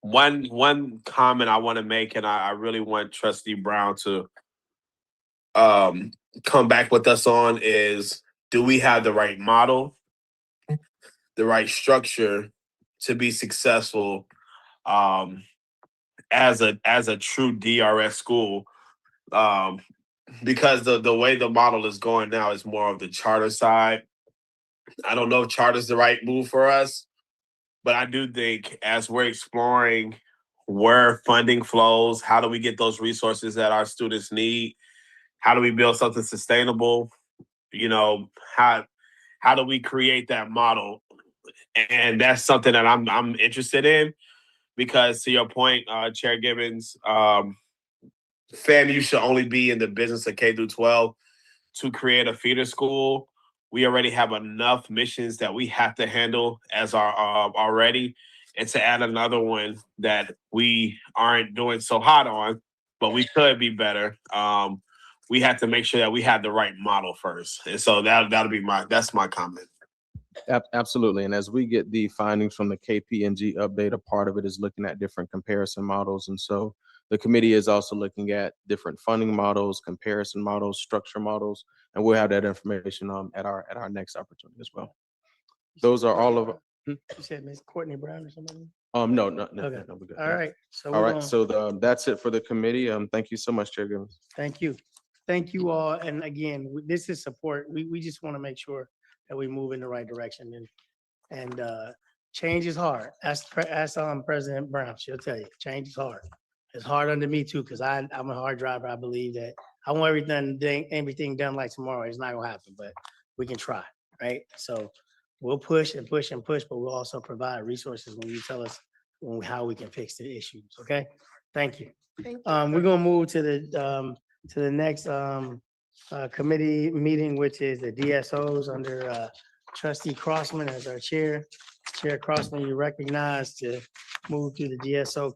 one comment I want to make, and I really want Trustee Brown to come back with us on is: do we have the right model, the right structure to be successful um, as a true DRS school? Um, because the way the model is going now is more of the charter side. I don't know if charter is the right move for us, but I do think as we're exploring where funding flows, how do we get those resources that our students need? How do we build something sustainable? You know, how do we create that model? And that's something that I'm interested in because, to your point, Chair Gibbons, FAMU should only be in the business of K through 12 to create a feeder school. We already have enough missions that we have to handle as our already, and to add another one that we aren't doing so hot on, but we could be better. We have to make sure that we have the right model first, and so that'll be that's my comment. Absolutely. And as we get the findings from the KPMG update, a part of it is looking at different comparison models. And so the committee is also looking at different funding models, comparison models, structure models, and we'll have that information at our next opportunity as well. Those are all of. You said Ms. Courtney Brown or somebody? No, Okay. we're good. All right. So All right. So that's it for the committee. Thank you so much, Chair Gibbons. thank you. Thank you all. And again, this is support. We just want to make sure that we move in the right direction, and change is hard. Ask President Brown, she'll tell you, change is hard. It's hard under me too, because I'm a hard driver. I believe that I want everything done like tomorrow. It's not gonna happen, but we can try, right? So we'll push and push and push, but we'll also provide resources when you tell us how we can fix the issues, okay? Thank you. Thank you. We're gonna move to the next committee meeting, which is the DSOs under Trustee Crossman as our chair. Chair Crossman, you're recognized to move to the DSO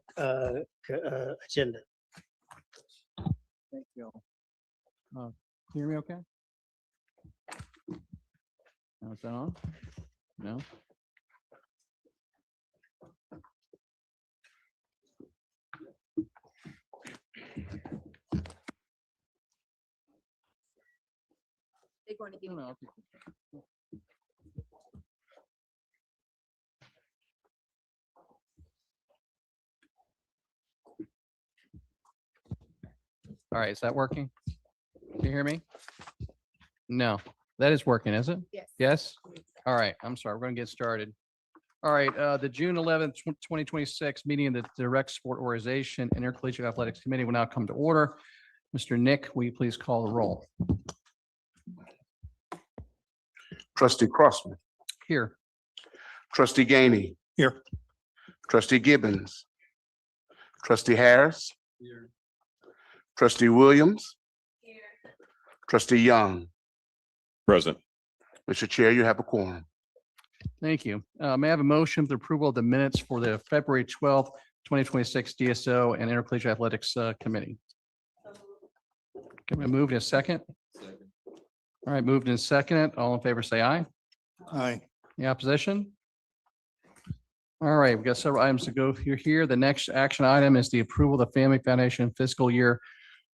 agenda. Thank you. Can you hear me okay? Now is that on? No? They're going to give No, all right, is that working? Can you hear me? No, that is working, is it? Yes. Yes? All right, I'm sorry, we're going to get started. All right, the June 11th, 2026 meeting of the Direct Sport Organization Intercollegiate Athletics Committee will now come to order. Mr. Nick, will you please call the roll? Trustee Crossman, Here. Trustee Gainey. Here. Trustee Gibbons. Trustee Harris. Here. Trustee Williams. Here. Trustee Young. Present. Mr. Chair, you have a quorum. Thank you. May I have a motion for approval of the minutes for the February 12th, 2026 DSO and Intercollegiate Athletics Committee? Can we move in a second? All right, moved in second. All in favor, say aye. Aye. Any opposition? All right, we've got several items to go through here. The next action item is the approval of the Family Foundation fiscal year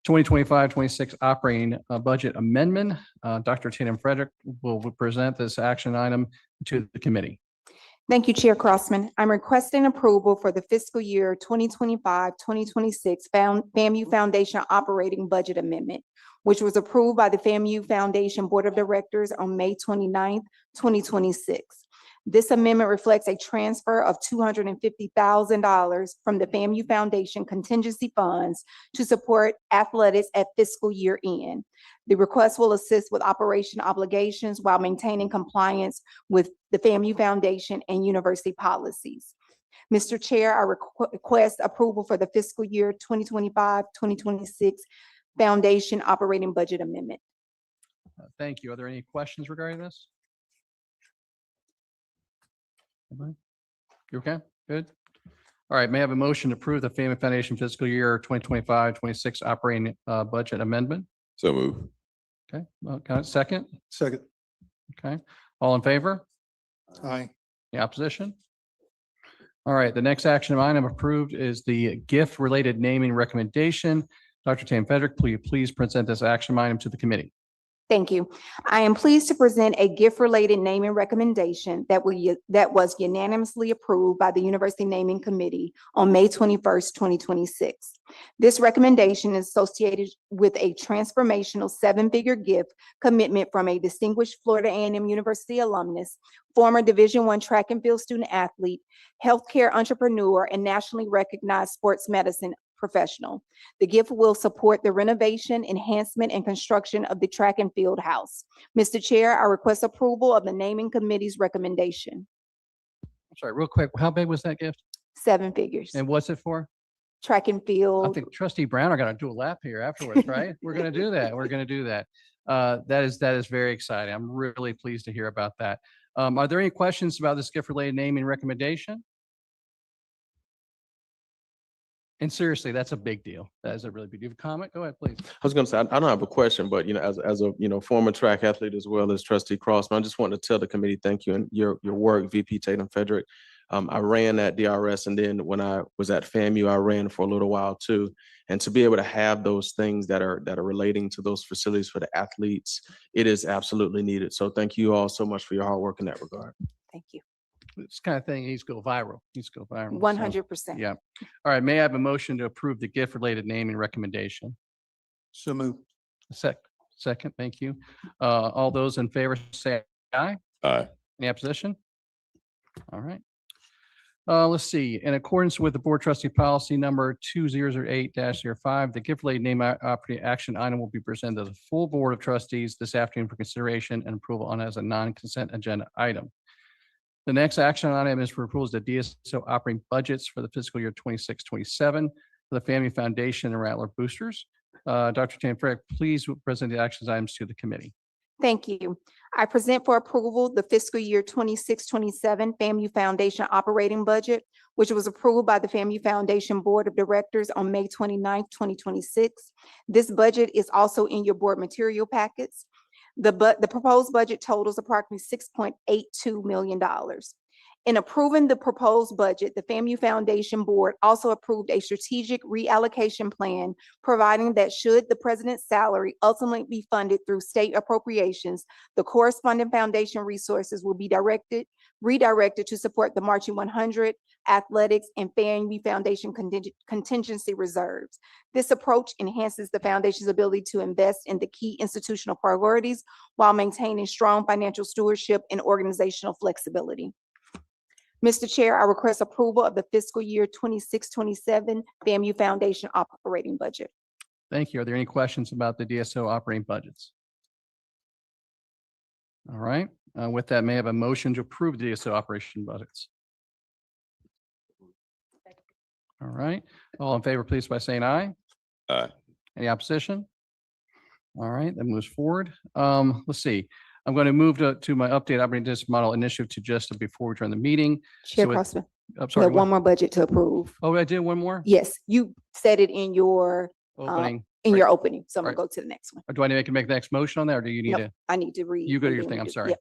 2025-26 operating budget amendment. Dr. Tatum Frederick will present this action item to the committee. Thank you, Chair Crossman. I'm requesting approval for the fiscal year 2025-2026 FAMU Foundation operating budget amendment, which was approved by the FAMU Foundation Board of Directors on May 29th, 2026. This amendment reflects a transfer of $250,000 from the FAMU Foundation contingency funds to support athletics at fiscal year end. The request will assist with operation obligations while maintaining compliance with the FAMU Foundation and university policies. Mr. Chair, I request approval for the fiscal year 2025-2026 Foundation operating budget amendment. Thank you. Are there any questions regarding this? Anybody? You okay? Good. All right. May I have a motion to approve the Family Foundation fiscal year 2025-26 operating budget amendment? So move. Okay. Well, got it. Second? Second. Okay. All in favor? Aye. Any opposition? All right, the next action item approved is the gift-related naming recommendation. Dr. Tam Frederick, please present this action item to the committee. Thank you. I am pleased to present a gift-related naming recommendation that was unanimously approved by the University Naming Committee on May 21st, 2026. This recommendation is associated with a transformational seven-figure gift commitment from a distinguished Florida A&M University alumnus, former Division I track and field student athlete, healthcare entrepreneur, and nationally recognized sports medicine professional. The gift will support the renovation, enhancement, and construction of the track and field house. Mr. Chair, I request approval of the naming committee's recommendation. I'm sorry, real quick, how big was that gift? 7 figures. And what's it for? Track and I field. think Trustee Brown are going to do a lap here afterwards, right? We're going to do that. We're going to do that. That is very exciting. I'm really pleased to hear about that. Are there any questions about this gift-related naming recommendation? And seriously, that's a big deal. That is a really big deal. Comment? Go ahead, please. I was gonna say, I don't have a question, but as a, former track athlete as well as trustee Crossman, I just wanted to tell the committee, thank you, and your work, VP Tatum Frederick. I ran at DRS, and then when I was at FAMU, I ran for a little while too. And to be able to have those things that are relating to those facilities for the athletes, it is absolutely needed. So thank you all so much for your hard work in that regard. Thank you. This kind of thing needs to go viral. Needs to go viral. So, 100%. Yeah. All right. May I have a motion to approve the gift-related naming recommendation? So moved. Second, thank you. All those in favor say aye. Aye. Any opposition? All right. Let's see. In accordance with the board trustee policy number 2008-05, the gift-related name operating action item will be presented to the full board of trustees this afternoon for consideration and approval on as a non-consent agenda item. The next action item is for approval of the DSO operating budgets for the fiscal year 26-27 for the FAMU Foundation and Rattler Boosters. Dr. Tam Frederick, please present the action items to the committee. Thank you. I present for approval the fiscal year 26-27 FAMU Foundation operating budget, which was approved by the FAMU Foundation Board of Directors on May 29th, 2026. This budget is also in your board material packets. The proposed budget totals approximately $6.82 million. In approving the proposed budget, the FAMU Foundation Board also approved a strategic reallocation plan, providing that should the president's salary ultimately be funded through state appropriations, the corresponding foundation resources will be redirected to support the Marching 100, athletics, and FAMU Foundation contingency reserves. This approach enhances the foundation's ability to invest in the key institutional priorities while maintaining strong financial stewardship and organizational flexibility. Mr. Chair, I request approval of the fiscal year 26-27 FAMU Foundation operating budget. Thank you. Are there any questions about the DSO operating budgets? All right. With that, may I have a motion to approve the DSO operation budgets? All right. All in favor, please by saying aye. Aye. Any opposition? All right, that moves forward. Let's see. I'm going to move to my update operating district model initiative to just before we turn the meeting. Chair So Crossman, I'm we sorry. have one more budget to approve. Oh, I did one more Yes, you said it in your opening. opening, so I'm gonna Right. go to the next one. Or do I need to make the next motion on that, or do you need Nope, to? I need to read. You go to and your then thing. we I'm do- sorry. yep.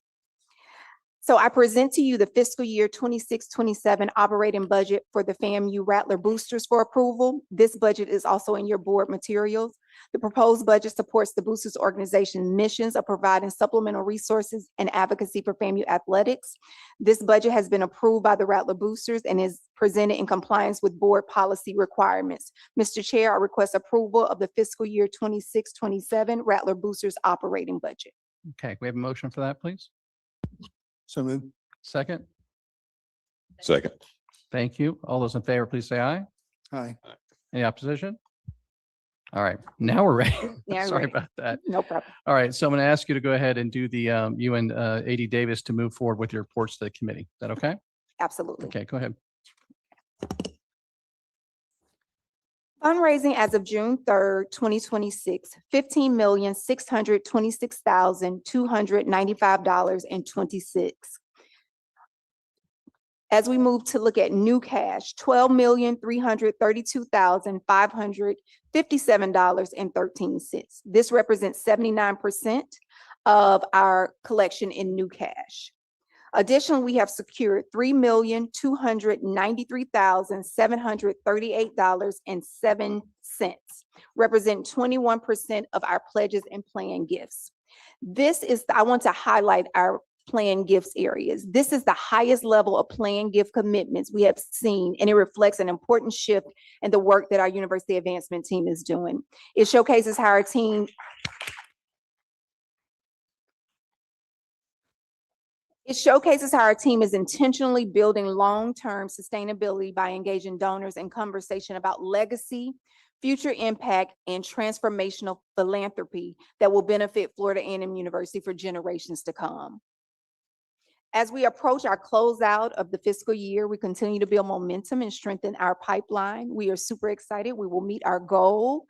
So I present to you the fiscal year 26-27 operating budget for the FAMU Rattler Boosters for approval. This budget is also in your board materials. The proposed budget supports the Boosters organization's missions of providing supplemental resources and advocacy for FAMU athletics. This budget has been approved by the Rattler Boosters and is presented in compliance with board policy requirements. Mr. Chair, I request approval of the fiscal year 26-27 Rattler Boosters operating budget. Okay, we have a motion for that, please. So moved. Second. Second. Thank you. All those in favor, please say aye. Aye. Any opposition? All right, now we're ready. Now we're Sorry ready. about that. No problem. All right, so I'm going to ask you to go ahead and do the, you and AD Davis to move forward with your reports to the committee. Is that okay? Absolutely. Okay, go ahead. Fundraising as of June 3rd, 2026, $15,626,295.26. As we move to look at new cash, $12,332,557.13. This represents 79% of our collection in new cash. Additionally, we have secured $3,293,738.07, represent 21% of our pledges and planned gifts. I want to highlight our planned gifts areas. This is the highest level of planned gift commitments we have seen, and it reflects an important shift in the work that our university advancement team is doing. It showcases how our team is intentionally building long-term sustainability by engaging donors in conversation about legacy, future impact, and transformational philanthropy that will benefit Florida A&M University for generations to come. As we approach our closeout of the fiscal year, we continue to build momentum and strengthen our pipeline. We are super excited. We will meet our goal,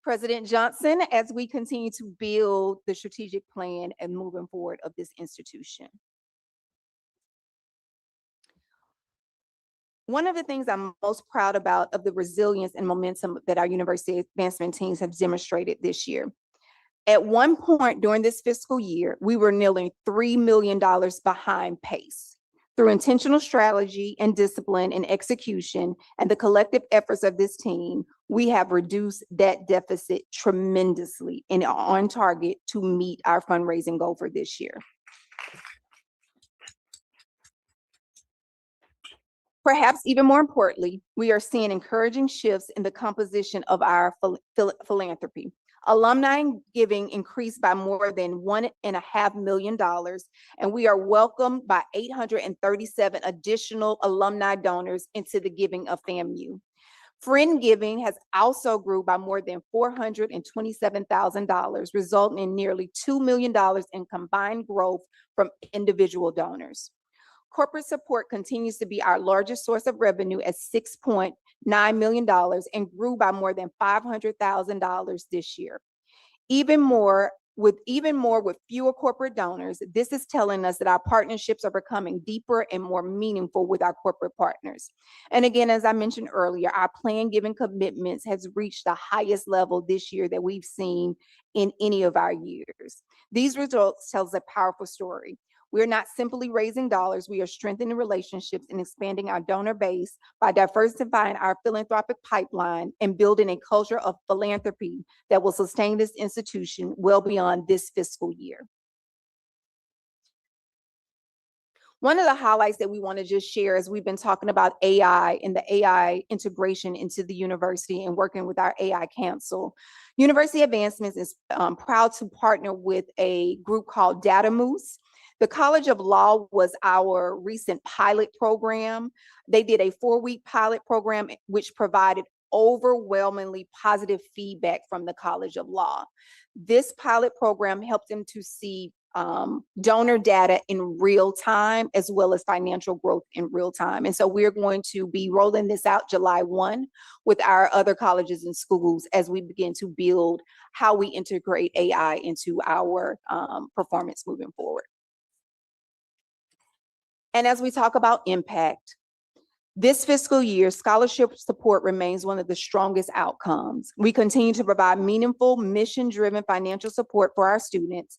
President Johnson, as we continue to build the strategic plan and moving forward of this institution. One of the things I'm most proud about of the resilience and momentum that our university advancement teams have demonstrated this year. At one point during this fiscal year, we were nearly $3 million behind pace. Through intentional strategy and discipline and execution and the collective efforts of this team, we have reduced that deficit tremendously and are on target to meet our fundraising goal for this year. Perhaps even more importantly, we are seeing encouraging shifts in the composition of our philanthropy. Alumni giving increased by more than $1.5 million, and we are welcomed by 837 additional alumni donors into the giving of FAMU. Friend giving has also grew by more than $427,000, resulting in nearly $2 million in combined growth from individual donors. Corporate support continues to be our largest source of revenue at $6.9 million and grew by more than $500,000 this year. Even more with fewer corporate donors, this is telling us that our partnerships are becoming deeper and more meaningful with our corporate partners. And again, as I mentioned earlier, our planned giving commitments has reached the highest level this year that we've seen in any of our years. These results tell us a powerful story. We're not simply raising dollars, we are strengthening relationships and expanding our donor base by diversifying our philanthropic pipeline and building a culture of philanthropy that will sustain this institution well beyond this fiscal year. One of the highlights that we want to just share is we've been talking about AI and the AI integration into the university and working with our AI Council. University Advancements is proud to partner with a group called Data Moose. The College of Law was our recent pilot program. They did a 4-week pilot program, which provided overwhelmingly positive feedback from the College of Law. This pilot program helped them to see donor data in real time, as well as financial growth in real time. And so we're going to be rolling this out July 1 with our other colleges and schools as we begin to build how we integrate AI into our performance moving forward. And as we talk about impact, this fiscal year, scholarship support remains one of the strongest outcomes. We continue to provide meaningful, mission-driven financial support for our students.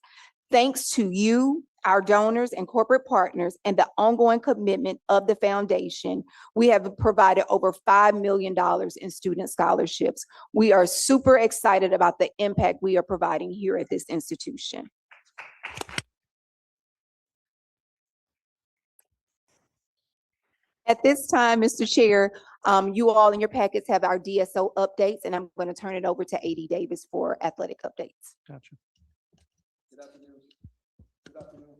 Thanks to you, our donors and corporate partners, and the ongoing commitment of the foundation, we have provided over $5 million in student scholarships. We are super excited about the impact we are providing here at this institution. At this time, Mr. Chair, you all in your packets have our DSO updates, and I'm going to turn it over to AD Davis for athletic updates. Gotcha. Good afternoon. Good afternoon.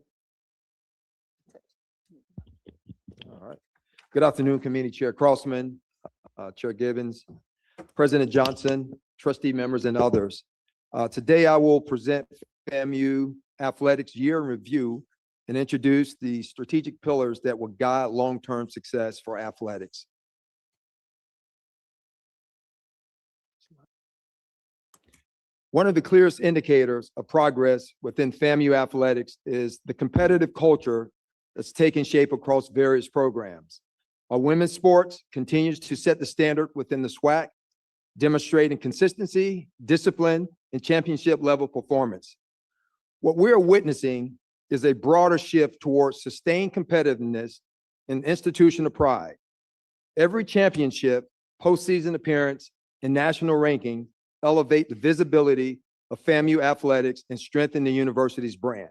All right. Good afternoon, Committee Chair Crossman, Chair Gibbons, President Johnson, trustee members, and others. Today, I will present FAMU Athletics Year in Review and introduce the strategic pillars that will guide long-term success for athletics. One of the clearest indicators of progress within FAMU Athletics is the competitive culture that's taking shape across various programs. Our women's sports continues to set the standard within the SWAC, demonstrating consistency, discipline, and championship level performance. What we're witnessing is a broader shift towards sustained competitiveness and institutional pride. Every championship, postseason appearance, and national ranking elevate the visibility of FAMU athletics and strengthen the university's brand.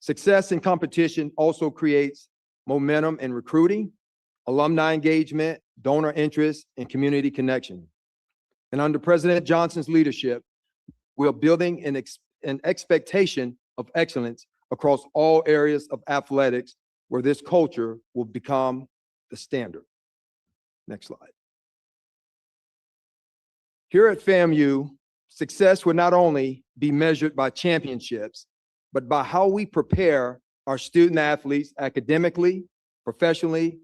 Success in competition also creates momentum in recruiting, alumni engagement, donor interest, and community connection. And under President Johnson's leadership, we are building an expectation of excellence across all areas of athletics where this culture will become the standard. Next slide. Here at FAMU, success will not only be measured by championships, but by how we prepare our student athletes academically, professionally,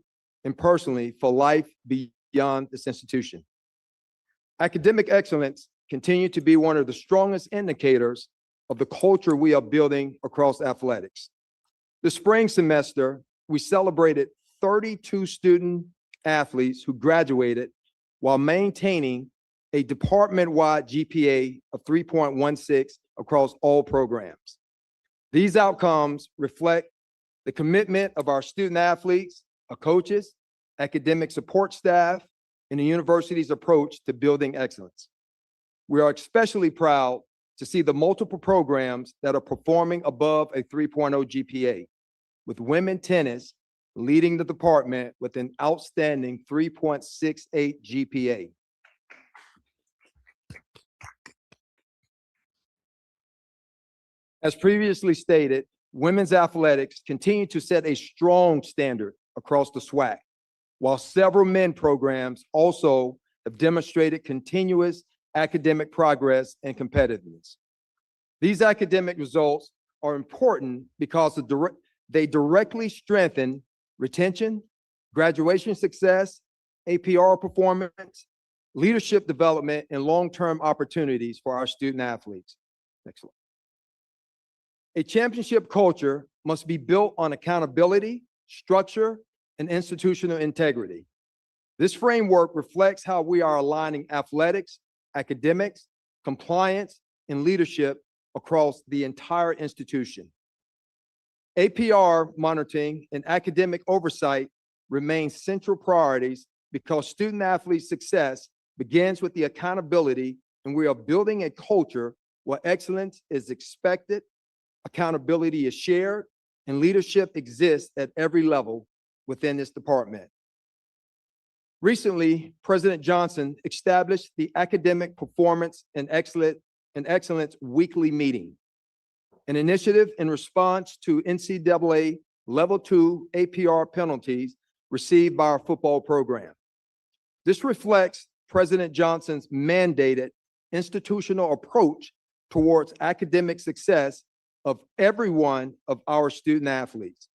and personally for life beyond this institution. Academic excellence continue to be one of the strongest indicators of the culture we are building across athletics. This spring semester, we celebrated 32 student athletes who graduated while maintaining a department-wide GPA of 3.16 across all programs. These outcomes reflect the commitment of our student athletes, our coaches, academic support staff, and the university's approach to building excellence. We are especially proud to see the multiple programs that are performing above a 3.0 GPA, with women tennis leading the department with an outstanding 3.68 GPA. As previously stated, women's athletics continue to set a strong standard across the SWAC, while several men programs also have demonstrated continuous academic progress and competitiveness. These academic results are important because they directly strengthen retention, graduation success, APR performance, leadership development, and long-term opportunities for our student athletes. Next slide. A championship culture must be built on accountability, structure, and institutional integrity. This framework reflects how we are aligning athletics, academics, compliance, and leadership across the entire institution. APR monitoring and academic oversight remain central priorities because student athlete success begins with the accountability, and we are building a culture where excellence is expected, accountability is shared, and leadership exists at every level within this department. Recently, President Johnson established the Academic Performance and Excellence Weekly Meeting, an initiative in response to NCAA Level II APR penalties received by our football program. This reflects President Johnson's mandated institutional approach towards academic success of every one of our student athletes.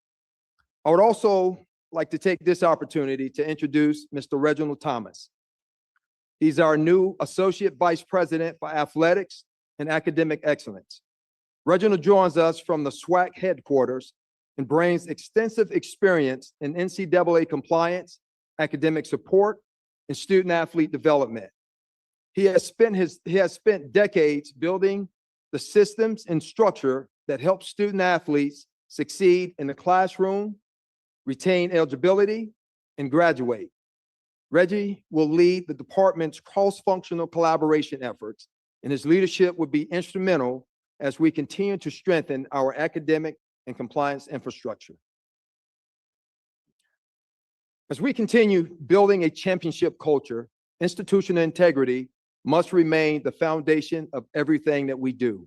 I would also like to take this opportunity to introduce Mr. Reginald Thomas. He's our new Associate Vice President for Athletics and Academic Excellence. Reginald joins us from the SWAC headquarters and brings extensive experience in NCAA compliance, academic support, and student athlete development. He has spent decades building the systems and structure that help student athletes succeed in the classroom, retain eligibility, and graduate. Reggie will lead the department's cross-functional collaboration efforts, and his leadership will be instrumental as we continue to strengthen our academic and compliance infrastructure. As we continue building a championship culture, institutional integrity must remain the foundation of everything that we do.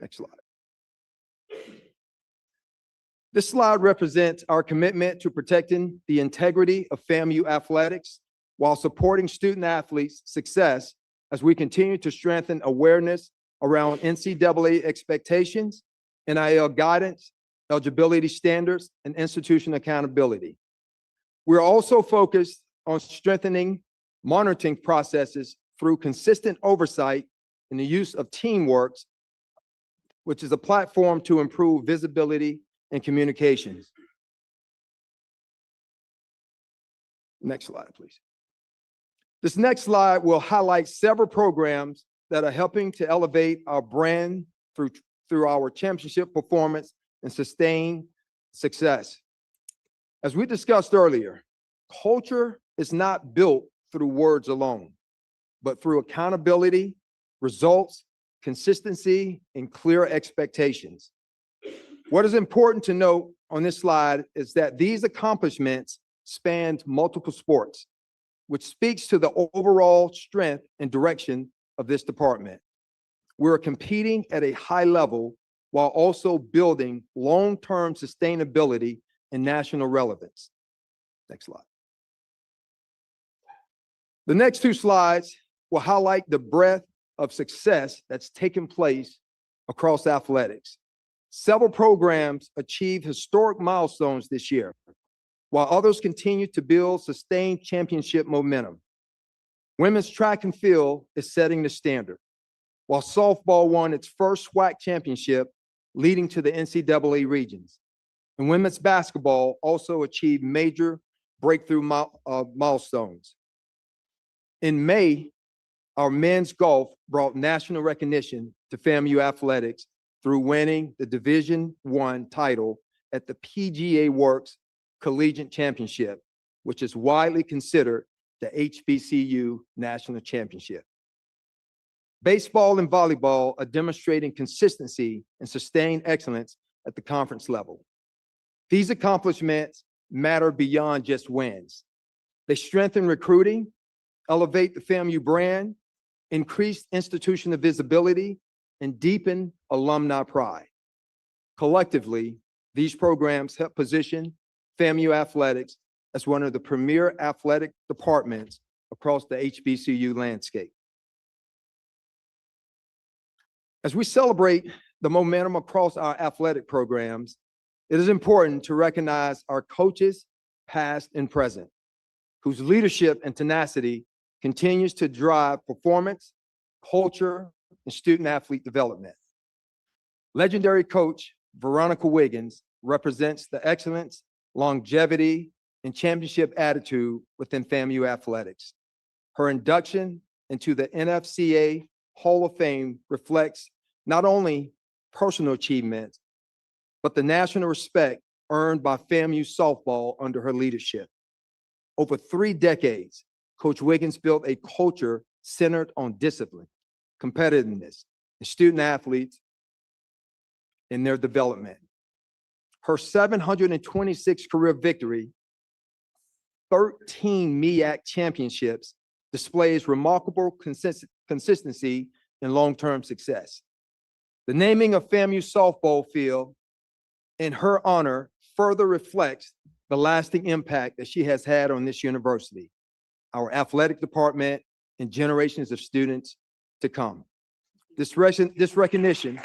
Next slide. This slide represents our commitment to protecting the integrity of FAMU athletics while supporting student athletes' success as we continue to strengthen awareness around NCAA expectations, NIL guidance, eligibility standards, and institutional accountability. We're also focused on strengthening monitoring processes through consistent oversight and the use of TeamWorks, which is a platform to improve visibility and communications. Next slide, please. This next slide will highlight several programs that are helping to elevate our brand through our championship performance and sustain success. As we discussed earlier, culture is not built through words alone, but through accountability, results, consistency, and clear expectations. What is important to note on this slide is that these accomplishments spanned multiple sports, which speaks to the overall strength and direction of this department. We're competing at a high level while also building long-term sustainability and national relevance. Next slide. The next two slides will highlight the breadth of success that's taken place across athletics. Several programs achieved historic milestones this year, while others continue to build sustained championship momentum. Women's track and field is setting the standard, while softball won its first SWAC championship, leading to the NCAA regions. And women's basketball also achieved major breakthrough milestones. In May, our men's golf brought national recognition to FAMU Athletics through winning the Division I title at the PGA Works Collegiate Championship, which is widely considered the HBCU National Championship. Baseball and volleyball are demonstrating consistency and sustained excellence at the conference level. These accomplishments matter beyond just wins. They strengthen recruiting, elevate the FAMU brand, increase institutional visibility, and deepen alumni pride. Collectively, these programs help position FAMU Athletics as one of the premier athletic departments across the HBCU landscape. As we celebrate the momentum across our athletic programs, it is important to recognize our coaches, past and present, whose leadership and tenacity continues to drive performance, culture, and student athlete development. Legendary coach Veronica Wiggins represents the excellence, longevity, and championship attitude within FAMU Athletics. Her induction into the NFCA Hall of Fame reflects not only personal achievements, but the national respect earned by FAMU softball under her leadership. Over 3 decades, Coach Wiggins built a culture centered on discipline, competitiveness, and student athletes in their development. Her 726 career victory, 13 MEAC championships, displays remarkable consistency and long-term success. The naming of FAMU softball field in her honor further reflects the lasting impact that she has had on this university, our athletic department, and generations of students to come. This recognition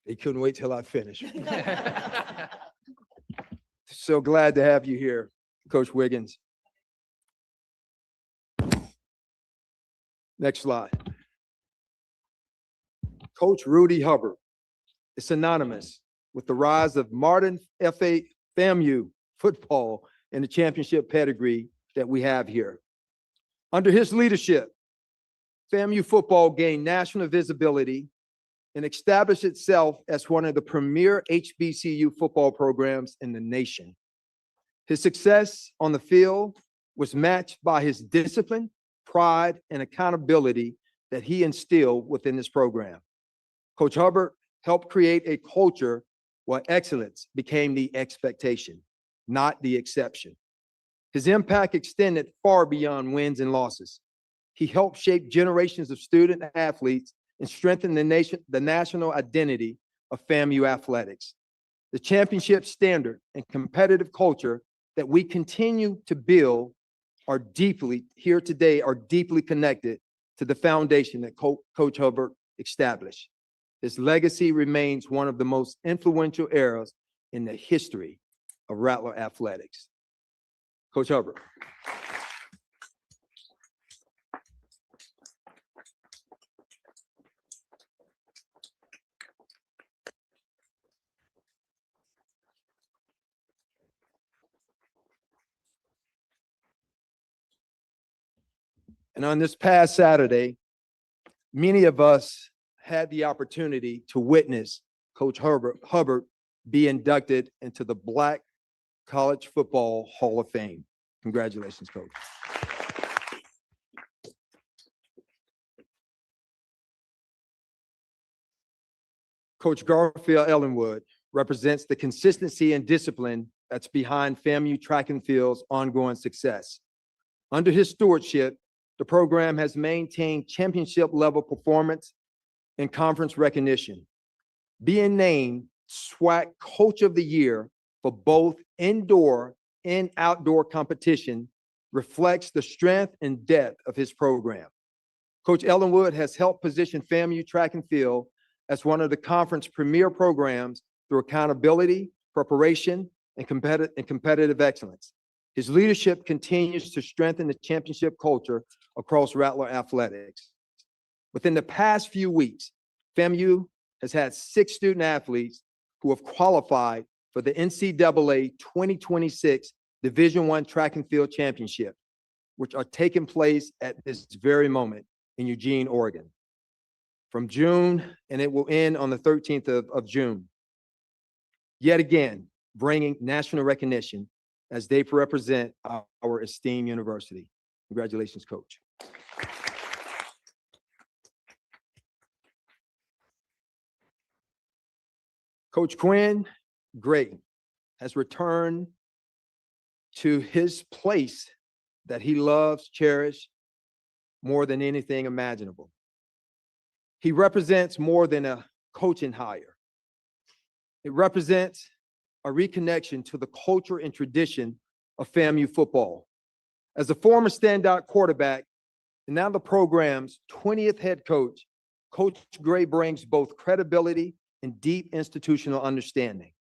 They couldn't wait till I finish. So glad to have you here, Coach Wiggins. Next slide. Coach Rudy Hubbard is synonymous with the rise of modern FAMU football and the championship pedigree that we have here. Under his leadership, FAMU football gained national visibility and established itself as one of the premier HBCU football programs in the nation. His success on the field was matched by his discipline, pride, and accountability that he instilled within this program. Coach Hubbard helped create a culture where excellence became the expectation, not the exception. His impact extended far beyond wins and losses. He helped shape generations of student athletes and strengthen the national identity of FAMU athletics. The championship standard and competitive culture that we continue to build are deeply connected to the foundation that Coach Hubbard established. His legacy remains one of the most influential eras in the history of Rattler athletics. Coach Hubbard. And on this past Saturday, many of us had the opportunity to witness Coach Hubbard be inducted into the Black College Football Hall of Fame. Congratulations, Coach. Coach Garfield Ellenwood represents the consistency and discipline that's behind FAMU Track and Field's ongoing success. Under his stewardship, the program has maintained championship-level performance and conference recognition. Being named SWAC Coach of the Year for both indoor and outdoor competition reflects the strength and depth of his program. Coach Ellenwood has helped position FAMU Track and Field as one of the conference premier programs through accountability, preparation, and competitive excellence. His leadership continues to strengthen the championship culture across Rattler Athletics. Within the past few weeks, FAMU has had 6 student athletes who have qualified for the NCAA 2026 Division I Track and Field Championship, which are taking place at this very moment in Eugene, Oregon. From June, and it will end on the 13th of June. Yet again, bringing national recognition as they represent our esteemed university. Congratulations, Coach. Coach Quinn Gray has returned to his place that he loves, cherishes more than anything imaginable. He represents more than a coaching hire. It represents a reconnection to the culture and tradition of FAMU football. As a former standout quarterback and now the program's 20th head coach, Coach Gray brings both credibility and deep institutional understanding.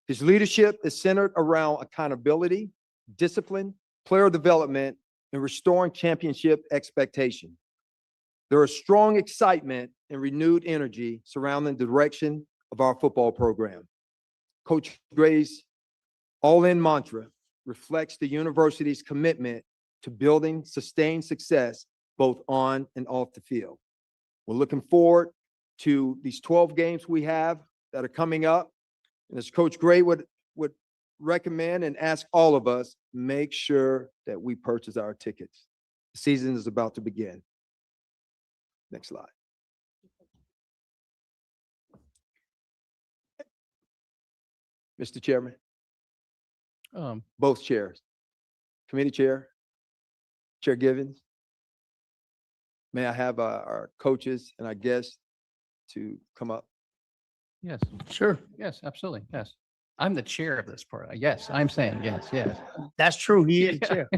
His leadership is centered around accountability, discipline, player development, and restoring championship expectation. There is strong excitement and renewed energy surrounding the direction of our football program. Coach Gray's all-in mantra reflects the university's commitment to building sustained success both on and off the field. We're looking forward to these 12 games we have that are coming up. And as Coach Gray would recommend and ask all of us, make sure that we purchase our tickets. The season is about to begin. Next slide. Mr. Chairman, both chairs, committee chair, Chair Givens. May I have our coaches and our guests to come up? Yes, Sure, yes, absolutely, yes. I'm the chair of this part. Yes, I'm saying yes, yes. that's true. He is chair.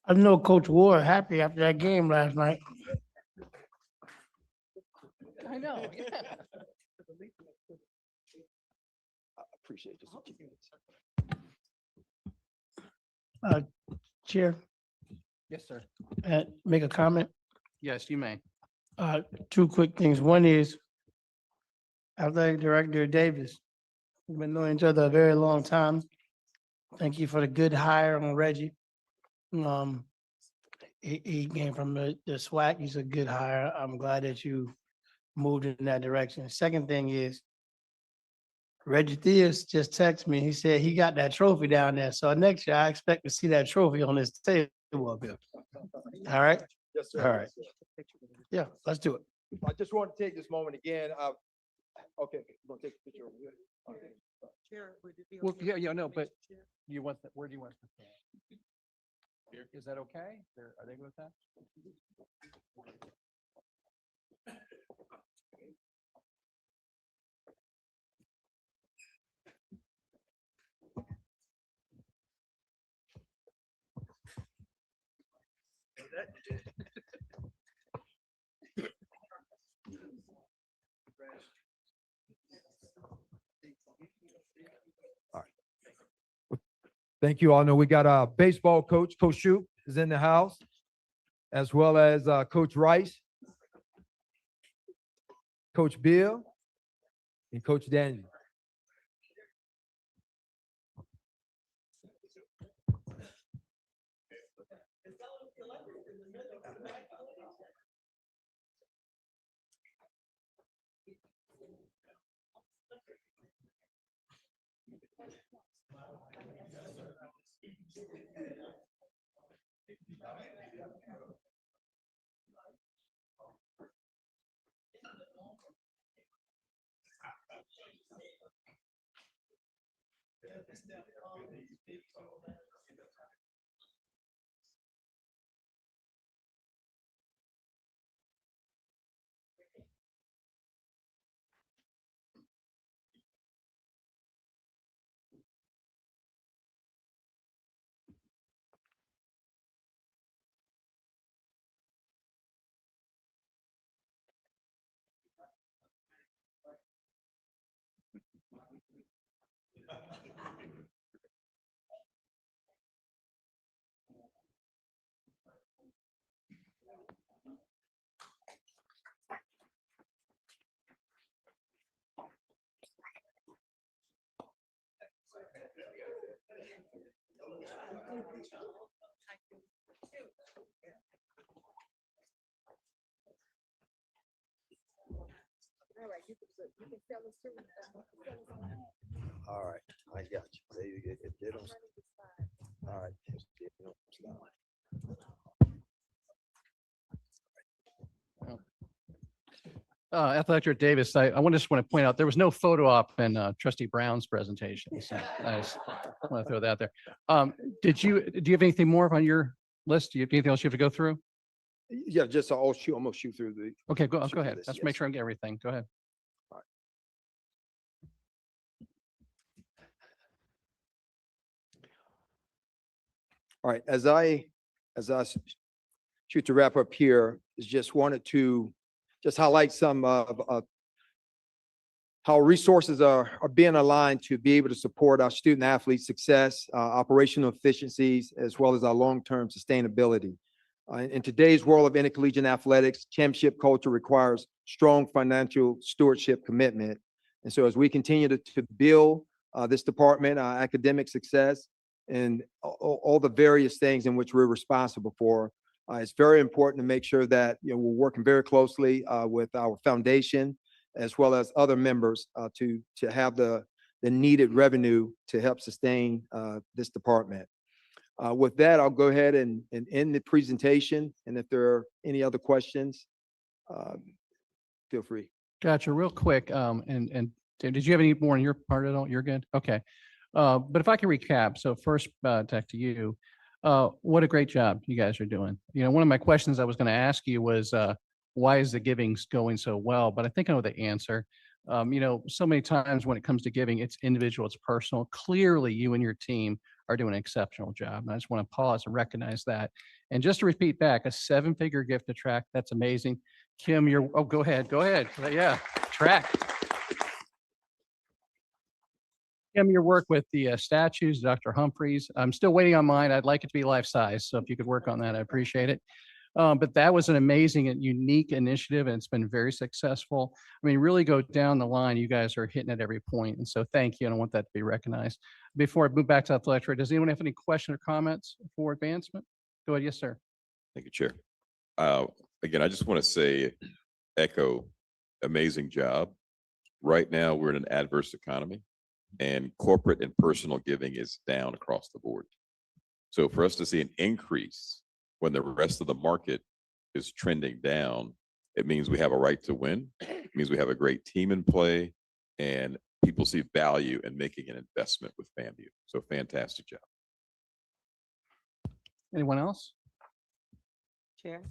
I know Coach Ward happy after that game last night. I know. I appreciate this. Chair, Yes, sir. make a comment. Yes, you may. 2 quick things. One is Athletic Director Davis. We've been knowing each other a very long time. Thank you for the good hire on Reggie. He came from the SWAC. He's a good hire. I'm glad that you moved in that direction. Second thing is Reggie Theus just texted me. He said he got that trophy down there. So next year I expect to see that trophy on this table up here. All right? Yes, sir. All right. Yeah, let's do it. I just want to take this moment again. Okay, we're gonna take a picture over here. Okay. Well, yeah, no, but you want that, where do you want to stand? Is that okay? Are they good with that? Thank you all. Know we got a baseball coach, Coach Shoup is in the house, as well as Coach Rice. Coach Bill, and Coach Daniel. All right, I got you. There you go. If they don't- All right. If they don't stop. Athletic Director Davis, I just want to point out, there was no photo op in Trustee Brown's presentation. So I just want to throw that there. Do you have anything more on your list? Do you have anything else you have to go through? Yeah, just I'll shoot, I'm gonna shoot through the. Okay, go Shoot ahead. this, Let's make yes. sure I get everything. Go ahead. All right, as I shoot to wrap up here, is just wanted to just highlight some of how resources are being aligned to be able to support our student athlete success, operational efficiencies, as well as our long-term sustainability. In today's world of intercollegiate athletics, championship culture requires strong financial stewardship commitment. And so as we continue to build this department, academic success, and all the various things in which we're responsible for, it's very important to make sure that, we're working very closely with our foundation as well as other members to have the needed revenue to help sustain this department. With that, I'll go ahead and end the presentation. And if there are any other questions, feel free. Gotcha. Real quick, and did you have any more on your part at all? You're good? Okay. But if I can recap, so first, Tech, to you, what a great job you guys are doing. One of my questions I was going to ask you was, why is the giving going so well? But I think I know the answer. So many times when it comes to giving, it's individual, it's personal. Clearly, you and your team are doing an exceptional job. And I just want to pause and recognize that. And just to repeat back, a 7-figure gift to track, that's amazing. Kim, go ahead. Yeah, track. Kim, your work with the statues, Dr. Humphreys. I'm still waiting on mine. I'd like it to be life size. So if you could work on that, I appreciate it. But that was an amazing and unique initiative, and it's been very successful. I mean, really go down the line. You guys are hitting at every point. And so thank you. And I want that to be recognized. Before I move back to athletic director, does anyone have any question or comments for advancement? Go ahead. Yes, sir. Thank you, Chair. Again, I just want to echo, amazing job. Right now, we're in an adverse economy, and corporate and personal giving is down across the board. So for us to see an increase when the rest of the market is trending down, it means we have a right to win. It means we have a great team in play, and people see value in making an investment with FAMU. So fantastic job. Anyone else? Chair?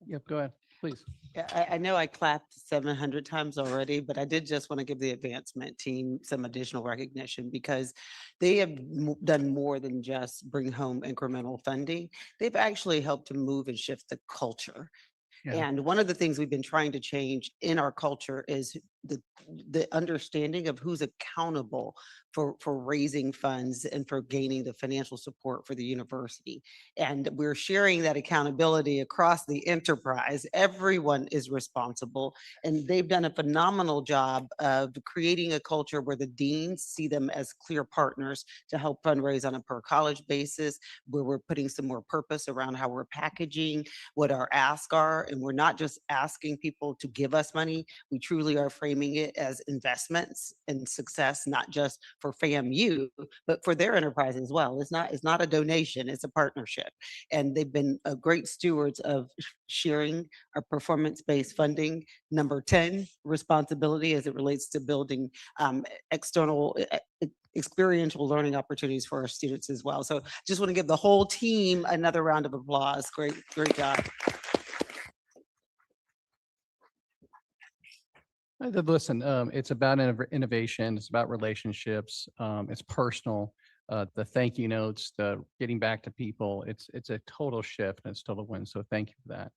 Yep, go ahead, please. Yeah, I know I clapped 700 times already, but I did just want to give the advancement team some additional recognition because they have done more than just bring home incremental funding. They've actually helped to move and shift the culture. Yeah. And one of the things we've been trying to change in our culture is the understanding of who's accountable for raising funds and for gaining the financial support for the university. And we're sharing that accountability across the enterprise. Everyone is responsible, and they've done a phenomenal job of creating a culture where the deans see them as clear partners to help fundraise on a per college basis, where we're putting some more purpose around how we're packaging, what our asks are. And we're not just asking people to give us money. We truly are framing it as investments and success, not just for FAMU, but for their enterprise as well. It's not a donation, it's a partnership. And they've been great stewards of sharing our performance-based funding. Number 10, responsibility as it relates to building external experiential learning opportunities for our students as well. So just want to give the whole team another round of applause. Great job. Listen, it's about innovation. It's about relationships. It's personal. The thank you notes, the getting back to people. It's a total shift and it's a total win. So thank you for that.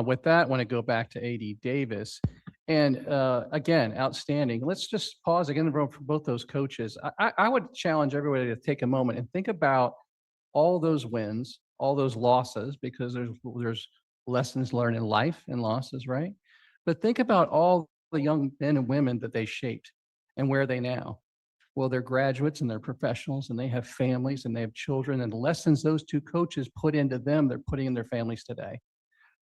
With that, I want to go back to AD Davis. And again, outstanding. Let's just pause again for both those coaches. I would challenge everybody to take a moment and think about all those wins, all those losses, because there's lessons learned in life and losses, right? But think about all the young men and women that they shaped and where are they now? Well, they're graduates and they're professionals and they have families and they have children, and the lessons those two coaches put into them, they're putting in their families today.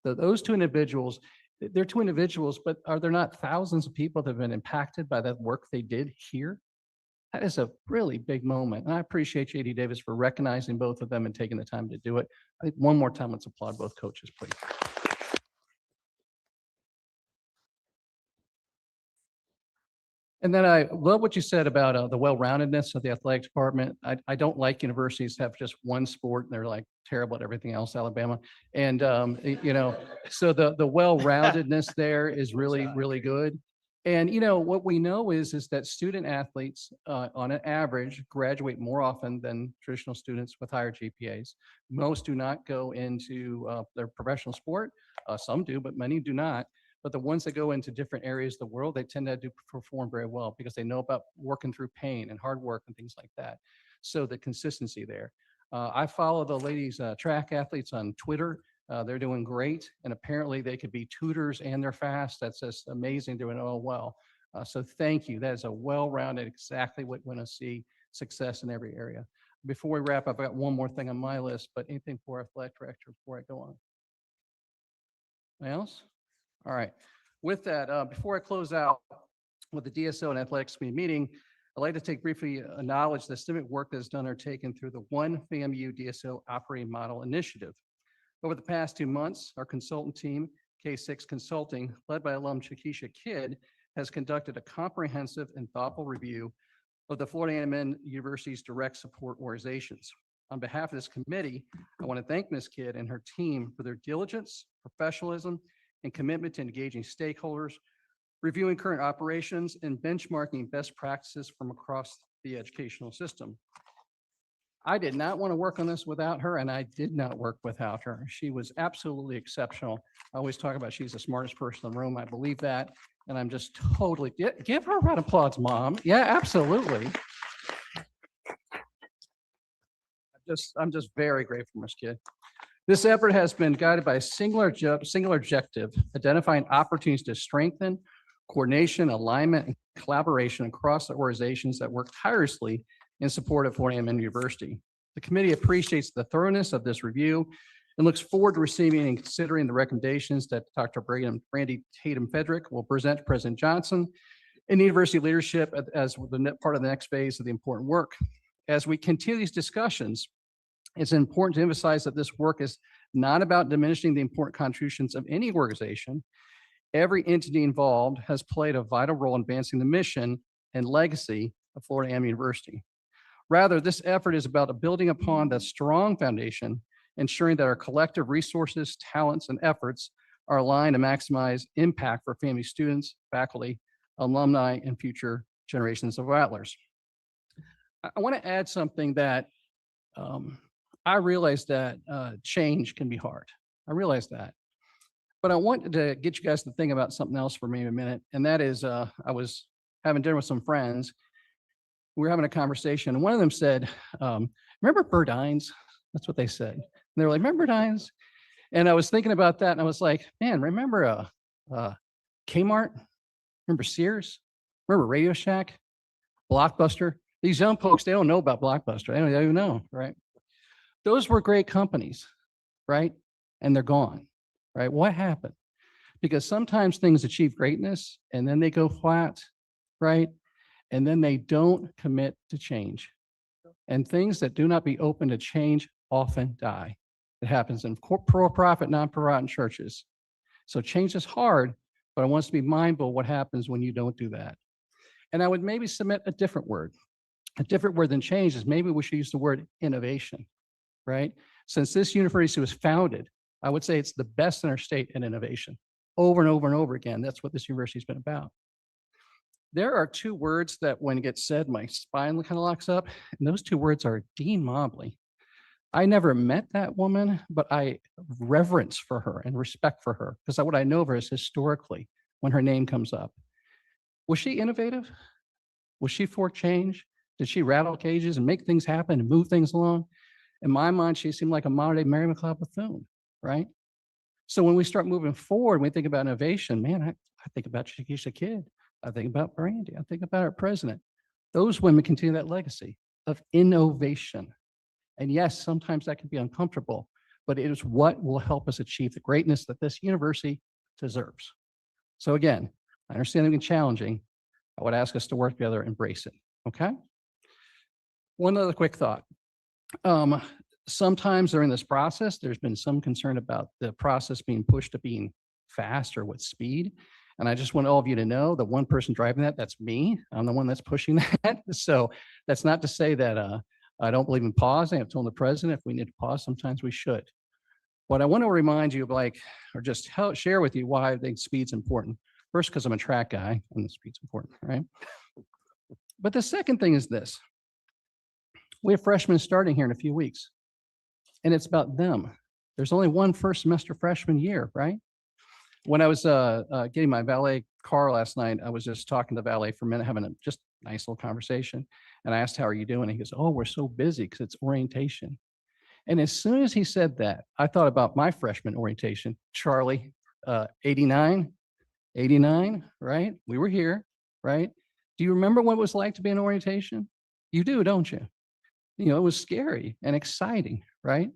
Those two individuals, they're two individuals, but are there not thousands of people that have been impacted by that work they did here? That is a really big moment. And I appreciate you, AD Davis, for recognizing both of them and taking the time to do it. I think one more time, let's applaud both coaches, please. And then I love what you said about the well-roundedness of the athletic department. I don't like universities have just one sport and they're like terrible at everything else, Alabama. And, so the well-roundedness there is really, really good. And, what we know is that student athletes on an average graduate more often than traditional students with higher GPAs. Most do not go into their professional sport. Some do, but many do not. But the ones that go into different areas of the world, they tend to perform very well because they know about working through pain and hard work and things like that. So the consistency there. I follow the ladies track athletes on Twitter. They're doing great. And apparently they could be tutors and they're fast. That's just amazing, doing all well. So thank you. That is a well-rounded, exactly what we want to see, success in every area. Before we wrap up, I've got one more thing on my list, but anything for athletic director before I go on? Anything else? All right. With that, before I close out with the DSO and Athletics Committee meeting, I'd like to briefly acknowledge the civic work that has been undertaken through the One FAMU DSO Operating Model Initiative. Over the past 2 months, our consultant team, K6 Consulting, led by alum Chakisha Kidd, has conducted a comprehensive and thoughtful review of the Florida A&M University's direct support organizations. On behalf of this committee, I want to thank Ms. Kidd and her team for their diligence, professionalism, and commitment to engaging stakeholders, reviewing current operations, and benchmarking best practices from across the educational system. I did not want to work on this without her, and I did not work without her. She was absolutely exceptional. I always talk about she's the smartest person in the room. I believe that, and I'm just totally, give her a round of applause, Mom. Yeah, absolutely. I'm just very grateful, Ms. Kidd. This effort has been guided by a singular objective, identifying opportunities to strengthen coordination, alignment, and collaboration across the organizations that work tirelessly in support of Florida A&M University. The committee appreciates the thoroughness of this review and looks forward to receiving and considering the recommendations that Dr. Brandy Tatum-Fedrick will present to President Johnson and university leadership as the part of the next phase of the important work. As we continue these discussions, it's important to emphasize that this work is not about diminishing the important contributions of any organization. Every entity involved has played a vital role in advancing the mission and legacy of Florida A&M University. Rather, this effort is about building upon the strong foundation, ensuring that our collective resources, talents, and efforts are aligned to maximize impact for FAMU students, faculty, alumni, and future generations of Rattlers. I want to add something that I realize that change can be hard. I realize that. But I wanted to get you guys to think about something else for me in a minute. And that is, I was having dinner with some friends, we were having a conversation, and one of them said, remember Burdines? That's what they said. And they were like, remember Burdines? And I was thinking about that, and I was like, man, remember Kmart? Remember Sears? Remember Radio Shack? Blockbuster? These young folks, they don't know about Blockbuster. They don't even know, right? Those were great companies, right? And they're gone, right? What happened? Because sometimes things achieve greatness and then they go flat, right? And then they don't commit to change. And things that do not be open to change often die. It happens in for-profit, non-profit churches. So change is hard, but I want us to be mindful of what happens when you don't do that. And I would maybe submit a different word. A different word than change is maybe we should use the word innovation, right? Since this university was founded, I would say it's the best in our state in innovation. Over and over and over again, that's what this university has been about. There are two words that when it gets said, my spine kind of locks up, and those two words are Dean Mobley. I never met that woman, but I reverence for her and respect for her because what I know of her is historically when her name comes up. Was she innovative? Was she for change? Did she rattle cages and make things happen and move things along? In my mind, she seemed like a modern day Mary McLeod Bethune, right? So when we start moving forward, we think about innovation, man, I think about Shakisha Kidd. I think about Brandy. I think about our president. Those women continue that legacy of innovation. And yes, sometimes that can be uncomfortable, but it is what will help us achieve the greatness that this university deserves. So again, I understand it can be challenging. I would ask us to work together, embrace it, okay? One other quick thought. Sometimes during this process, there's been some concern about the process being pushed to being fast or with speed. And I just want all of you to know that one person driving that, that's me. I'm the one that's pushing that. So that's not to say that I don't believe in pausing. I've told the president if we need to pause, sometimes we should. What I want to remind you of, or just share with you why I think speed's important. First, because I'm a track guy and the speed's important, right? But the second thing is this. We have freshmen starting here in a few weeks, and it's about them. There's only one first semester freshman year, right? When I was getting my valet car last night, I was just talking to the valet for a minute, having a just nice little conversation. And I asked, how are you doing? And he goes, oh, we're so busy because it's orientation. And as soon as he said that, I thought about my freshman orientation. Charlie, 89, right? We were here, right? Do you remember what it was like to be in orientation? You do, don't you? You know, it was scary and exciting, right?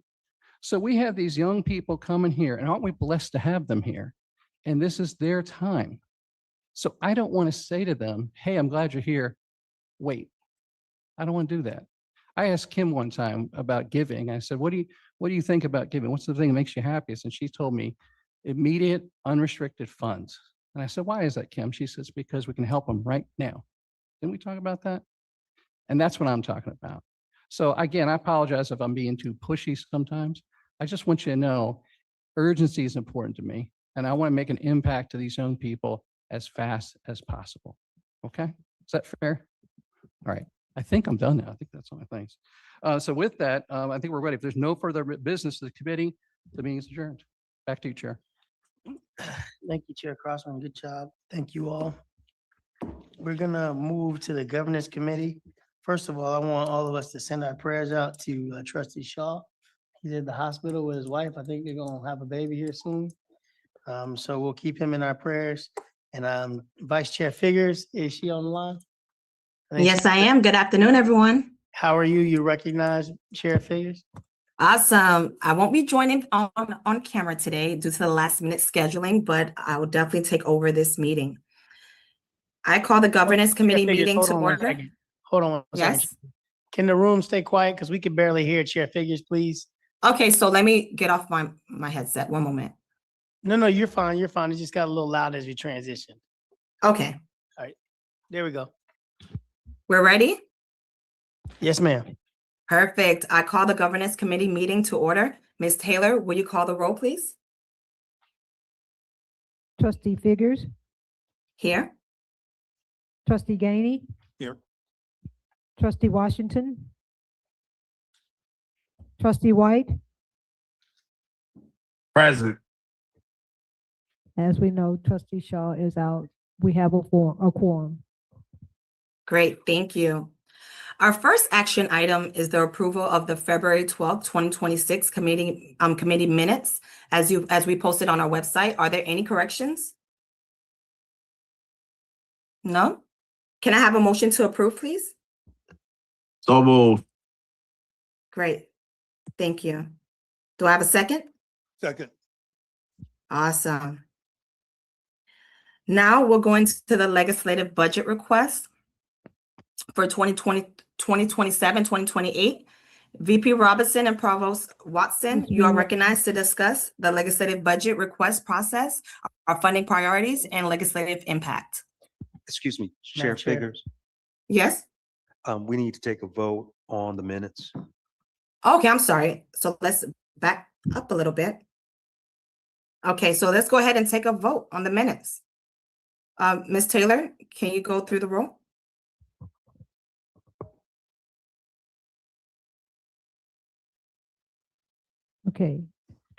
So we have these young people coming here, and aren't we blessed to have them here? And this is their time. So I don't want to say to them, hey, I'm glad you're here. Wait, I don't want to do that. I asked Kim one time about giving. I said, what do you think about giving? What's the thing that makes you happiest? And she told me immediate unrestricted funds. And I said, why is that, Kim? She says, because we can help them right now. Didn't we talk about that? And that's what I'm talking about. So again, I apologize if I'm being too pushy sometimes. I just want you to know urgency is important to me. And I want to make an impact to these young people as fast as possible. Okay? Is that fair? All right. I think I'm done now. I think that's all my things. So with that, I think we're ready. If there's no further business to the committee, the meeting is adjourned. Back to you, Chair. Thank you, Chair Crossman. Good job. Thank you all. We're gonna move to the governance committee. First of all, I want all of us to send our prayers out to Trustee Shaw. He's at the hospital with his wife. I think they're gonna have a baby here soon. So we'll keep him in our prayers. And Vice Chair Figures, is she on the line? Yes, I am. Good afternoon, everyone. How are you? You recognize Chair Figures? Awesome. I won't be joining on camera today due to the last minute scheduling, but I will definitely take over this meeting. I call the governance committee meeting to order. Hold on one second. Yes. Can the room stay quiet? Because we can barely hear Chair Figures, please. Okay, so let me get off my headset. One moment. No, you're fine. You're fine. It just got a little loud as we transition. Okay. All right. There we go. We're ready? Yes, ma'am. Perfect. I call the governance committee meeting to order. Ms. Taylor, will you call the roll, please? Trustee Figures, Here. Trustee Gainey. Here. Trustee Washington. Trustee White. Present. As we know, Trustee Shaw is out. We have a quorum. Great, thank you. Our first action item is the approval of the February 12th, 2026 committee minutes as we posted on our website. Are there any corrections? No? Can I have a motion to approve, please? So moved. Great. Thank you. Do I have a second? Second. Awesome. Now we're going to the legislative budget request for 2027, 2028. VP Robinson and Provost Watson, you are recognized to discuss the legislative budget request process, our funding priorities, and legislative impact. Excuse me, Madam Chair Chair. Figures, Yes? we need to take a vote on the minutes. Okay, I'm sorry. So let's back up a little bit. Okay, so let's go ahead and take a vote on the minutes. Ms. Taylor, can you go through the roll? Okay.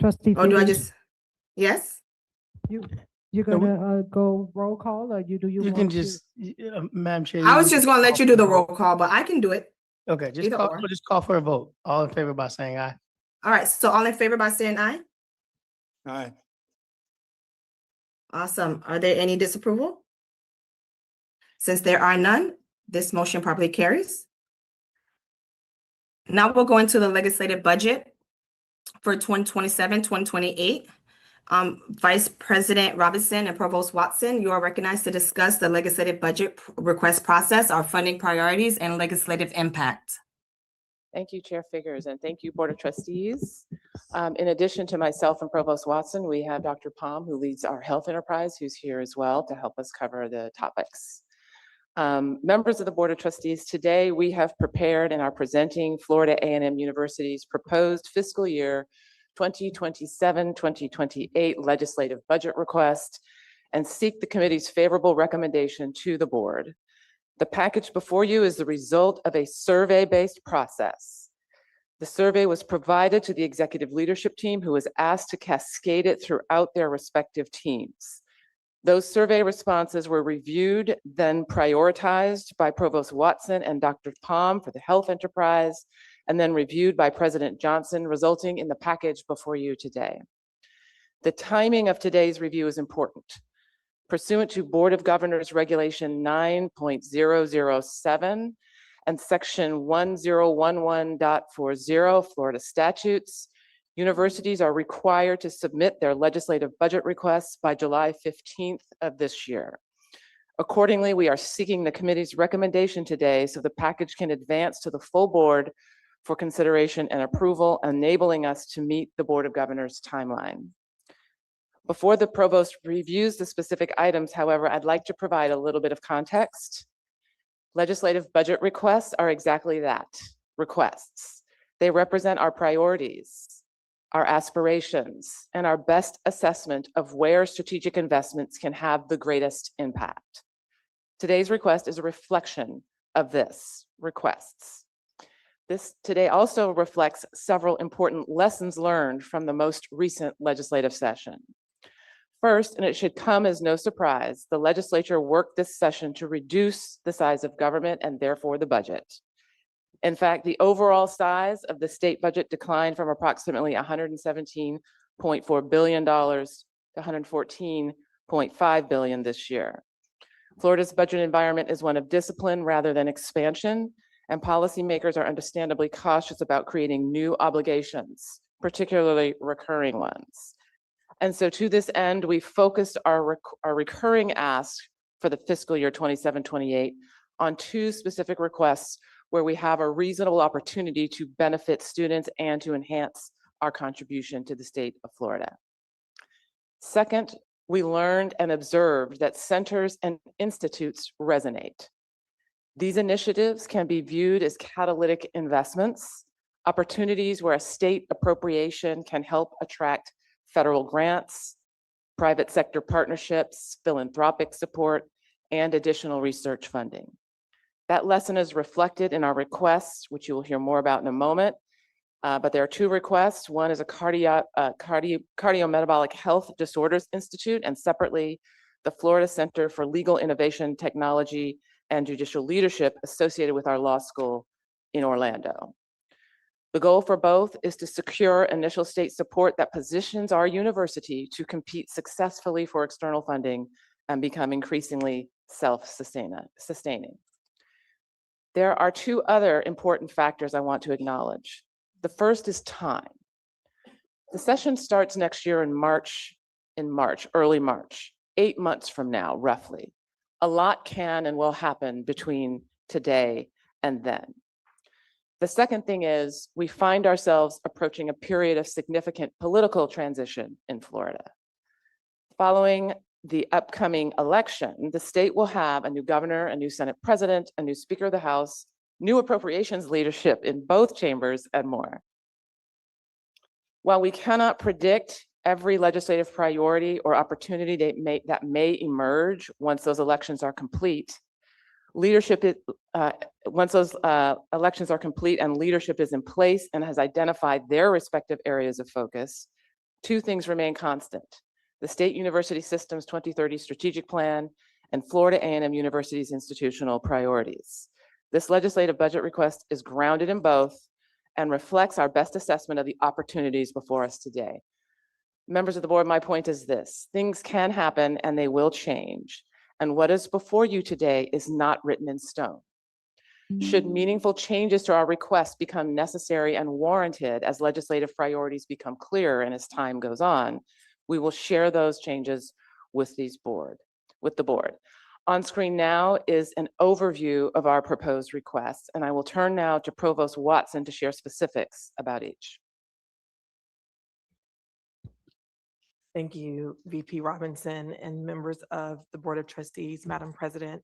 Trustee Or do I Figurs, just, yes? you're No, we- gonna go roll call or do you You want can to? just, Madam Chair. I you was can just gonna let call you do for the a roll vote. call, but I can do it. Okay, just Either call, or. just call for a vote. All in favor by saying aye. All right, so all in favor by saying aye? Aye. Awesome. Are there any disapproval? Since there are none, this motion properly carries. Now we'll go into the legislative budget for 2027, 2028. Vice President Robinson and Provost Watson, you are recognized to discuss the legislative budget request process, our funding priorities, and legislative impact. Thank you, Chair Figures, and thank you, Board of Trustees. In addition to myself and Provost Watson, we have Dr. Palm, who leads our health enterprise, who's here as well to help us cover the topics. Members of the Board of Trustees, today we have prepared and are presenting Florida A&M University's proposed fiscal year 2027-2028 legislative budget request and seek the committee's favorable recommendation to the board. The package before you is the result of a survey-based process. The survey was provided to the executive leadership team, who was asked to cascade it throughout their respective teams. Those survey responses were reviewed, then prioritized by Provost Watson and Dr. Palm for the health enterprise, and then reviewed by President Johnson, resulting in the package before you today. The timing of today's review is important. Pursuant to Board of Governors Regulation 9.007 and Section 1011.40 Florida statutes, universities are required to submit their legislative budget requests by July 15th of this year. Accordingly, we are seeking the committee's recommendation today so the package can advance to the full board for consideration and approval, enabling us to meet the Board of Governors timeline. Before the provost reviews the specific items, however, I'd like to provide a little bit of context. Legislative budget requests are exactly that, requests. They represent our priorities, our aspirations, and our best assessment of where strategic investments can have the greatest impact. Today's request is a reflection of this requests. This today also reflects several important lessons learned from the most recent legislative session. First, and it should come as no surprise, the legislature worked this session to reduce the size of government and therefore the budget. In fact, the overall size of the state budget declined from approximately $117.4 billion to $114.5 billion this year. Florida's budget environment is one of discipline rather than expansion, and policymakers are understandably cautious about creating new obligations, particularly recurring ones. And so to this end, we focused our recurring ask for the fiscal year 27-28 on two specific requests where we have a reasonable opportunity to benefit students and to enhance our contribution to the state of Florida. Second, we learned and observed that centers and institutes resonate. These initiatives can be viewed as catalytic investments, opportunities where a state appropriation can help attract federal grants, private sector partnerships, philanthropic support, and additional research funding. That lesson is reflected in our requests, which you will hear more about in a moment. But there are two requests. One is a Cardiometabolic Health Disorders Institute, and separately, the Florida Center for Legal Innovation, Technology, and judicial leadership associated with our law school in Orlando. The goal for both is to secure initial state support that positions our university to compete successfully for external funding and become increasingly self-sustaining. There are two other important factors I want to acknowledge. The first is time. The session starts next year in early March, 8 months from now, roughly. A lot can and will happen between today and then. The second thing is we find ourselves approaching a period of significant political transition in Florida. Following the upcoming election, the state will have a new governor, a new Senate president, a new Speaker of the House, new appropriations leadership in both chambers, and more. While we cannot predict every legislative priority or opportunity that may emerge once those elections are complete, once those elections are complete and leadership is in place and has identified their respective areas of focus, two things remain constant: the state university system's 2030 strategic plan and Florida A&M University's institutional priorities. This legislative budget request is grounded in both and reflects our best assessment of the opportunities before us today. Members of the board, my point is this: things can happen and they will change. And what is before you today is not written in stone. Should meaningful changes to our request become necessary and warranted as legislative priorities become clearer and as time goes on, we will share those changes with the board. On screen now is an overview of our proposed requests, and I will turn now to Provost Watson to share specifics about each. Thank you, VP Robinson and members of the Board of Trustees, Madam President.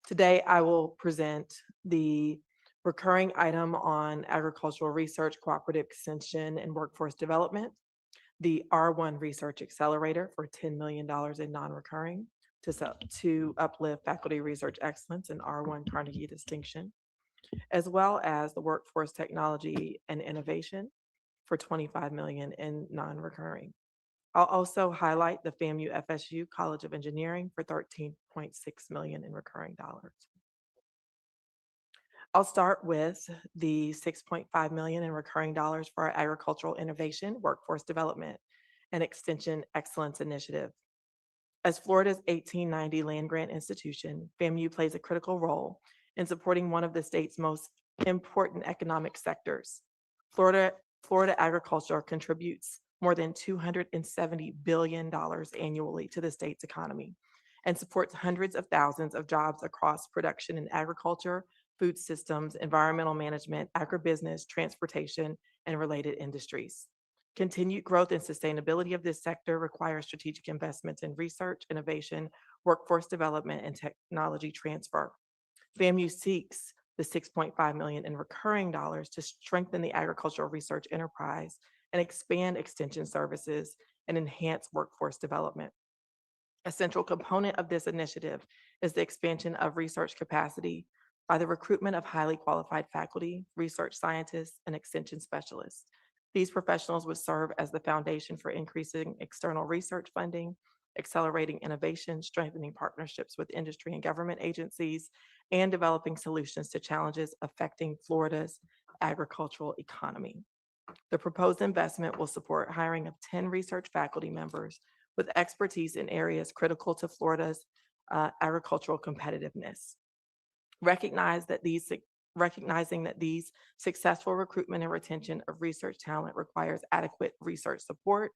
Today, I will present the recurring item on agricultural research, cooperative extension, and workforce development, the R1 Research Accelerator for $10 million in non-recurring to uplift faculty research excellence and R1 Carnegie distinction, as well as the workforce technology and innovation for $25 million in non-recurring. I'll also highlight the FAMU FSU College of Engineering for $13.6 million in recurring dollars. I'll start with the $6.5 million in recurring dollars for our agricultural innovation, workforce development, and extension excellence initiative. As Florida's 1890 land grant institution, FAMU plays a critical role in supporting one of the state's most important economic sectors. Florida agriculture contributes more than $270 billion annually to the state's economy and supports hundreds of thousands of jobs across production in agriculture, food systems, environmental management, agribusiness, transportation, and related industries. Continued growth and sustainability of this sector requires strategic investments in research, innovation, workforce development, and technology transfer. FAMU seeks the $6.5 million in recurring dollars to strengthen the agricultural research enterprise and expand extension services and enhance workforce development. A central component of this initiative is the expansion of research capacity by the recruitment of highly qualified faculty, research scientists, and extension specialists. These professionals would serve as the foundation for increasing external research funding, accelerating innovation, strengthening partnerships with industry and government agencies, and developing solutions to challenges affecting Florida's agricultural economy. The proposed investment will support hiring of 10 research faculty members with expertise in areas critical to Florida's agricultural competitiveness. Recognizing that these successful recruitment and retention of research talent requires adequate research support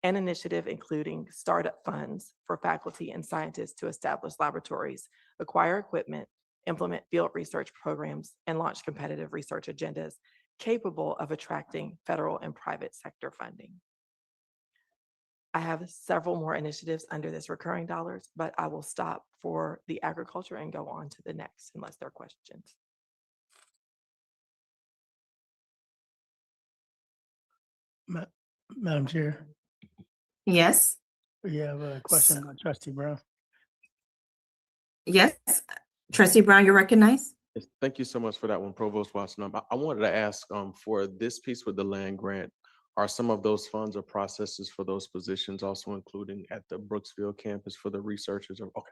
and initiative, including startup funds for faculty and scientists to establish laboratories, acquire equipment, implement field research programs, and launch competitive research agendas capable of attracting federal and private sector funding. I have several more initiatives under this recurring dollars, but I will stop for the agriculture and go on to the next unless there are questions. Madam Chair, Yes, we have a question by Trustee Brown. yes. Trustee Brown, you're recognized. Yes, thank you so much for that one, Provost Watson. I wanted to ask for this piece with the land grant, are some of those funds or processes for those positions also including at the Brooksville campus for the researchers? Okay.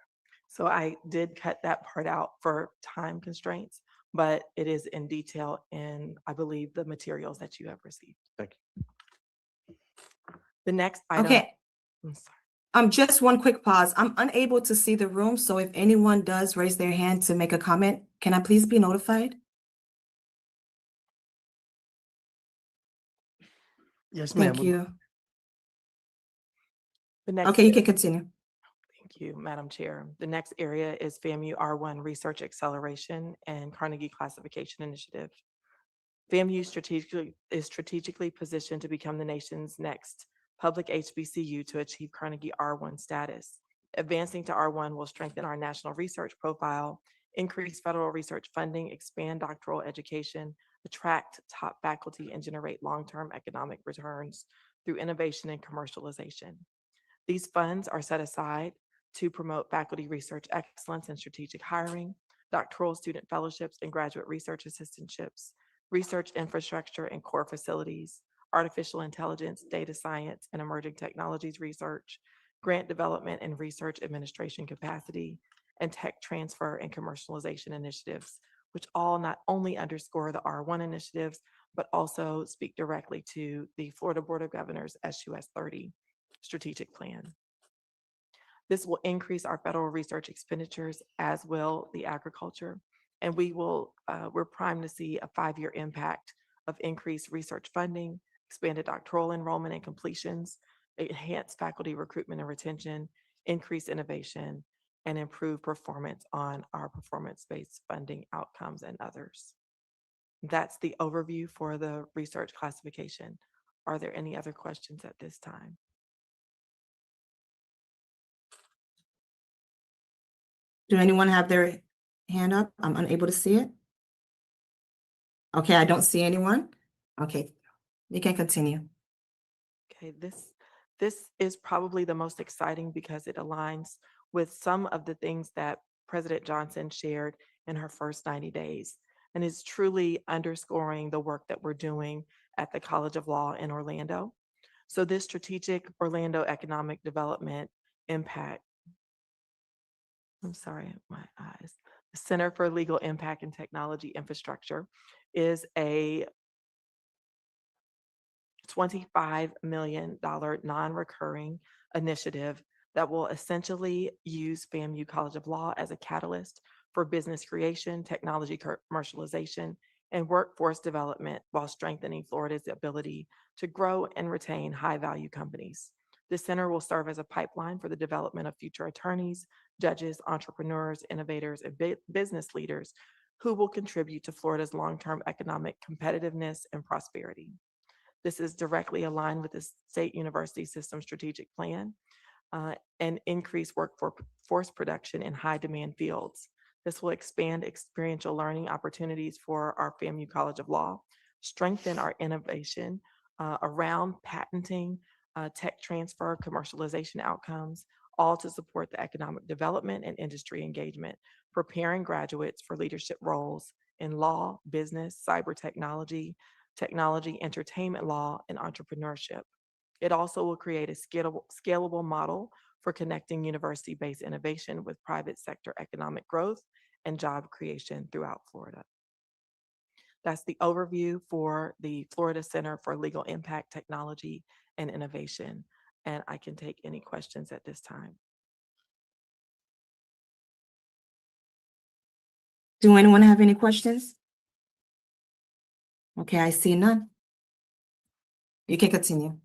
So I did cut that part out for time constraints, but it is in detail in, I believe, the materials that you have received. Thank you. The next item. Okay, I'm sorry. just one quick pause. I'm unable to see the room, so if anyone does raise their hand to make a comment, can I please be notified? Yes, ma'am. Thank you. The next. Okay, you can continue. Thank you, Madam Chair. The next area is FAMU R1 Research Acceleration and Carnegie Classification Initiative. FAMU is strategically positioned to become the nation's next public HBCU to achieve Carnegie R1 status. Advancing to R1 will strengthen our national research profile, increase federal research funding, expand doctoral education, attract top faculty, and generate long-term economic returns through innovation and commercialization. These funds are set aside to promote faculty research excellence and strategic hiring, doctoral student fellowships and graduate research assistantships, research infrastructure and core facilities, artificial intelligence, data science, and emerging technologies research, grant development and research administration capacity, and tech transfer and commercialization initiatives, which all not only underscore the R1 initiatives, but also speak directly to the Florida Board of Governors SUS 30 strategic plan. This will increase our federal research expenditures, as will the agriculture. And we're primed to see a 5-year impact of increased research funding, expanded doctoral enrollment and completions, enhanced faculty recruitment and retention, increased innovation, and improved performance on our performance-based funding outcomes and others. That's the overview for the research classification. Are there any other questions at this time? Do anyone have their hand up? I'm unable to see it. Okay, I don't see anyone. Okay, you can continue. Okay, this is probably the most exciting because it aligns with some of the things that President Johnson shared in her first 90 days, and is truly underscoring the work that we're doing at the College of Law in Orlando. So this strategic Orlando economic development impact, I'm sorry, my eyes. The Center for Legal Impact and Technology Infrastructure is a $25 million non-recurring initiative that will essentially use FAMU College of Law as a catalyst for business creation, technology commercialization, and workforce development while strengthening Florida's ability to grow and retain high-value companies. The center will serve as a pipeline for the development of future attorneys, judges, entrepreneurs, innovators, and business leaders who will contribute to Florida's long-term economic competitiveness and prosperity. This is directly aligned with the state university system strategic plan and increase workforce production in high demand fields. This will expand experiential learning opportunities for our FAMU College of Law, strengthen our innovation around patenting, tech transfer, commercialization outcomes, all to support the economic development and industry engagement, preparing graduates for leadership roles in law, business, cyber technology, entertainment law, and entrepreneurship. It also will create a scalable model for connecting university-based innovation with private sector economic growth and job creation throughout Florida. That's the overview for the Florida Center for Legal Impact, Technology, and Innovation. And I can take any questions at this time. Do anyone have any questions? Okay, I see none. You can continue.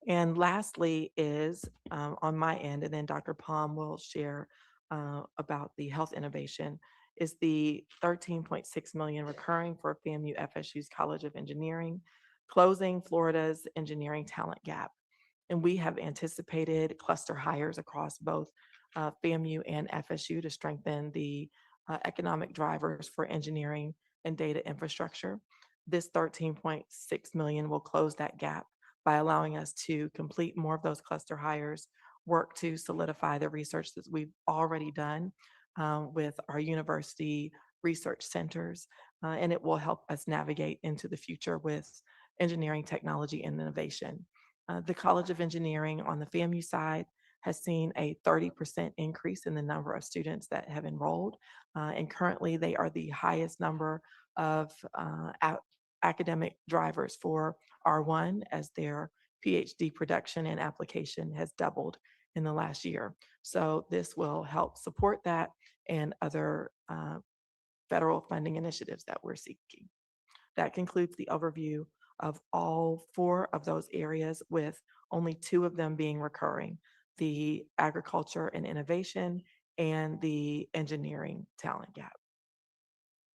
And lastly is on my end, and then Dr. Palm will share about the health innovation, is the $13.6 million recurring for FAMU FSU's College of Engineering, closing Florida's engineering talent gap. And we have anticipated cluster hires across both FAMU and FSU to strengthen the economic drivers for engineering and data infrastructure. This $13.6 million will close that gap by allowing us to complete more of those cluster hires, work to solidify the research that we've already done with our university research centers, and it will help us navigate into the future with engineering, technology, and innovation. The College of Engineering on the FAMU side has seen a 30% increase in the number of students that have enrolled. And currently, they are the highest number of academic drivers for R1 as their PhD production and application has doubled in the last year. So this will help support that and other federal funding initiatives that we're seeking. That concludes the overview of all 4 of those areas, with only 2 of them being recurring: the agriculture and innovation and the engineering talent gap.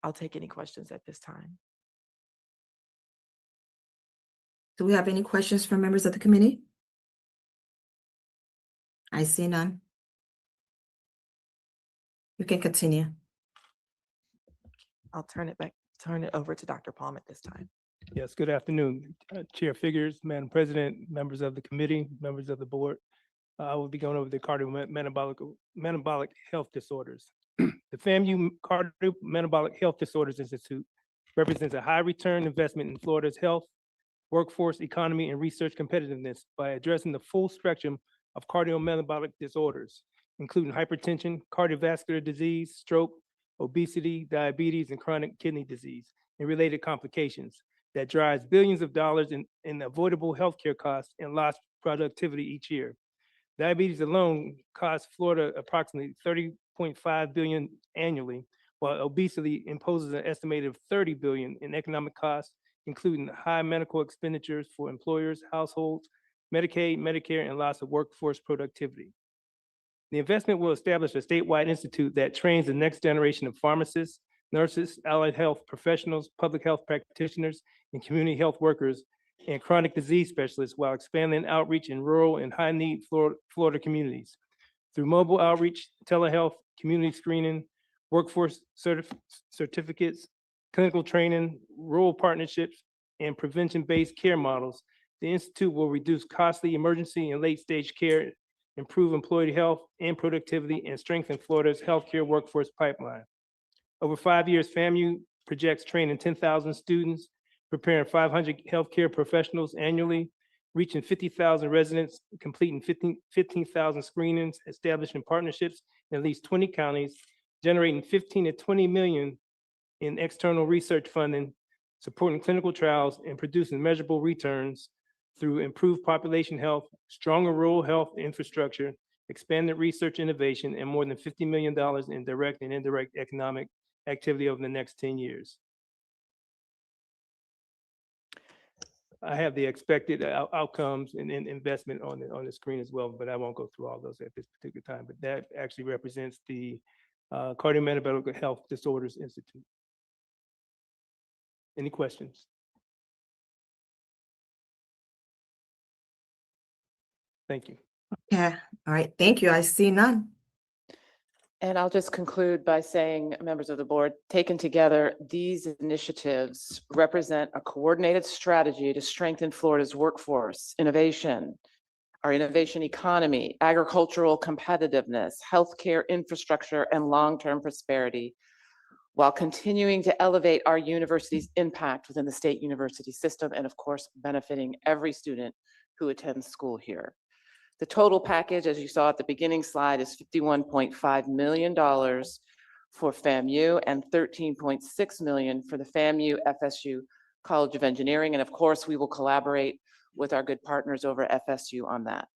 I'll take any questions at this time. Do we have any questions from members of the committee? I see none. You can continue. I'll turn it over to Dr. Palm at this time. Yes, good afternoon, Chair Figures, Madam President, members of the committee, members of the board. I will be going over the cardiometabolic health disorders. The FAMU Cardiometabolic Health Disorders Institute represents a high return investment in Florida's health, workforce, economy, and research competitiveness by addressing the full spectrum of cardiometabolic disorders, including hypertension, cardiovascular disease, stroke, obesity, diabetes, and chronic kidney disease and related complications that drives billions of dollars in avoidable healthcare costs and lost productivity each year. Diabetes alone costs Florida approximately $30.5 billion annually, while obesity imposes an estimated $30 billion in economic costs, including high medical expenditures for employers, households, Medicaid, Medicare, and loss of workforce productivity. The investment will establish a statewide institute that trains the next generation of pharmacists, nurses, allied health professionals, public health practitioners, and community health workers and chronic disease specialists, while expanding outreach in rural and high-need Florida communities. Through mobile outreach, telehealth, community screening, workforce certificates, clinical training, rural partnerships, and prevention-based care models, the Institute will reduce costly emergency and late-stage care, improve employee health and productivity, and strengthen Florida's healthcare workforce pipeline. Over 5 years, FAMU projects training 10,000 students, preparing 500 healthcare professionals annually, reaching 50,000 residents, completing 15,000 screenings, establishing partnerships in at least 20 counties, generating 15 to 20 million in external research funding, supporting clinical trials, and producing measurable returns through improved population health, stronger rural health infrastructure, expanded research innovation, and more than $50 million in direct and indirect economic activity over the next 10 years. I have the expected outcomes and investment on the screen as well, but I won't go through all those at this particular time. But that actually represents the Cardiometabolic Health Disorders Institute. Any questions? Thank you. Yeah, all right, thank you. I see none. And I'll just conclude by saying, members of the board, taken together, these initiatives represent a coordinated strategy to strengthen Florida's workforce, innovation, our innovation economy, agricultural competitiveness, healthcare infrastructure, and long-term prosperity, while continuing to elevate our university's impact within the state university system and, of course, benefiting every student who attends school here. The total package, as you saw at the beginning slide, is $51.5 million for FAMU and $13.6 million for the FAMU FSU College of Engineering. And of course, we will collaborate with our good partners over FSU on that.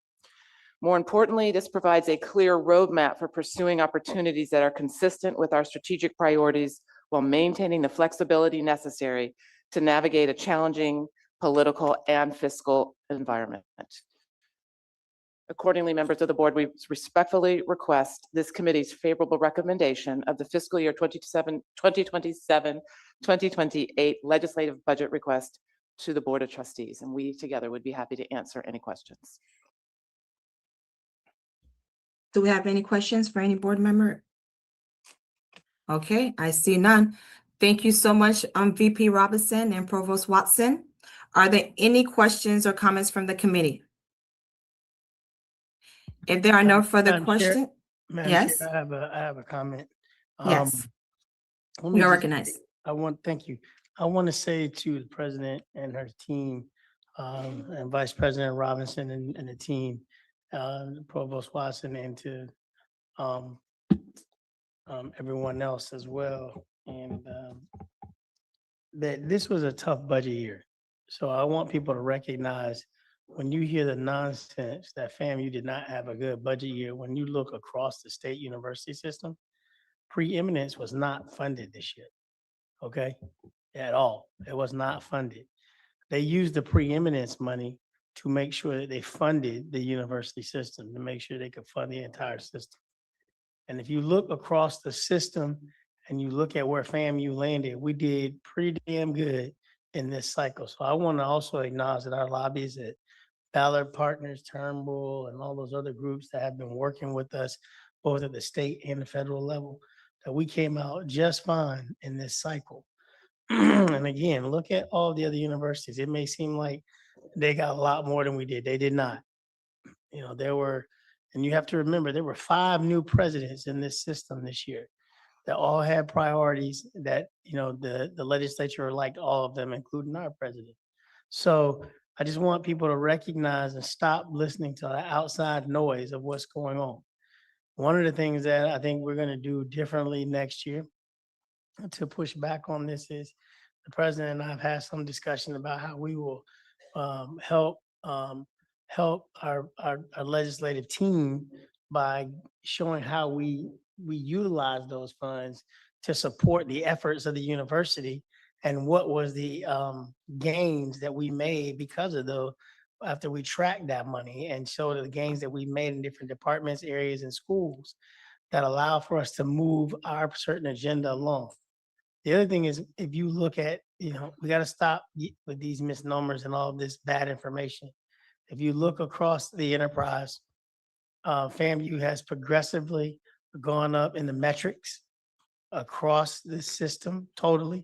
More importantly, this provides a clear roadmap for pursuing opportunities that are consistent with our strategic priorities while maintaining the flexibility necessary to navigate a challenging political and fiscal environment. Accordingly, members of the board, we respectfully request this committee's favorable recommendation of the fiscal year 2027-2028 legislative budget request to the Board of Trustees. And we together would be happy to answer any questions. Do we have any questions for any board member? Okay, I see none. Thank you so much, VP Robinson and Provost Watson. Are there any questions or comments from the committee? If there are no further questions, yes, Chair, I have a comment. yes, Let me you're just- recognized. thank you. I want to say to the president and her team, and Vice President Robinson and the team, Provost Watson, and to um, everyone else as well. And that this was a tough budget year. So I want people to recognize when you hear the nonsense that FAMU did not have a good budget year, when you look across the state university system, preeminence was not funded this year, okay? At all. It was not funded. They used the preeminence money to make sure that they funded the university system, to make sure they could fund the entire system. And if you look across the system and you look at where FAMU landed, we did pretty damn good in this cycle. So I want to also acknowledge that our lobbyists at Ballard Partners, Turnbull, and all those other groups that have been working with us, both at the state and the federal level, that we came out just fine in this cycle. And again, look at all the other universities. It may seem like they got a lot more than we did. They did not. You know, there were, and you have to remember, there were 5 new presidents in this system this year that all had priorities that, you know, the legislature liked all of them, including our president. So I just want people to recognize and stop listening to the outside noise of what's going on. One of the things that I think we're going to do differently next year to push back on this is the president and I have had some discussion about how we will help our legislative team by showing how we utilize those funds to support the efforts of the university and what was the gains that we made because of those after we tracked that money, and show the gains that we made in different departments, areas, and schools that allow for us to move our certain agenda along. The other thing is, if you look at, you know, we got to stop with these misnomers and all of this bad information. If you look across the enterprise, FAMU has progressively gone up in the metrics across the system totally.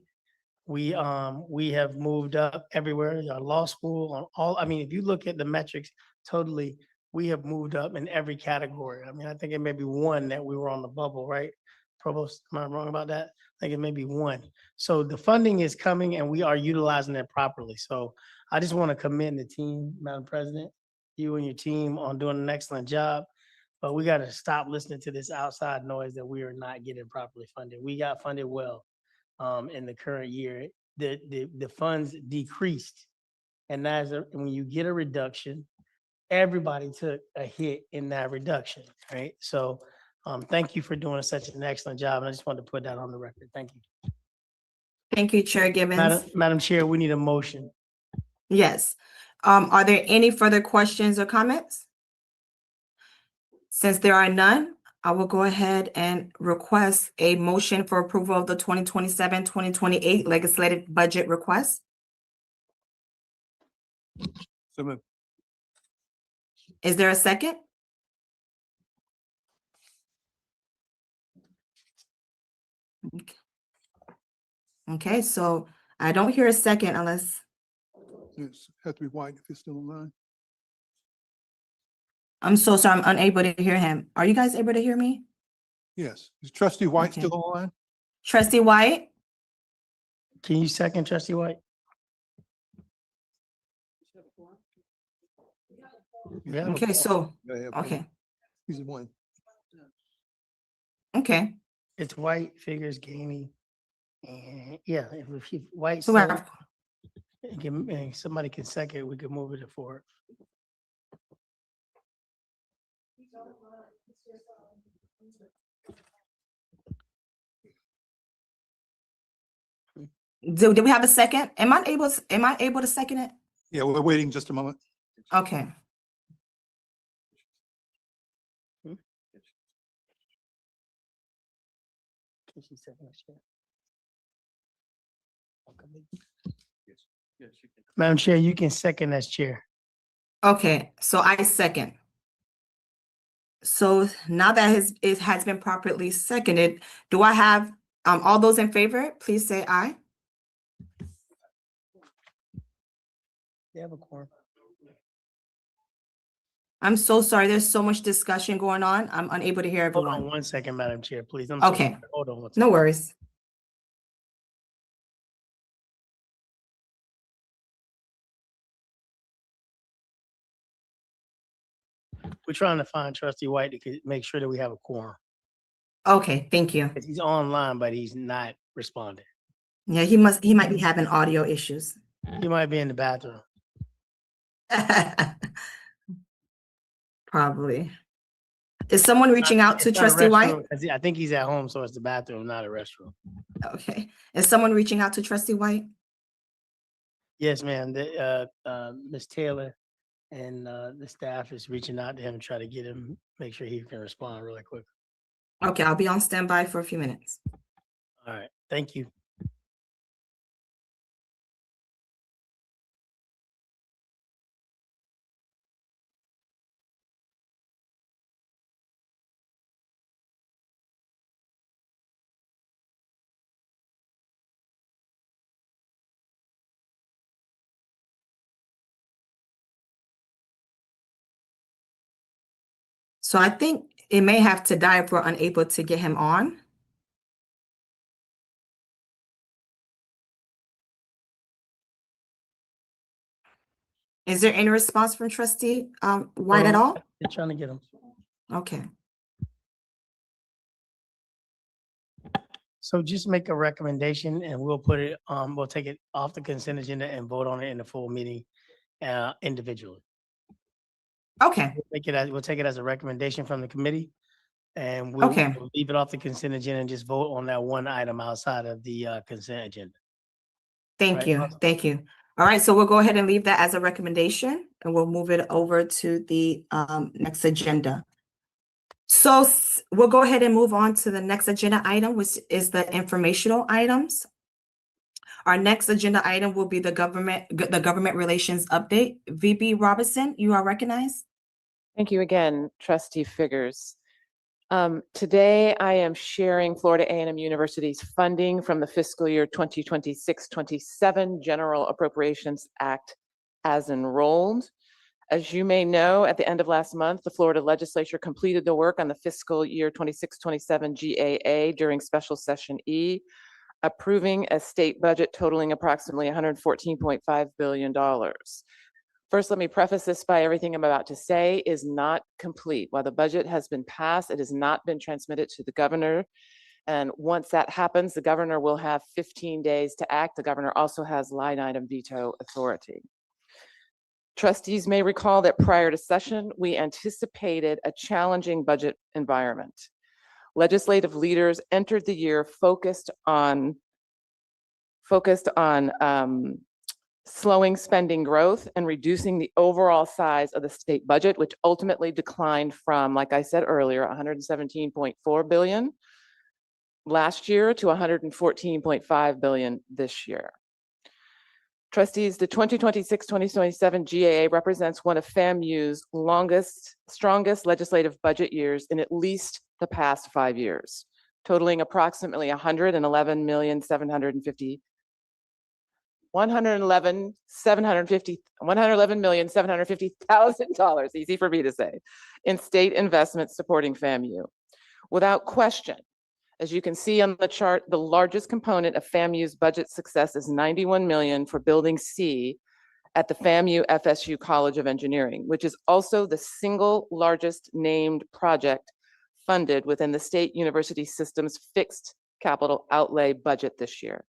We have moved up everywhere, our law school, on all, I mean, if you look at the metrics totally, we have moved up in every category. I mean, I think it may be one that we were on the bubble, right? Provost, am I wrong about that? I think it may be one. So the funding is coming and we are utilizing it properly. So I just want to commend the team, Madam President, you and your team on doing an excellent job. But we got to stop listening to this outside noise that we are not getting properly funded. We got funded well in the current year. The funds decreased. And that's when you get a reduction, everybody took a hit in that reduction, right? So thank you for doing such an excellent job. And I just wanted to put that on the record. Thank you. Thank you, Chair Gibbons. Madam Chair, we need a motion. Yes. Are there any further questions or comments? Since there are none, I will go ahead and request a motion for approval of the 2027-2028 legislative budget request. So moved. Is there a second? Okay, so I don't hear a second unless, Yes, have to be white if it's still online. I'm so sorry, I'm unable to hear him. Are you guys able to hear me? Yes. Is Trustee White Okay. still online? Trustee White? Can you second, Trustee White? Yeah. Okay, so, Yeah, okay, He's the one. okay. It's White, Figures, Gamey, and yeah, if White, So we have, somebody can second, we can move it forward. do we have a second? Am I able to second it? Yeah, we're waiting just a moment. Okay. Can she second us, Chair? Madam Chair, you can second as chair. Okay, so I second. So now that it has been properly seconded, do I have, all those in favor, please say aye. They have a quorum. I'm so sorry, there's so much discussion going on. I'm unable to hear Hold on everyone. 1 second, Madam Chair, please. I'm so Okay. sorry. Hold on 1 second. No worries. We're trying to find trustee White to make sure that we have a quorum. Okay, thank you. 'Cause he's online, but he's not responding. Yeah, he might be having audio issues. He might be in the bathroom. Probably. Is someone reaching out to It's not a trustee White? restroom, 'cause I think he's at home, so it's the bathroom, not a restroom. Okay. Is someone reaching out to trustee White? Yes, ma'am. Ms. Taylor and the staff is reaching out to him to try to get him, make sure he can respond really quick. Okay, I'll be on standby for a few minutes. All right, thank you. So I think it may have to die if we're unable to get him on. Is there any response from trustee White at all? They're trying to get him. Okay. So just make a recommendation and we'll put it, we'll take it off the consent agenda and vote on it in the full meeting individually. Okay, We'll take it as a recommendation from the committee. And we'll Okay. we'll leave it off the consent agenda and just vote on that one item outside of the consent agenda. thank Right. you, thank you. All right, so we'll go ahead and leave that as a recommendation and we'll move it over to the next agenda. So we'll go ahead and move on to the next agenda item, which is the informational items. Our next agenda item will be the government relations update. VP Robinson, you are recognized. Thank you again, trustee Figures. Today, I am sharing Florida A&M University's funding from the fiscal year 2026-27 General Appropriations Act as enrolled. As you may know, at the end of last month, the Florida legislature completed the work on the fiscal year 26-27 GAA during special session E, approving a state budget totaling approximately $114.5 billion. First, let me preface this by everything I'm about to say is not complete. While the budget has been passed, it has not been transmitted to the governor. And once that happens, the governor will have 15 days to act. The governor also has line item veto authority. Trustees may recall that prior to session, we anticipated a challenging budget environment. Legislative leaders entered the year focused on slowing spending growth and reducing the overall size of the state budget, which ultimately declined from, like I said earlier, $117.4 billion last year to $114.5 billion this year. Trustees, the 2026-2027 GAA represents one of FAMU's strongest legislative budget years in at least the past 5 years, totaling approximately $111,750,000, easy for me to say, in state investments supporting FAMU. Without question, as you can see on the chart, the largest component of FAMU's budget success is $91 million for Building C at the FAMU FSU College of Engineering, which is also the single largest named project funded within the state university system's fixed capital outlay budget this year.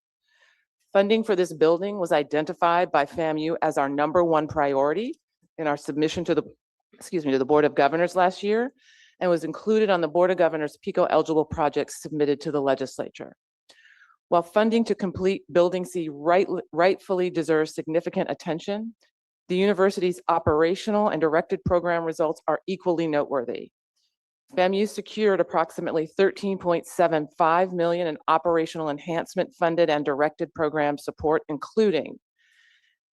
Funding for this building was identified by FAMU as our #1 priority in our submission to the Board of Governors last year, and was included on the Board of Governors PICO eligible projects submitted to the legislature. While funding to complete Building C rightfully deserves significant attention, the university's operational and directed program results are equally noteworthy. FAMU secured approximately $13.75 million in operational enhancement funded and directed program support, including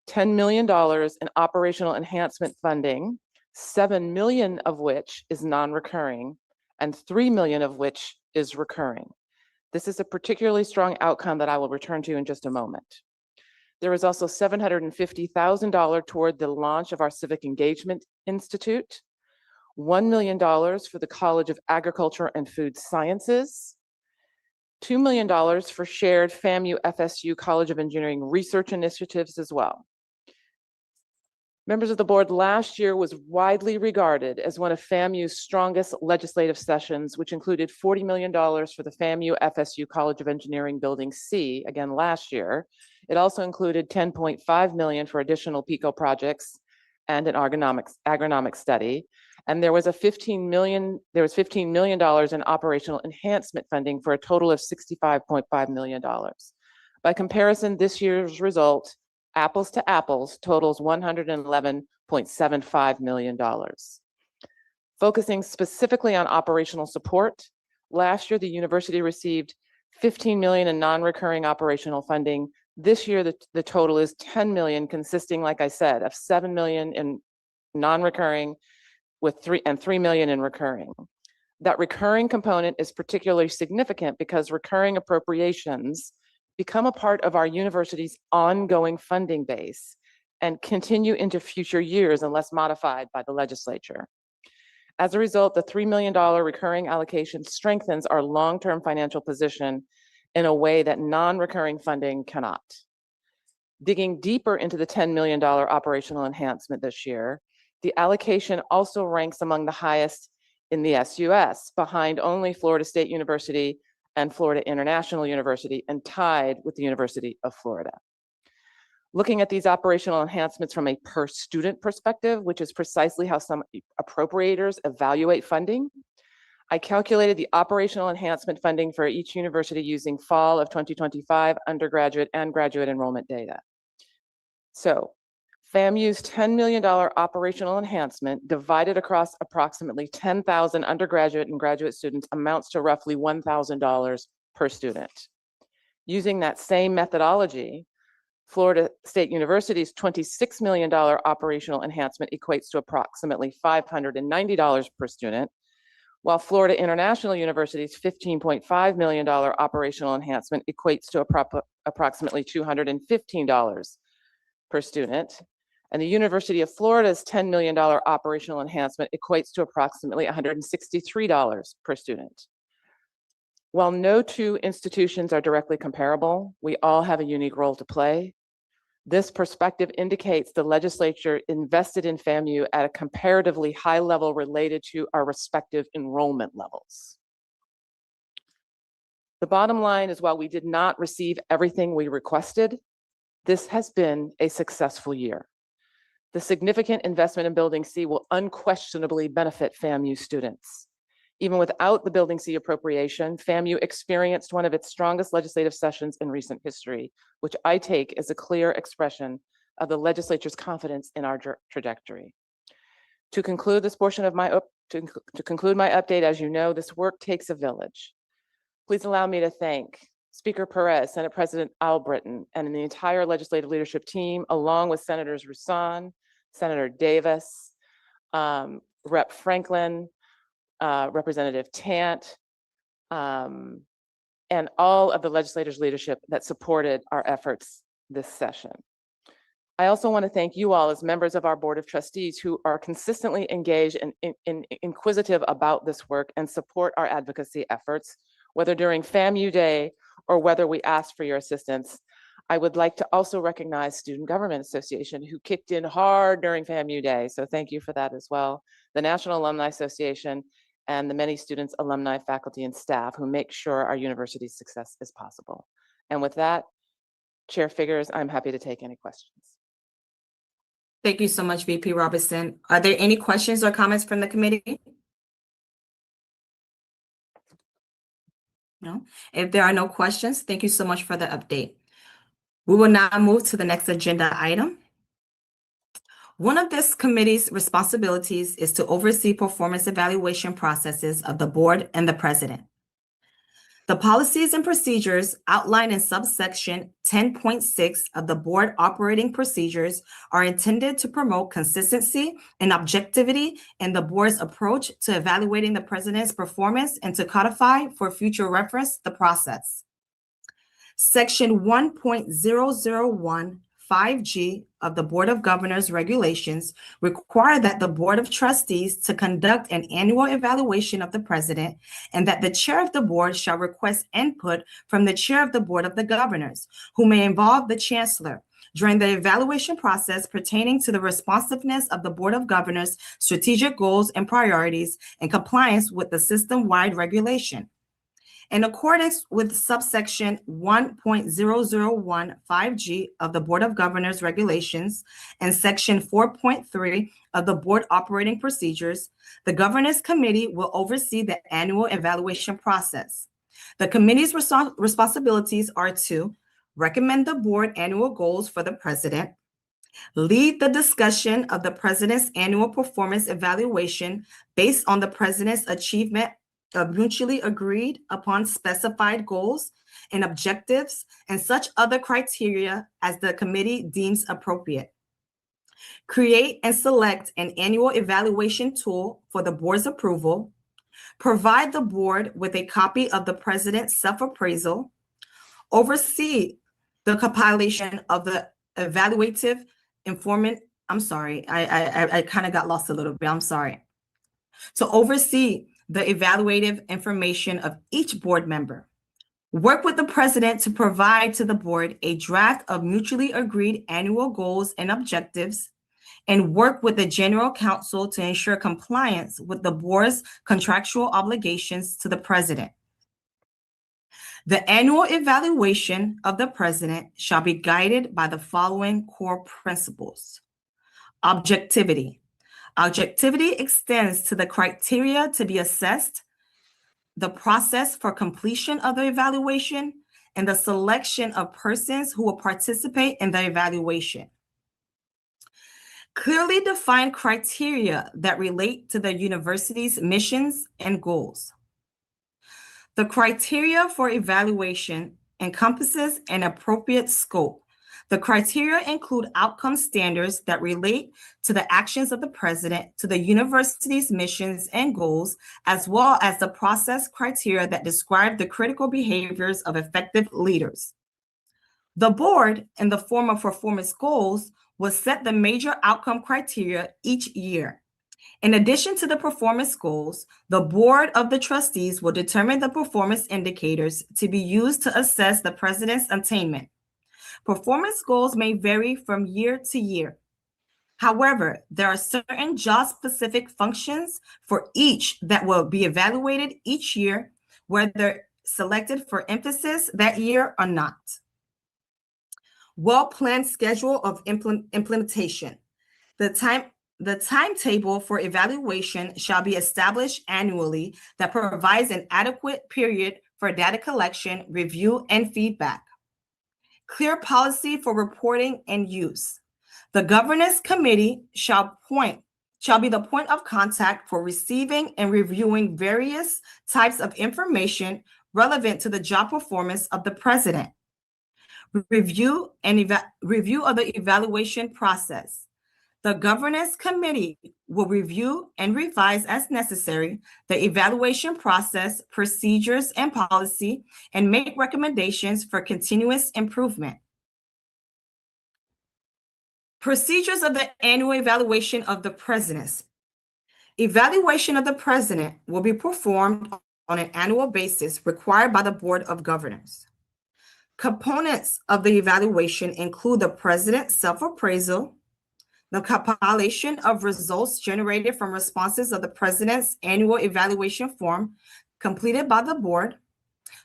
$10 million in operational enhancement funding, $7 million of which is non-recurring, and $3 million of which is recurring. This is a particularly strong outcome that I will return to in just a moment. There is also $750,000 toward the launch of our Civic Engagement Institute, $1 million for the College of Agriculture and Food Sciences, $2 million for shared FAMU FSU College of Engineering research initiatives as well. Members of the board, last year was widely regarded as one of FAMU's strongest legislative sessions, which included $40 million for the FAMU FSU College of Engineering Building C, again last year. It also included $10.5 million for additional PICO projects and an agronomic study. And there was $15 million in operational enhancement funding for a total of $65.5 million. By comparison, this year's result, apples to apples, totals $111.75 million. Focusing specifically on operational support, last year the university received $15 million in non-recurring operational funding. This year, the total is $10 million, consisting, like I said, of $7 million in non-recurring with $3 million in recurring. That recurring component is particularly significant because recurring appropriations become a part of our university's ongoing funding base and continue into future years unless modified by the legislature. As a result, the $3 million recurring allocation strengthens our long-term financial position in a way that non-recurring funding cannot. Digging deeper into the $10 million operational enhancement this year, the allocation also ranks among the highest in the SUS, behind only Florida State University and Florida International University, and tied with the University of Florida. Looking at these operational enhancements from a per student perspective, which is precisely how some appropriators evaluate funding, I calculated the operational enhancement funding for each university using fall of 2025 undergraduate and graduate enrollment data. So FAMU's $10 million operational enhancement divided across approximately 10,000 undergraduate and graduate students amounts to roughly $1,000 per student. Using that same methodology, Florida State University's $26 million operational enhancement equates to approximately $590 per student, while Florida International University's $15.5 million operational enhancement equates to approximately $215 per student. And the University of Florida's $10 million operational enhancement equates to approximately $163 per student. While no two institutions are directly comparable, we all have a unique role to play. This perspective indicates the legislature invested in FAMU at a comparatively high level related to our respective enrollment levels. The bottom line is, while we did not receive everything we requested, this has been a successful year. The significant investment in Building C will unquestionably benefit FAMU students. Even without the Building C appropriation, FAMU experienced one of its strongest legislative sessions in recent history, which I take as a clear expression of the legislature's confidence in our trajectory. To conclude this portion of my conclude my update, as you know, this work takes a village. Please allow me to thank Speaker Perez, Senate President Albritton, and the entire legislative leadership team, along with Senators Roussan, Senator Davis, Rep. Franklin, Representative Tant, and all of the legislators' leadership that supported our efforts this session. I also want to thank you all as members of our Board of Trustees who are consistently engaged and inquisitive about this work and support our advocacy efforts, whether during FAMU Day or whether we ask for your assistance. I would like to also recognize Student Government Association, who kicked in hard during FAMU Day, so thank you for that as well. The National Alumni Association, and the many students, alumni, faculty, and staff who make sure our university's success is possible. And with that, Chair Figures, I'm happy to take any questions. Thank you so much, VP Robinson. Are there any questions or comments from the committee? No. If there are no questions, thank you so much for the update. We will now move to the next agenda item. One of this committee's responsibilities is to oversee performance evaluation processes of the board and the president. The policies and procedures outlined in subsection 10.6 of the board operating procedures are intended to promote consistency and objectivity in the board's approach to evaluating the president's performance and to codify for future reference the process. Section 1.0015G of the Board of Governors regulations require that the Board of Trustees to conduct an annual evaluation of the president, and that the chair of the board shall request input from the chair of the Board of the Governors, who may involve the chancellor, during the evaluation process pertaining to the responsiveness of the Board of Governors' strategic goals and priorities in compliance with the system-wide regulation. In accordance with subsection 1.0015G of the Board of Governors Regulations and section 4.3 of the Board Operating Procedures, the Governance Committee will oversee the annual evaluation process. The committee's responsibilities are to recommend the board annual goals for the president, lead the discussion of the president's annual performance evaluation based on the president's achievement of mutually agreed upon specified goals and objectives and such other criteria as the committee deems appropriate. Create and select an annual evaluation tool for the board's approval. Provide the board with a copy of the president's self-appraisal. Oversee the compilation of the evaluative informant. I'm sorry, I kind of got lost a little bit. I'm sorry. To oversee the evaluative information of each board member. Work with the president to provide to the board a draft of mutually agreed annual goals and objectives, and work with the general counsel to ensure compliance with the board's contractual obligations to the president. The annual evaluation of the president shall be guided by the following core principles. Objectivity. Objectivity extends to the criteria to be assessed, the process for completion of the evaluation, and the selection of persons who will participate in the evaluation. Clearly defined criteria that relate to the university's missions and goals. The criteria for evaluation encompasses an appropriate scope. The criteria include outcome standards that relate to the actions of the president, to the university's missions and goals, as well as the process criteria that describe the critical behaviors of effective leaders. The board, in the form of performance goals, will set the major outcome criteria each year. In addition to the performance goals, the board of the trustees will determine the performance indicators to be used to assess the president's attainment. Performance goals may vary from year to year. However, there are certain job-specific functions for each that will be evaluated each year, whether selected for emphasis that year or not. Well-planned schedule of implementation. The timetable for evaluation shall be established annually that provides an adequate period for data collection, review, and feedback. Clear policy for reporting and use. The governance committee shall be the point of contact for receiving and reviewing various types of information relevant to the job performance of the president. Review of the evaluation process. The governance committee will review and revise as necessary the evaluation process, procedures, and policy, and make recommendations for continuous improvement. Procedures of the annual evaluation of the president. Evaluation of the president will be performed on an annual basis required by the Board of Governors. Components of the evaluation include the president's self-appraisal, the compilation of results generated from responses of the president's annual evaluation form completed by the board,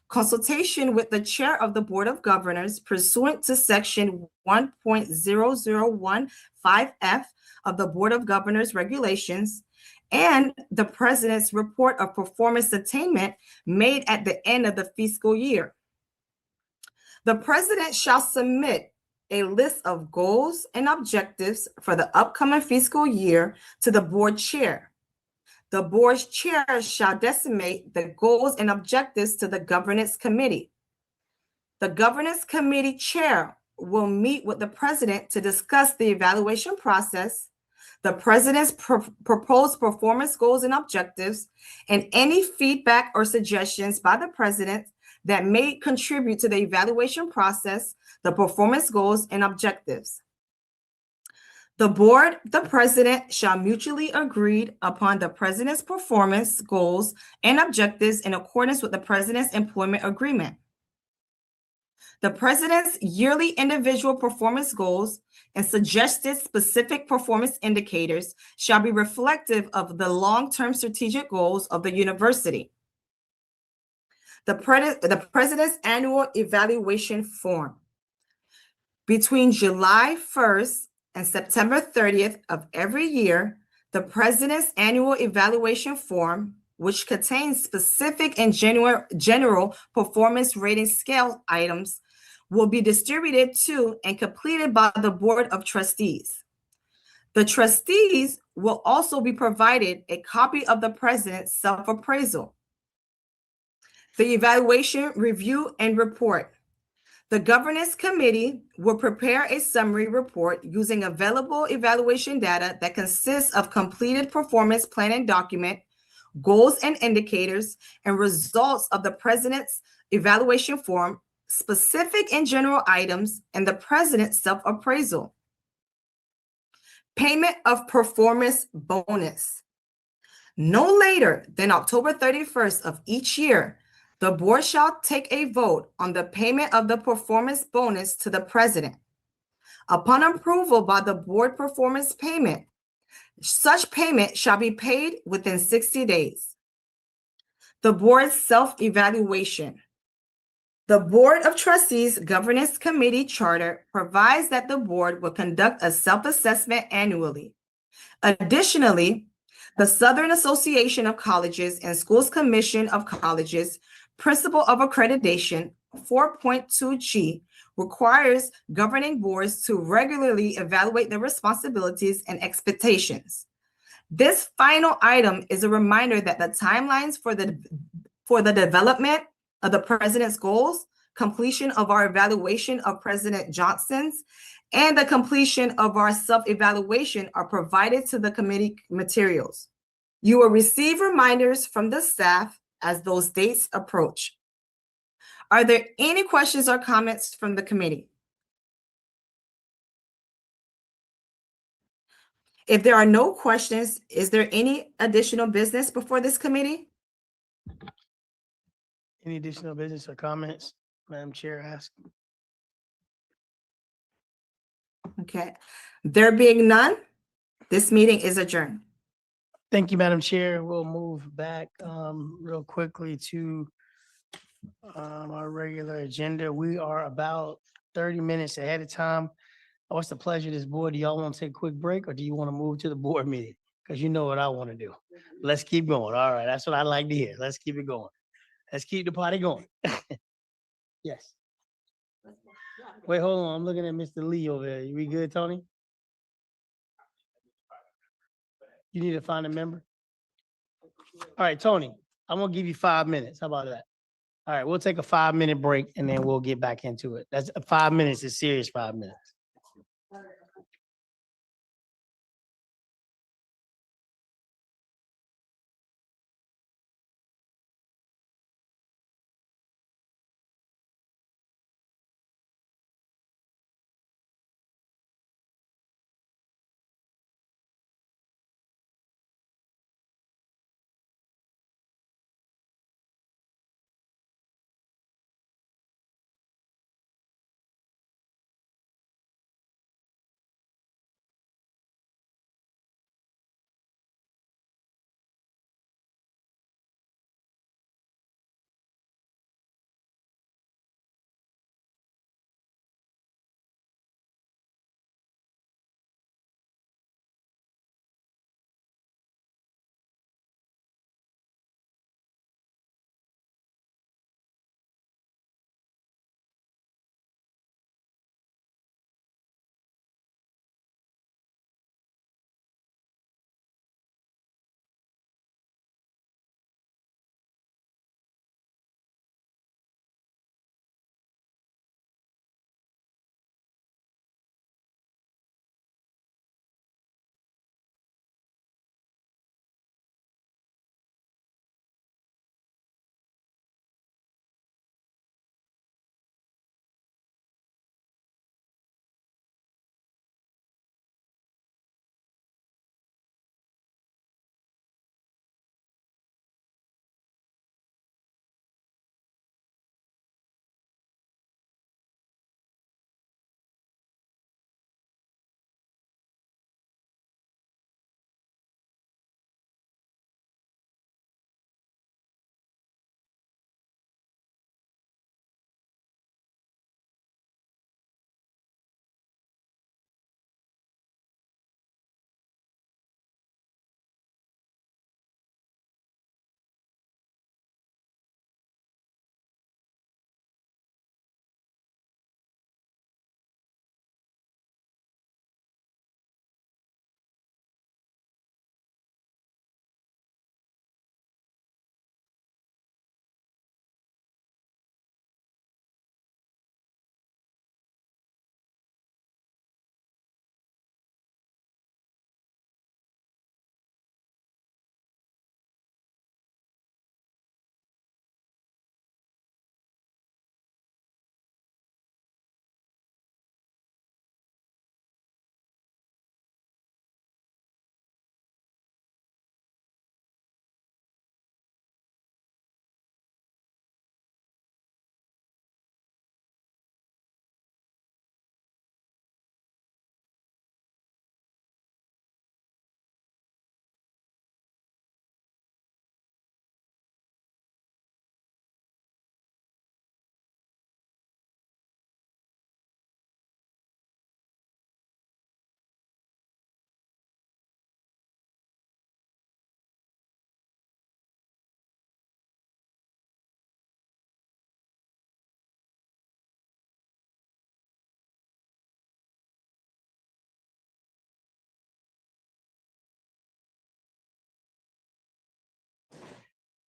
consultation with the chair of the Board of Governors pursuant to section 1.0015F of the Board of Governors Regulations, and the president's report of performance attainment made at the end of the fiscal year. The president shall submit a list of goals and objectives for the upcoming fiscal year to the board chair. The board's chair shall designate the goals and objectives to the governance committee. The governance committee chair will meet with the president to discuss the evaluation process, the president's proposed performance goals and objectives, and any feedback or suggestions by the president that may contribute to the evaluation process, the performance goals and objectives. The board, the president shall mutually agree upon the president's performance goals and objectives in accordance with the president's employment agreement. The president's yearly individual performance goals and suggested specific performance indicators shall be reflective of the long-term strategic goals of the university. The president's annual evaluation form. Between July 1st and September 30th of every year, the president's annual evaluation form, which contains specific and general performance rating scale items, will be distributed to and completed by the Board of Trustees. The trustees will also be provided a copy of the president's self-appraisal, the evaluation review and report. The governance committee will prepare a summary report using available evaluation data that consists of completed performance planning document, goals and indicators, and results of the president's evaluation form, specific and general items, and the president's self-appraisal. Payment of performance bonus. No later than October 31st of each year, the board shall take a vote on the payment of the performance bonus to the president. Upon approval by the board performance payment, such payment shall be paid within 60 days. The board's self-evaluation. The Board of Trustees Governance Committee Charter provides that the board will conduct a self-assessment annually. Additionally, the Southern Association of Colleges and Schools Commission of Colleges Principle of Accreditation 4.2G requires governing boards to regularly evaluate their responsibilities and expectations. This final item is a reminder that the timelines for the development of the president's goals, completion of our evaluation of President Johnson's, and the completion of our self-evaluation are provided to the committee materials. You will receive reminders from the staff as those dates approach. Are there any questions or comments from the committee? If there are no questions, is there any additional business before this committee? Any additional business or comments, Madam Chair asked? Okay, there being none, this meeting is adjourned. Thank you, Madam Chair. We'll move back real quickly to our regular agenda. We are about 30 minutes ahead of time. What's the pleasure of this board? Do y'all want to take a quick break or do you want to move to the board meeting? Because you know what I want to do. Let's keep going. All right, that's what I like to hear. Let's keep it going. Let's keep the party going. Yes. Wait, hold on. I'm looking at Mr. Lee over there. We good, Tony? You need to find a member? All right, Tony, I'm gonna give you 5 minutes. How about that? All right, we'll take a 5-minute break and then we'll get back into it. That's 5 minutes is serious 5 minutes.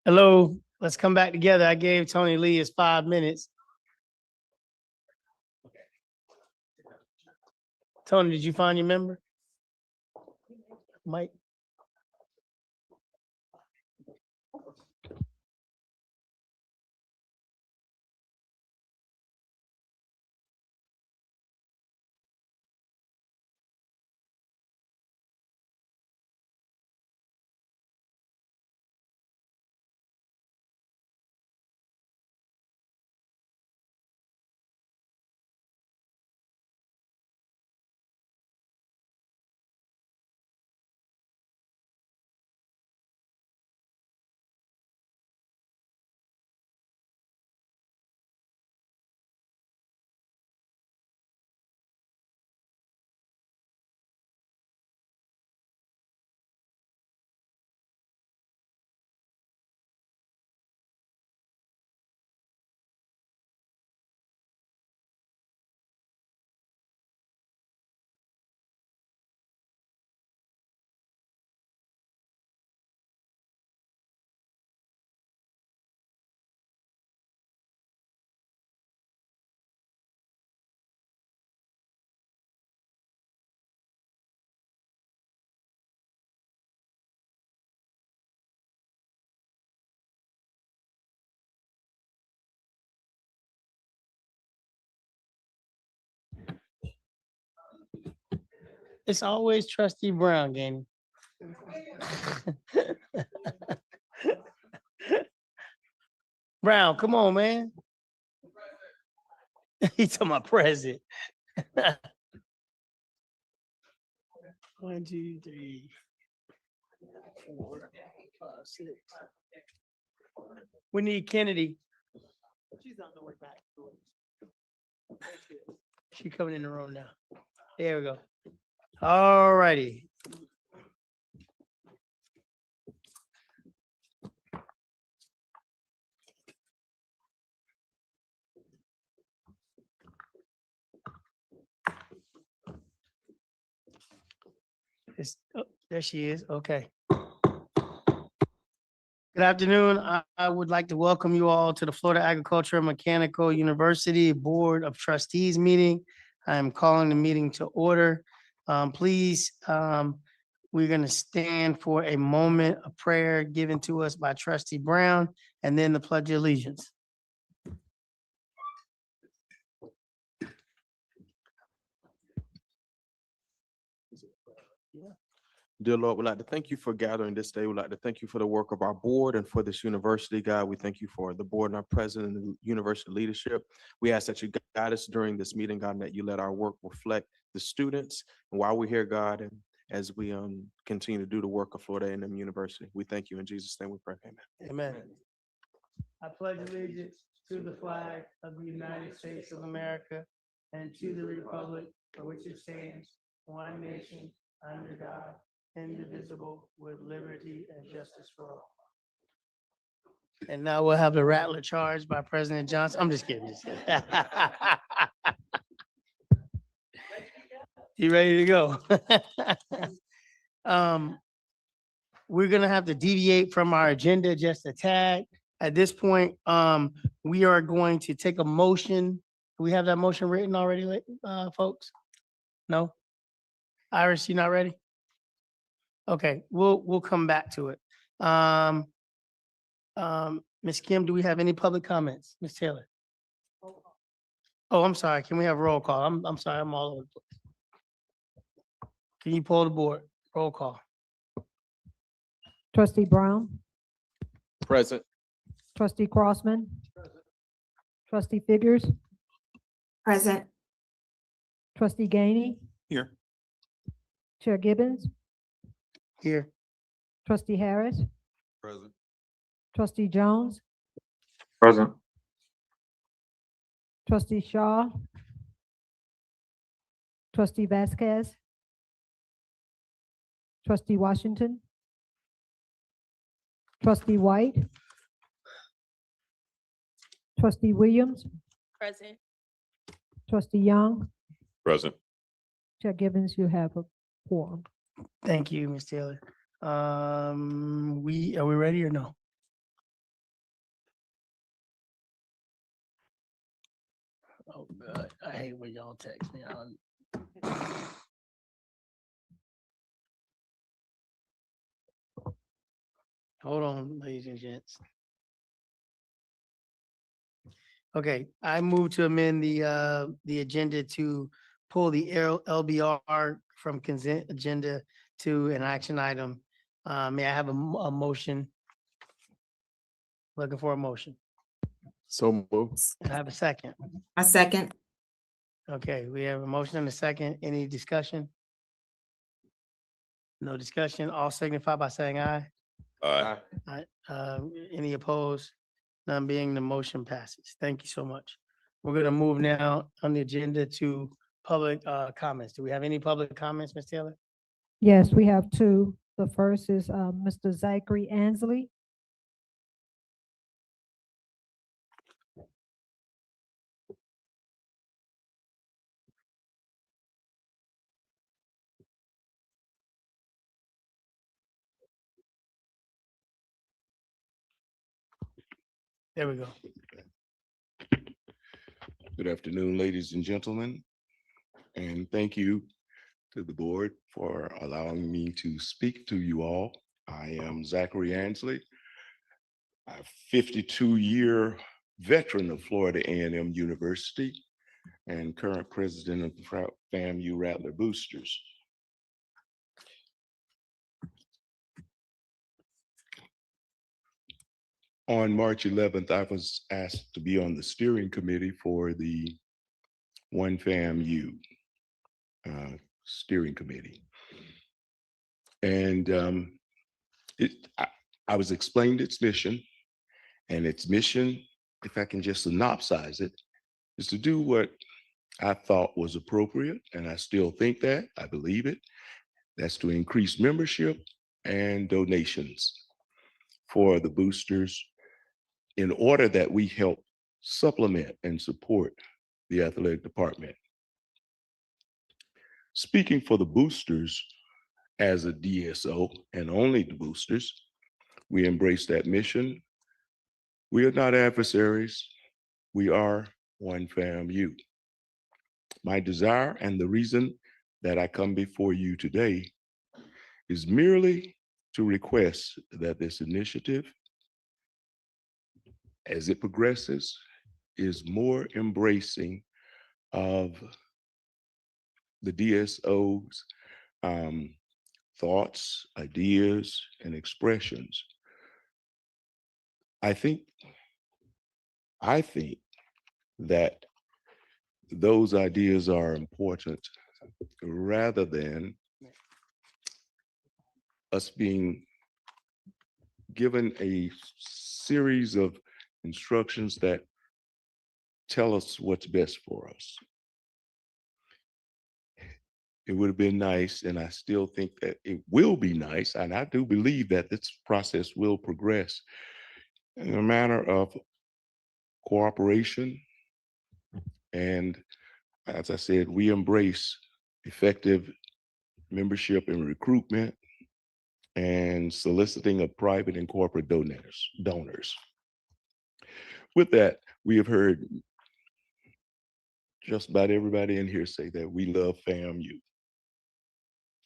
Hello, let's come back together. I gave Tony Lee his 5 minutes. Tony, did you find your member? Mike? It's always trustee Brown, Ganny. Brown, come on, man. He's talking about present. 1, 2, 3, 4, 5, 6. We need Kennedy. She's on the way back. She coming in the room now. There we go. All righty. Oh, there she is. Okay. Good afternoon. I would like to welcome you all to the Florida Agricultural and Mechanical University Board of Trustees meeting. I'm calling the meeting to order. Please, we're going to stand for a moment of prayer given to us by Trustee Brown and then the Pledge of Allegiance. Dear Lord, we'd like to thank you for gathering this day. We'd like to thank you for the work of our board and for this university, God. We thank you for the board and our president and the university leadership. We ask that you guide us during this meeting, God, and that you let our work reflect the students. And while we're here, God, and as we continue to do the work of Florida A&M University, we thank you. In Jesus' name we pray, amen. Amen. I pledge allegiance to the flag of the United States of America and to the republic for which it stands, one nation, under God, indivisible, with liberty and justice for all. And now we'll have the rattler charge by President Johnson. I'm just kidding. Just kidding. You ready to go? We're gonna have to deviate from our agenda just a tad. At this point, we are going to take a motion. Do we have that motion written already, folks? No? Iris, you not ready? Okay, we'll come back to it. Ms. Kim, do we have any public comments? Ms. Taylor? Oh, I'm sorry. Can we have roll call? I'm sorry, I'm all over the place. Can you pull the board? Roll call. Trustee Brown, Present. trustee Crossman, trustee Figures, Present. trustee Gainey, Here. Chair Gibbons, Here. trustee Harris, Present. trustee Jones, Present. trustee Shaw, trustee Vasquez, trustee Washington, trustee White, trustee Williams, Present. trustee Young, Present. Chair Gibbons, you have a quorum. Thank you, Ms. Taylor. Are we ready or no? Oh, God, I hate when y'all text me. Hold on, ladies and gents. Okay, I move to amend the agenda to pull the LBR from consent agenda to an action item. May I have a motion? Looking for a motion. So moved. I have a second. A second. Okay, we have a motion and a second. Any discussion? No discussion. All signify by saying aye. Aye. Aye. Any opposed? None being, the motion passes. Thank you so much. We're gonna move now on the agenda to public comments. Do we have any public comments, Ms. Taylor? Yes, we have two. The first is Mr. Zachary Ansley. There we go. Good afternoon, ladies and gentlemen, and thank you to the board for allowing me to speak to you all. I am Zachary Ansley, a 52-year veteran of Florida A&M University and current president of the FAMU Rattler Boosters. On March 11th, I was asked to be on the steering committee for the One FAMU steering committee. And I was explained its mission, and its mission, if I can just synopsize it, is to do what I thought was appropriate, and I still think that, I believe it. That's to increase membership and donations for the boosters in order that we help supplement and support the athletic department. Speaking for the boosters as a DSO and only the boosters, we embrace that mission. We are not adversaries. We are one FAMU. My desire and the reason that I come before you today is merely to request that this initiative, as it progresses, is more embracing of the DSO's thoughts, ideas, and expressions. I think that those ideas are important rather than us being given a series of instructions that tell us what's best for us. It would have been nice, and I still think that it will be nice, and I do believe that this process will progress in a manner of cooperation. And as I said, we embrace effective membership and recruitment and soliciting of private and corporate donors. With that, we have heard just about everybody in here say that we love FAMU.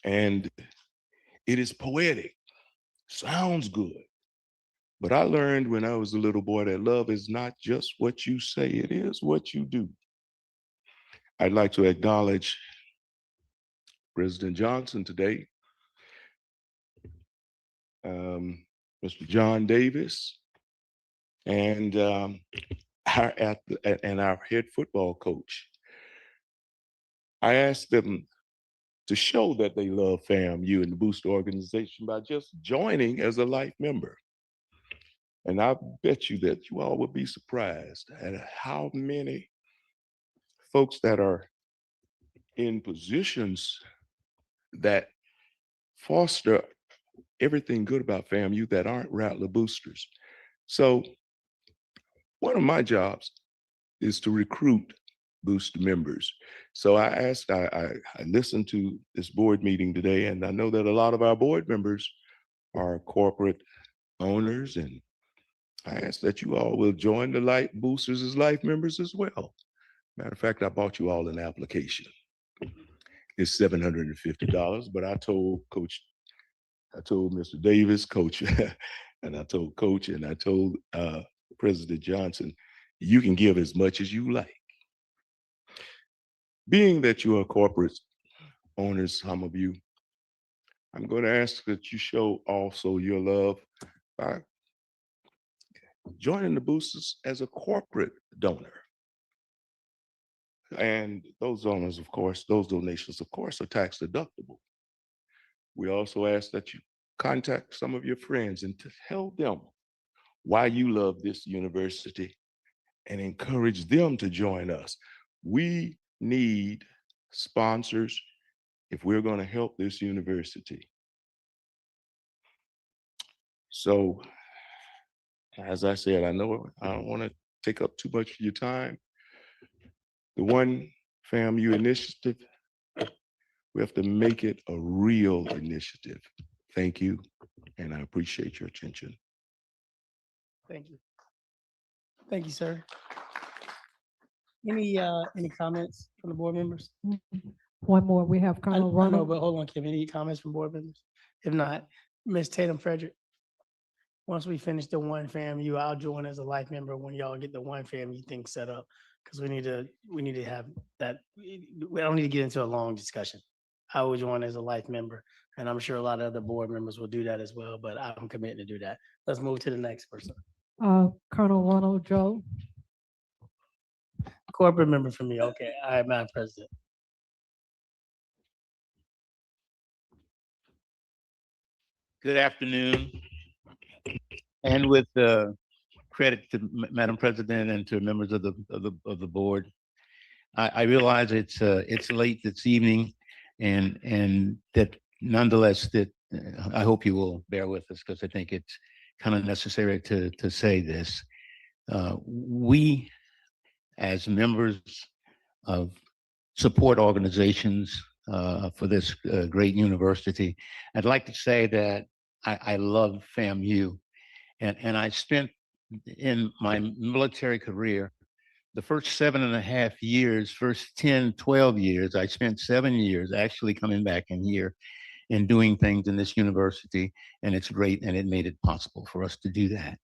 And it is poetic, sounds good. But I learned when I was a little boy that love is not just what you say, it is what you do. I'd like to acknowledge President Johnson today, Mr. John Davis, and our head football coach. I asked them to show that they love FAMU and the Booster organization by just joining as a life member. And I bet you that you all would be surprised at how many folks that are in positions that foster everything good about FAMU that aren't Rattler boosters. So one of my jobs is to recruit booster members. So I listened to this board meeting today, and I know that a lot of our board members are corporate owners, and I ask that you all will join the life boosters as life members as well. Matter of fact, I bought you all an application. It's $750, but I told Mr. Davis, Coach, and I told Coach, and I told President Johnson, you can give as much as you like. Being that you are corporate owners, some of you, I'm going to ask that you show also your love by joining the boosters as a corporate donor. And those donors, of course, those donations, of course, are tax deductible. We also ask that you contact some of your friends and to tell them why you love this university and encourage them to join us. We need sponsors if we're going to help this university. So, as I said, I know I don't want to take up too much of your time. The One FAMU initiative, we have to make it a real initiative. Thank you, and I appreciate your attention. Thank you. Thank you, sir. Any comments from the board members? One more, we have I Colonel know, Ronald. but hold on, Kim, any comments from board members? If not, Ms. Tatum Frederick. Once we finish the One FAMU, I'll join as a life member when y'all get the One FAMU thing set up. Because we need to have that, we don't need to get into a long discussion. I will join as a life member, and I'm sure a lot of other board members will do that as well, but I'm committed to do that. Let's move to the next person. Colonel Ronald Joe. Corporate member for me, okay, all right, Madam President. Good afternoon. And with credit to Madam President and to members of the board, I realize it's late this evening, and that nonetheless that I hope you will bear with us because I think it's kind of necessary to say this. We, as members of support organizations for this great university, I'd like to say that I love FAMU. And I spent in my military career, the first 7.5 years, first 10, 12 years, I spent 7 years actually coming back in here and doing things in this university. And it's great. And it made it possible for us to do that.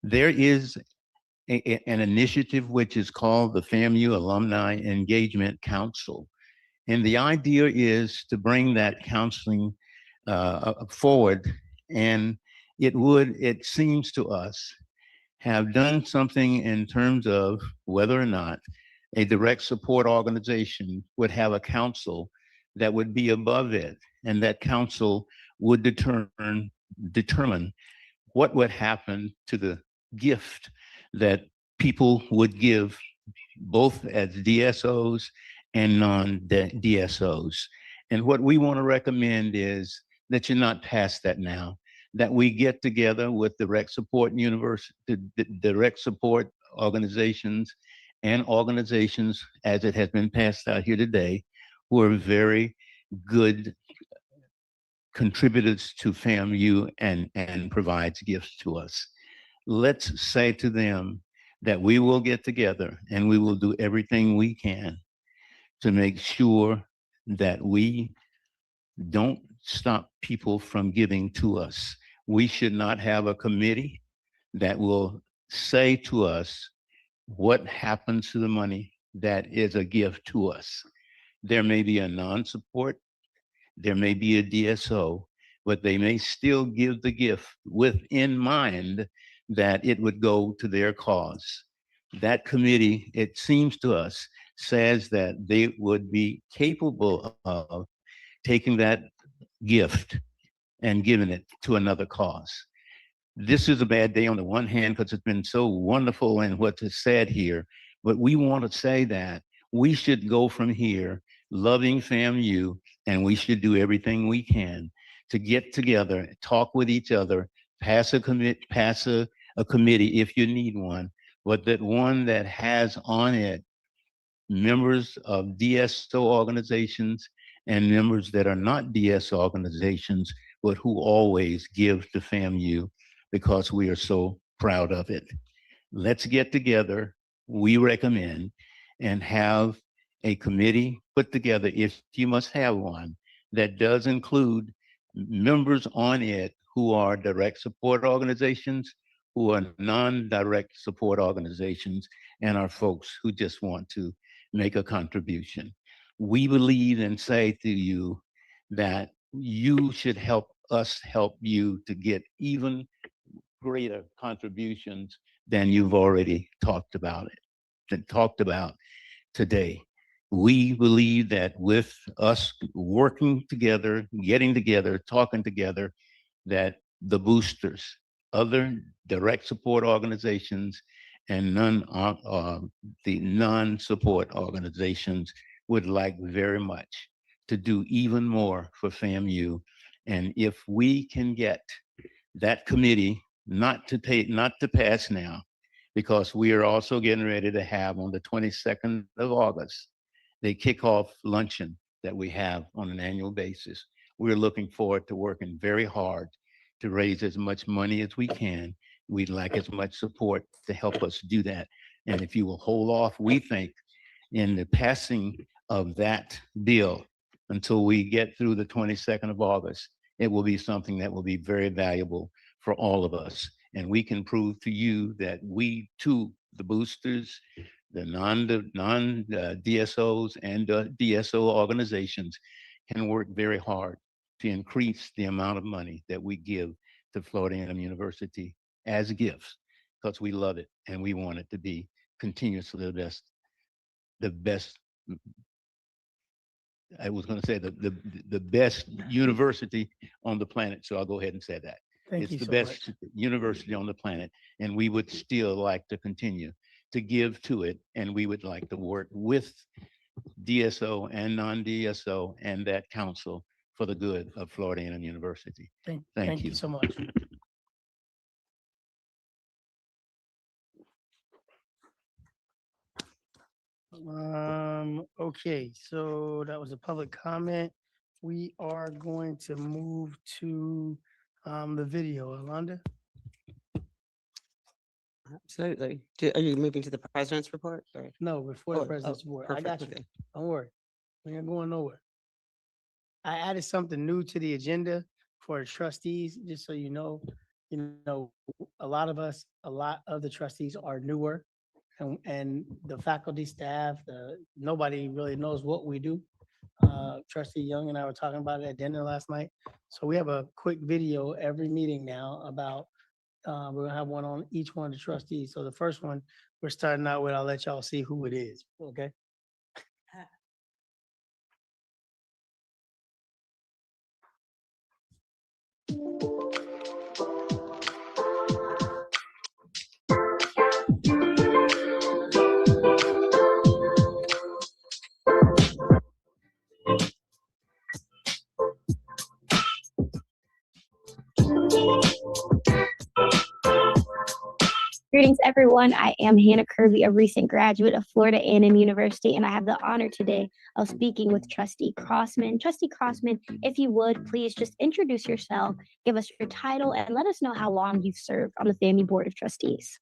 There is an initiative which is called the FAMU Alumni Engagement Council. And the idea is to bring that counseling forward, and it seems to us, have done something in terms of whether or not a direct support organization would have a council that would be above it, and that council would determine what would happen to the gift that people would give, both as DSOs and non-DSOs. And what we want to recommend is that you not pass that now, that we get together with direct support direct support organizations and organizations, as it has been passed out here today, who are very good contributors to FAMU and provides gifts to us. Let's say to them that we will get together and we will do everything we can to make sure that we don't stop people from giving to us. We should not have a committee that will say to us what happens to the money that is a gift to us. There may be a non-support, there may be a DSO, but they may still give the gift in mind that it would go to their cause. That committee, it seems to us, says that they would be capable of taking that gift and giving it to another cause. This is a bad day on the one hand because it's been so wonderful and what is said here, but we want to say that we should go from here loving FAMU, and we should do everything we can to get together, talk with each other, pass a committee if you need one, but that one that has on it members of DSO organizations and members that are not DSO organizations, but who always give to FAMU because we are so proud of it. Let's get together, we recommend, and have a committee put together, if you must have one, that does include members on it who are direct support organizations, who are non-direct support organizations, and are folks who just want to make a contribution. We believe and say to you that you should help us help you to get even greater contributions than you've already talked about today. We believe that with us working together, getting together, talking together, that the boosters, other direct support organizations, and the non-support organizations would like very much to do even more for FAMU. And if we can get that committee not to pass now, because we are also getting ready to have on the 22nd of August, the kickoff luncheon that we have on an annual basis. We're looking forward to working very hard to raise as much money as we can. We'd like as much support to help us do that. And if you will hold off, we think, in the passing of that bill until we get through the 22nd of August, it will be something that will be very valuable for all of us. And we can prove to you that we too, the boosters, the non-DSOs and DSO organizations can work very hard to increase the amount of money that we give to Florida A&M University as gifts, because we love it and we want it to be continuously the best. I was going to say the best university on the planet, so I'll go ahead and say that. Thank It's you the so best much. university on the planet, and we would still like to continue to give to it, and we would like to work with DSO and non-DSO and that council for the good of Florida A&M University. Thank you so much. Okay, so that was a public comment. We are going to move to the video. Alonda? Absolutely. Are you moving to the president's report? Or? No, before the Oh, president's board. I perfect, got you. okay. Don't worry. We ain't going nowhere. I added something new to the agenda for the trustees, just so you know, a lot of the trustees are newer. And the faculty, staff, nobody really knows what we do. Trustee Young and I were talking about it at dinner last night. So we have a quick video every meeting now about, we're gonna have one on each one of the trustees. So the first one, we're starting out with, I'll let y'all see who it is, okay? Greetings, everyone. I am Hannah Kirby, a recent graduate of Florida A&M University, and I have the honor today of speaking with Trustee Crossman. Trustee Crossman, if you would, please just introduce yourself, give us your title, and let us know how long you've served on the FAMU Board of Trustees.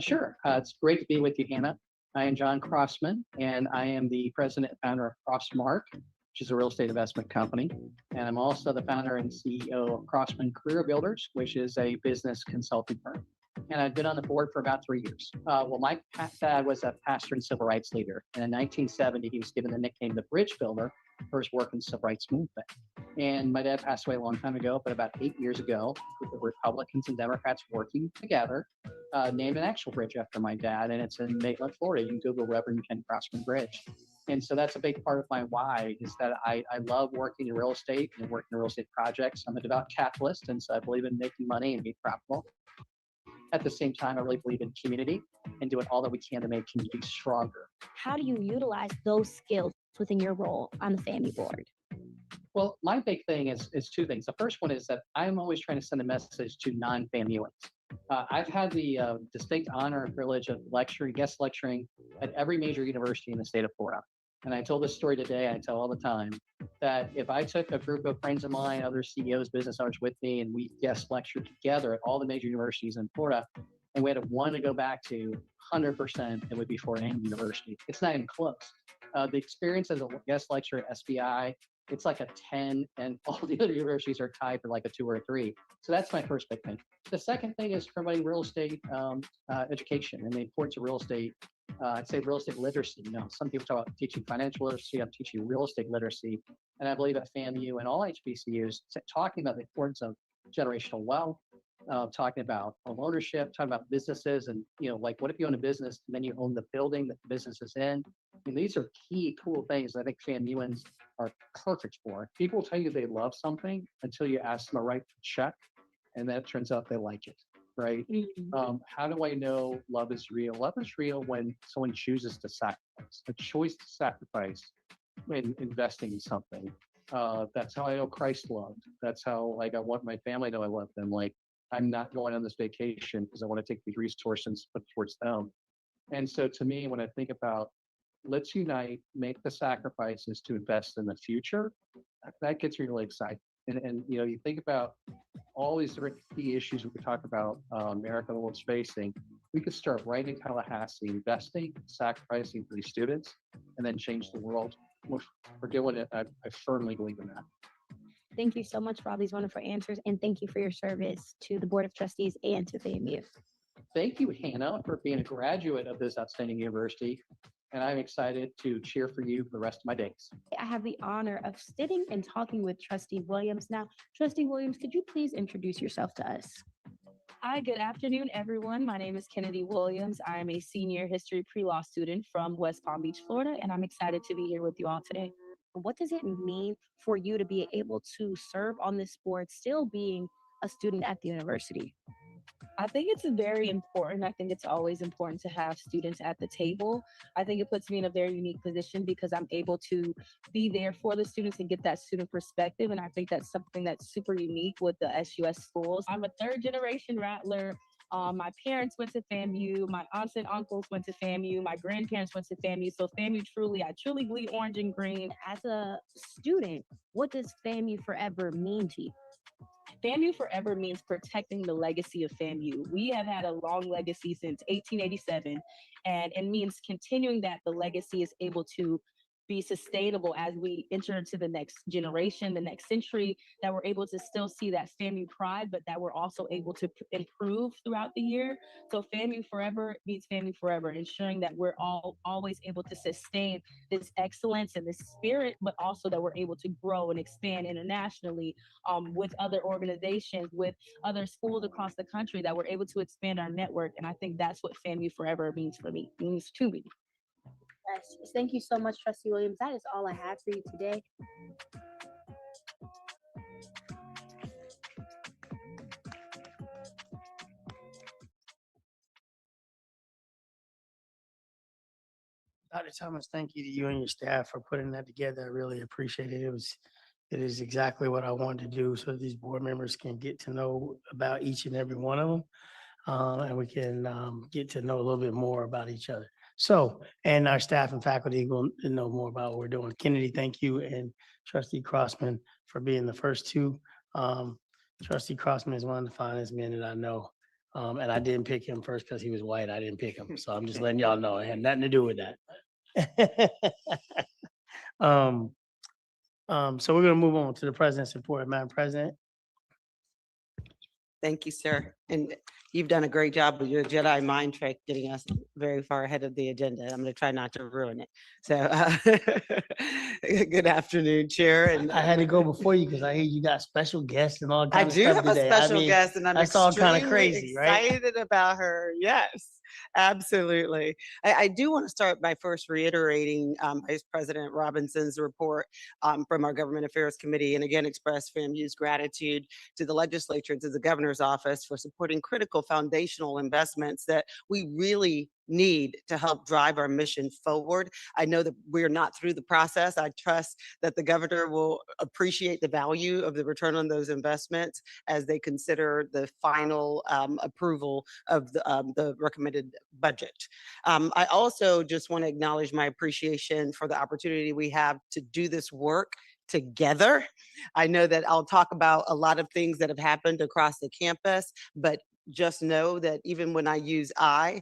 Sure. It's great to be with you, Hannah. I am John Crossman, and I am the president and founder of Crossmark, which is a real estate investment company. And I'm also the founder and CEO of Crossman Career Builders, which is a business consulting firm. And I've been on the board for about 3 years. Well, my dad was a pastor and civil rights leader. And in 1970, he was given the nickname the Bridge Builder for his work in the civil rights movement. And my dad passed away a long time ago, but about 8 years ago, with the Republicans and Democrats working together, named an actual bridge after my dad, and it's in Maitland, Florida. You can Google Reverend Ken Crossman Bridge. And so that's a big part of my why, is that I love working in real estate and working in real estate projects. I'm a devout capitalist, and so I believe in making money and being profitable. At the same time, I really believe in community and doing all that we can to make communities stronger. How do you utilize those skills within your role on the FAMU board? Well, my big thing is two things. The first one is that I'm always trying to send a message to non-FAMUians. I've had the distinct honor and privilege of guest lecturing at every major university in the state of Florida. And I told this story today, I tell all the time, that if I took a group of friends of mine, other CEOs, business owners with me, and we guest lectured together at all the major universities in Florida, and we had one to go back to 100%, it would be Fort Hammond University. It's not even close. The experience as a guest lecturer at SBI, it's like a 10, and all the other universities are tied for like a 2 or a 3. So that's my first big thing. The second thing is promoting real estate education and the importance of real estate. I'd say real estate literacy. You know, some people talk about teaching financial literacy. I'm teaching real estate literacy. And I believe at FAMU and all HBCUs, talking about the importance of generational wealth, talking about home ownership, talking about businesses, and like what if you own a business and then you own the building that the business is in? I mean, these are key, cool things I think FAMUans are perfect for. People tell you they love something until you ask them to write the check, and then it turns out they like it, right? How do I know love is real? Love is real when someone chooses to sacrifice, a choice to sacrifice when investing in something. That's how I know Christ loved. That's how like I want my family to know I love them. Like I'm not going on this vacation because I want to take these resources and put towards them. And so to me, when I think about let's unite, make the sacrifices to invest in the future, that gets me really excited. And you think about all these different key issues we could talk about America and the world's facing. We could start right in Tallahassee, investing, sacrificing for these students, and then change the world. We're doing it. I firmly believe in that. Thank you so much for all these wonderful answers, and thank you for your service to the Board of Trustees and to FAMU. Thank you, Hannah, for being a graduate of this outstanding university. And I'm excited to cheer for you for the rest of my days. I have the honor of sitting and talking with Trustee Williams. Now, Trustee Williams, could you please introduce yourself to us? Hi, good afternoon, everyone. My name is Kennedy Williams. I am a senior history pre-law student from West Palm Beach, Florida, and I'm excited to be here with you all today. What does it mean for you to be able to serve on this board, still being a student at the university? I think it's very important. I think it's always important to have students at the table. I think it puts me in a very unique position because I'm able to be there for the students and get that student perspective. And I think that's something that's super unique with the SUS schools. I'm a third generation Rattler. My parents went to FAMU. My aunts and uncles went to FAMU. My grandparents went to FAMU. So FAMU I truly bleed orange and green. As a student, what does FAMU Forever mean to you? FAMU Forever means protecting the legacy of FAMU. We have had a long legacy since 1887, and it means continuing that the legacy is able to be sustainable as we enter into the next generation, the next century, that we're able to still see that FAMU pride, but that we're also able to improve throughout the year. So FAMU Forever means FAMU Forever, ensuring that we're always able to sustain this excellence and this spirit, but also that we're able to grow and expand internationally with other organizations, with other schools across the country, that we're able to expand our network. And I think that's what FAMU Forever means to me. Yes, thank you so much, Trustee Williams. That is all I have for you today. Dr. Thomas, thank you to you and your staff for putting that together. I really appreciate it. It is exactly what I wanted to do so that these board members can get to know about each and every one of them. And we can get to know a little bit more about each other. So, and our staff and faculty will know more about what we're doing. Kennedy, thank you, and Trustee Crossman for being the first two. Trustee Crossman is one of the finest men that I know. And I didn't pick him first because he was white. I didn't pick him. So I'm just letting y'all know it had nothing to do with that. So we're gonna move on to the president's report. Madam President. Thank you, sir. And you've done a great job with your Jedi mind trick, getting us very far ahead of the agenda. I'm going to try not to ruin it. So good afternoon, Chair. And I had to go before you because I hear you got special guests and all I kinds of do stuff have a today. special guest, and I'm that's all kind of extremely crazy, right? excited about her. Yes, absolutely. I do want to start by first reiterating Vice President Robinson's report from our Government Affairs Committee, and again express FAMU's gratitude to the legislature and to the governor's office for supporting critical foundational investments that we really need to help drive our mission forward. I know that we're not through the process. I trust that the governor will appreciate the value of the return on those investments as they consider the final approval of the recommended budget. I also just want to acknowledge my appreciation for the opportunity we have to do this work together. I know that I'll talk about a lot of things that have happened across the campus, but just know that even when I use I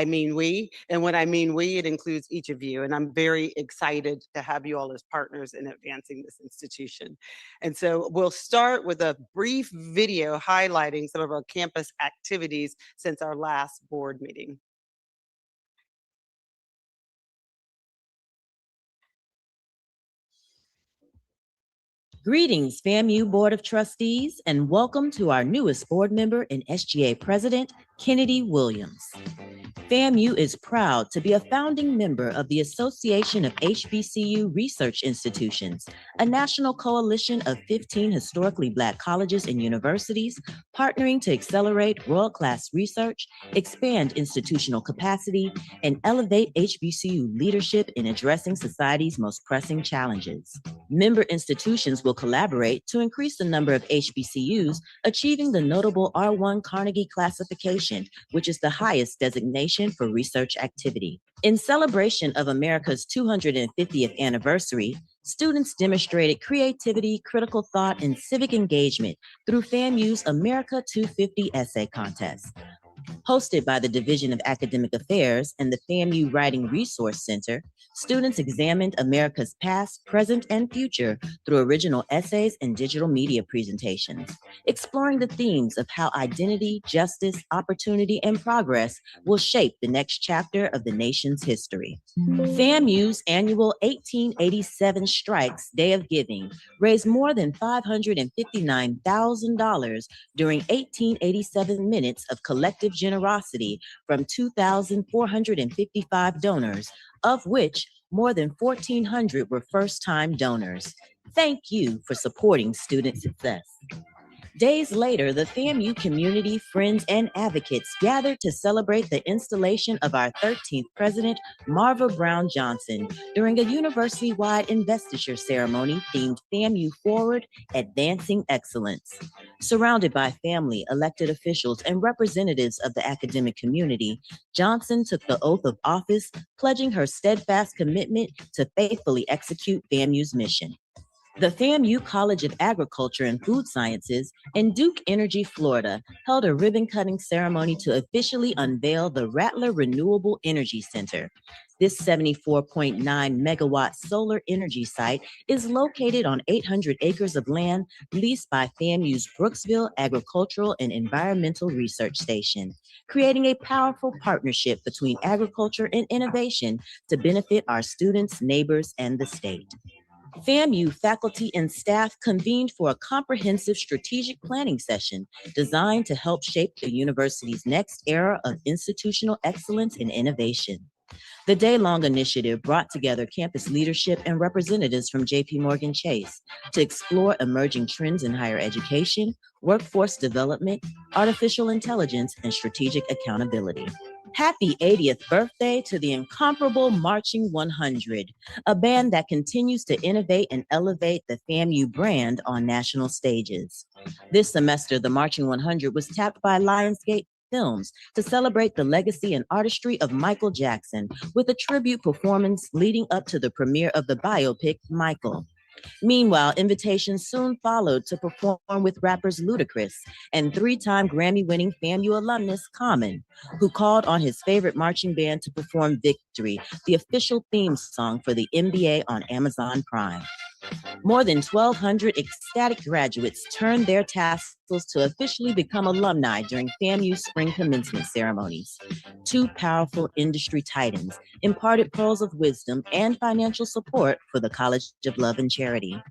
mean we, and when I mean we, it includes each of you. And I'm very excited to have you all as partners in advancing this institution. And so we'll start with a brief video highlighting some of our campus activities since our last board meeting. Greetings, FAMU Board of Trustees, and welcome to our newest board member and SGA President, Kennedy Williams. FAMU is proud to be a founding member of the Association of HBCU Research Institutions, a national coalition of 15 historically Black colleges and universities partnering to accelerate world-class research, expand institutional capacity, and elevate HBCU leadership in addressing society's most pressing challenges. Member institutions will collaborate to increase the number of HBCUs achieving the notable R1 Carnegie classification, which is the highest designation for research activity. In celebration of America's 250th anniversary, students demonstrated creativity, critical thought, and civic engagement through FAMU's America 250 Essay Contest. Hosted by the Division of Academic Affairs and the FAMU Writing Resource Center, students examined America's past, present, and future through original essays and digital media presentations, exploring the themes of how identity, justice, opportunity, and progress will shape the next chapter of the nation's history. FAMU's annual 1887 Strikes Day of Giving raised more than $559,000 during 1887 minutes of collective generosity from 2,455 donors, of which more than 1,400 were first-time donors. Thank you for supporting student success. Days later, the FAMU community, friends, and advocates gathered to celebrate the installation of our 13th president, Marva Brown Johnson, during a university-wide investiture ceremony themed FAMU Forward, Advancing Excellence. Surrounded by family, elected officials, and representatives of the academic community, Johnson took the oath of office, pledging her steadfast commitment to faithfully execute FAMU's mission. The FAMU College of Agriculture and Food Sciences and Duke Energy Florida held a ribbon-cutting ceremony to officially unveil the Rattler Renewable Energy Center. This 74.9 megawatt solar energy site is located on 800 acres of land leased by FAMU's Brooksville Agricultural and Environmental Research Station, creating a powerful partnership between agriculture and innovation to benefit our students, neighbors, and the state. FAMU faculty and staff convened for a comprehensive strategic planning session designed to help shape the university's next era of institutional excellence and innovation. The day-long initiative brought together campus leadership and representatives from JP Morgan Chase to explore emerging trends in higher education, workforce development, artificial intelligence, and strategic accountability. Happy 80th birthday to the incomparable Marching 100, a band that continues to innovate and elevate the FAMU brand on national stages. This semester, the Marching 100 was tapped by Lionsgate Films to celebrate the legacy and artistry of Michael Jackson with a tribute performance leading up to the premiere of the biopic Michael. Meanwhile, invitations soon followed to perform with rappers Ludacris and three-time Grammy-winning FAMU alumnus Common, who called on his favorite marching band to perform Victory, the official theme song for the NBA on Amazon Prime. More than 1,200 ecstatic graduates turned their tassels to officially become alumni during FAMU's spring commencement ceremonies. Two powerful industry titans imparted pearls of wisdom and financial support for the College of Love and Charity.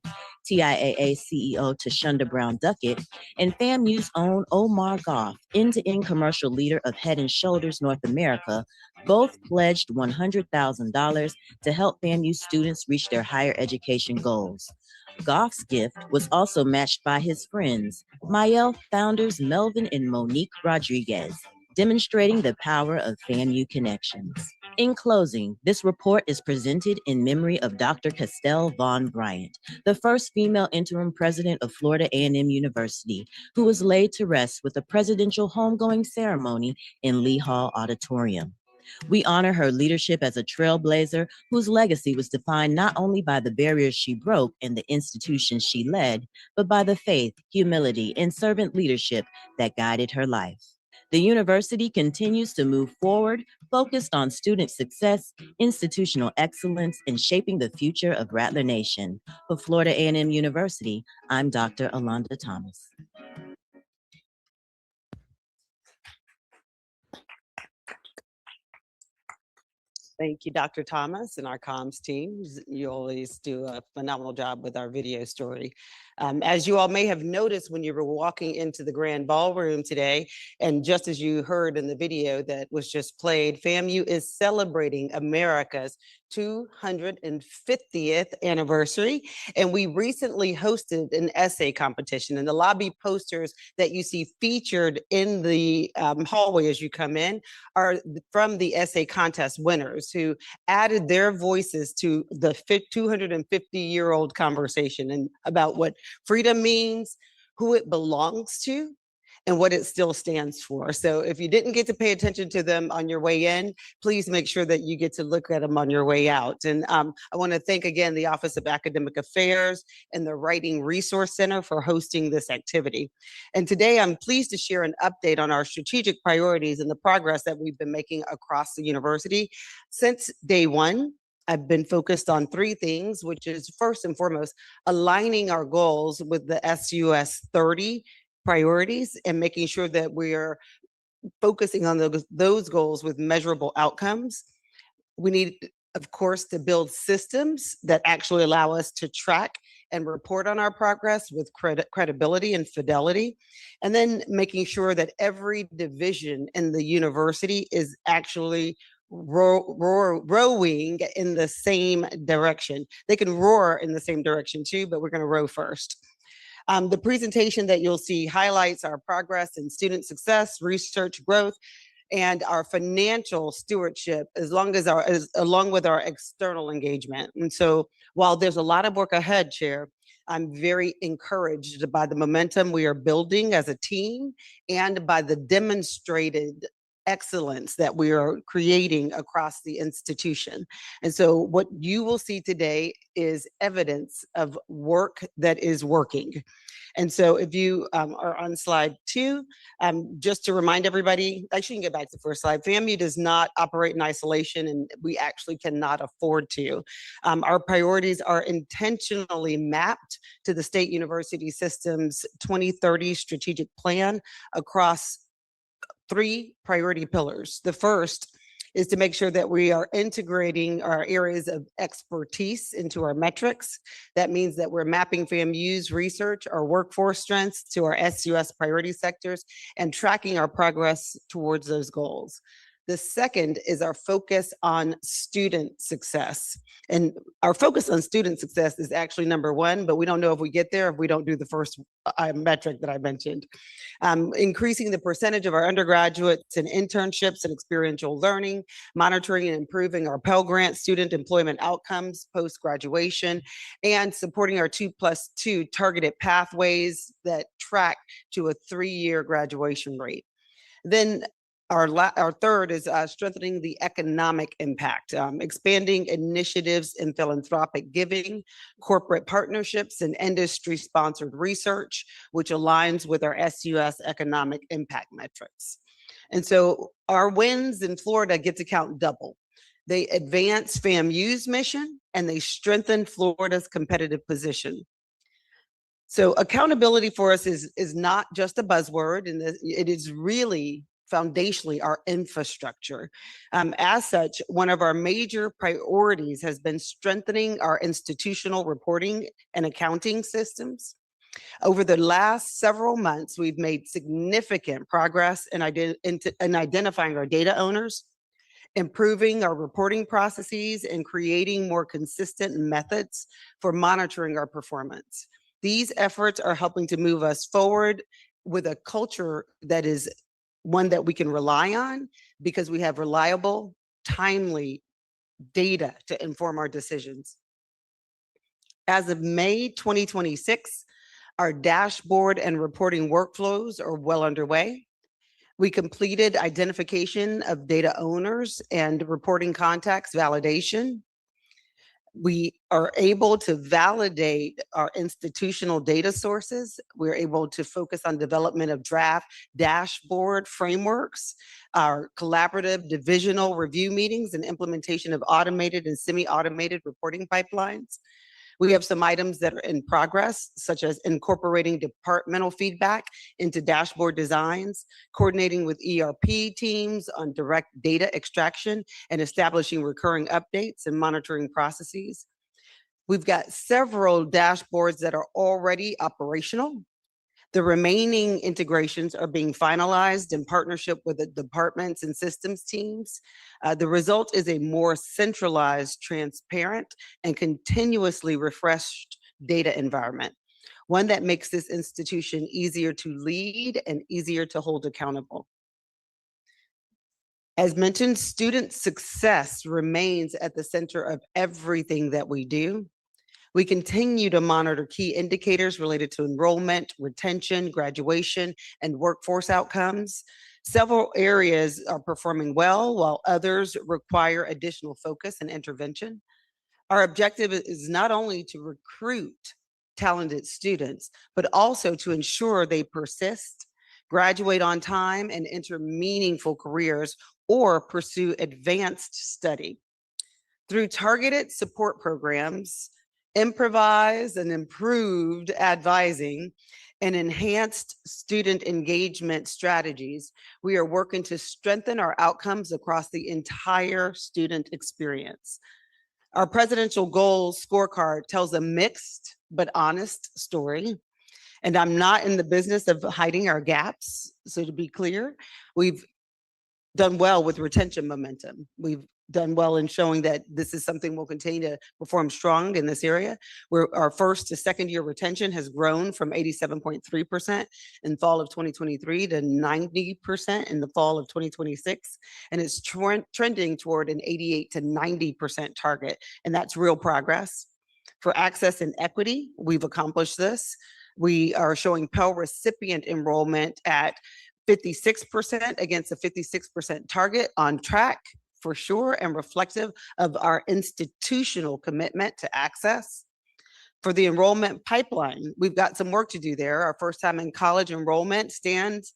TIAA CEO Tashunda Brown Duckett and FAMU's own Omar Goff, end-to-end commercial leader of Head & Shoulders North America, both pledged $100,000 to help FAMU students reach their higher education goals. Goff's gift was also matched by his friends, Mael founders Melvin and Monique Rodriguez, demonstrating the power of FAMU connections. In closing, this report is presented in memory of Dr. Castell Vaughn Bryant, the first female interim president of Florida A&M University, who was laid to rest with a presidential homegoing ceremony in Lee Hall Auditorium. We honor her leadership as a trailblazer whose legacy was defined not only by the barriers she broke and the institutions she led, but by the faith, humility, and servant leadership that guided her life. The university continues to move forward, focused on student success, institutional excellence, and shaping the future of Rattler Nation. For Florida A&M University, I'm Dr. Alonda Thomas. Thank you, Dr. Thomas and our comms team. You always do a phenomenal job with our video story. As you all may have noticed when you were walking into the grand ballroom today, and just as you heard in the video that was just played, FAMU is celebrating America's 250th anniversary. And we recently hosted an essay competition, and the lobby posters that you see featured in the hallway as you come in are from the essay contest winners who added their voices to the 250-year-old conversation and about what freedom means, who it belongs to, and what it still stands for. So if you didn't get to pay attention to them on your way in, please make sure that you get to look at them on your way out. And I want to thank again the Office of Academic Affairs and the Writing Resource Center for hosting this activity. And today I'm pleased to share an update on our strategic priorities and the progress that we've been making across the university. Since day one, I've been focused on three things, which is first and foremost, aligning our goals with the SUS 30 priorities and making sure that we are focusing on those goals with measurable outcomes. We need, of course, to build systems that actually allow us to track and report on our progress with credibility and fidelity. And then making sure that every division in the university is actually rowing in the same direction. They can roar in the same direction too, but we're going to row first. The presentation that you'll see highlights our progress in student success, research growth, and our financial stewardship, along with our external engagement. And so while there's a lot of work ahead, Chair, I'm very encouraged by the momentum we are building as a team and by the demonstrated excellence that we are creating across the institution. And so what you will see today is evidence of work that is working. And so if you are on slide 2, just to remind everybody, actually you can get back to the first slide, FAMU does not operate in isolation, and we actually cannot afford to. Our priorities are intentionally mapped to the state university system's 2030 strategic plan across 3 priority pillars. The first is to make sure that we are integrating our areas of expertise into our metrics. That means that we're mapping FAMU's research, our workforce strengths to our SUS priority sectors and tracking our progress towards those goals. The second is our focus on student success. And our focus on student success is actually number 1, but we don't know if we get there if we don't do the first metric that I mentioned. Increasing the percentage of our undergraduates in internships and experiential learning, monitoring and improving our Pell Grant student employment outcomes post-graduation, and supporting our 2+2 targeted pathways that track to a 3-year graduation rate. Then our third is strengthening the economic impact, expanding initiatives in philanthropic giving, corporate partnerships, and industry-sponsored research, which aligns with our SUS economic impact metrics. And so our wins in Florida get to count double. They advance FAMU's mission, and they strengthen Florida's competitive position. So accountability for us is not just a buzzword, and it is really foundationally our infrastructure. As such, one of our major priorities has been strengthening our institutional reporting and accounting systems. Over the last several months, we've made significant progress in identifying our data owners, improving our reporting processes, and creating more consistent methods for monitoring our performance. These efforts are helping to move us forward with a culture that is one that we can rely on because we have reliable, timely data to inform our decisions. As of May 2026, our dashboard and reporting workflows are well underway. We completed identification of data owners and reporting contacts validation. We are able to validate our institutional data sources. We're able to focus on development of draft dashboard frameworks, our collaborative divisional review meetings, and implementation of automated and semi-automated reporting pipelines. We have some items that are in progress, such as incorporating departmental feedback into dashboard designs, coordinating with ERP teams on direct data extraction, and establishing recurring updates and monitoring processes. We've got several dashboards that are already operational. The remaining integrations are being finalized in partnership with the departments and systems teams. The result is a more centralized, transparent, and continuously refreshed data environment, one that makes this institution easier to lead and easier to hold accountable. As mentioned, student success remains at the center of everything that we do. We continue to monitor key indicators related to enrollment, retention, graduation, and workforce outcomes. Several areas are performing well, while others require additional focus and intervention. Our objective is not only to recruit talented students, but also to ensure they persist, graduate on time, and enter meaningful careers or pursue advanced study. Through targeted support programs, improvised and improved advising, and enhanced student engagement strategies, we are working to strengthen our outcomes across the entire student experience. Our presidential goals scorecard tells a mixed but honest story. And I'm not in the business of hiding our gaps. So to be clear, we've done well with retention momentum. We've done well in showing that this is something we'll continue to perform strong in this area, where our first to second year retention has grown from 87.3% in fall of 2023 to 90% in the fall of 2026. And it's trending toward an 88 to 90% target. And that's real progress. For access and equity, we've accomplished this. We are showing Pell recipient enrollment at 56% against a 56% target, on track for sure, and reflective of our institutional commitment to access. For the enrollment pipeline, we've got some work to do there. Our first time in college enrollment stands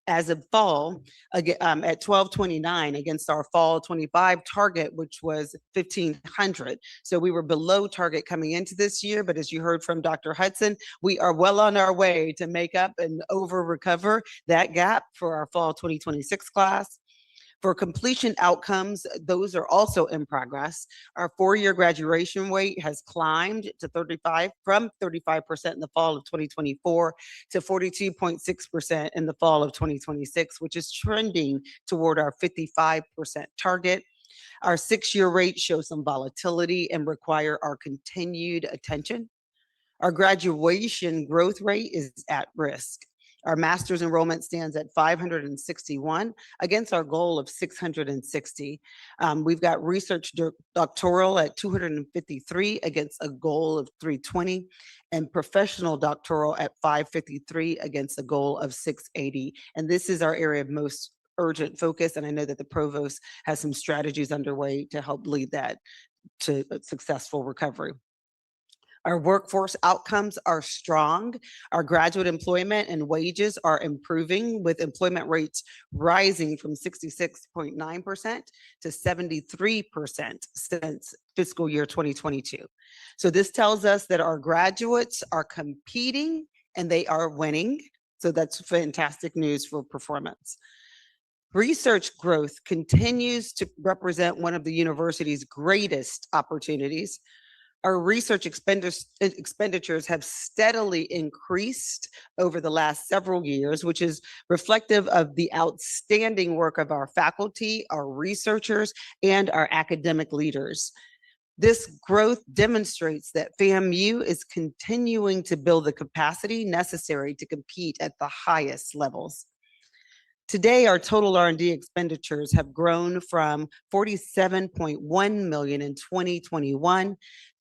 as of fall at 1229 against our fall 25 target, which was 1,500. So we were below target coming into this year, but as you heard from Dr. Hudson, we are well on our way to make up and over recover that gap for our fall 2026 class. For completion outcomes, those are also in progress. Our 4-year graduation rate has climbed to 35% from 35% in the fall of 2024 to 42.6% in the fall of 2026, which is trending toward our 55% target. Our 6-year rate shows some volatility and require our continued attention. Our graduation growth rate is at risk. Our master's enrollment stands at 561 against our goal of 660. We've got research doctoral at 253 against a goal of 320, and professional doctoral at 553 against a goal of 680. And this is our area of most urgent focus. And I know that the provost has some strategies underway to help lead that to a successful recovery. Our workforce outcomes are strong. Our graduate employment and wages are improving, with employment rates rising from 66.9% to 73% since fiscal year 2022. So this tells us that our graduates are competing and they are winning. So that's fantastic news for performance. Research growth continues to represent one of the university's greatest opportunities. Our research expenditures have steadily increased over the last several years, which is reflective of the outstanding work of our faculty, our researchers, and our academic leaders. This growth demonstrates that FAMU is continuing to build the capacity necessary to compete at the highest levels. Today, our total R&D expenditures have grown from $47.1 million in 2021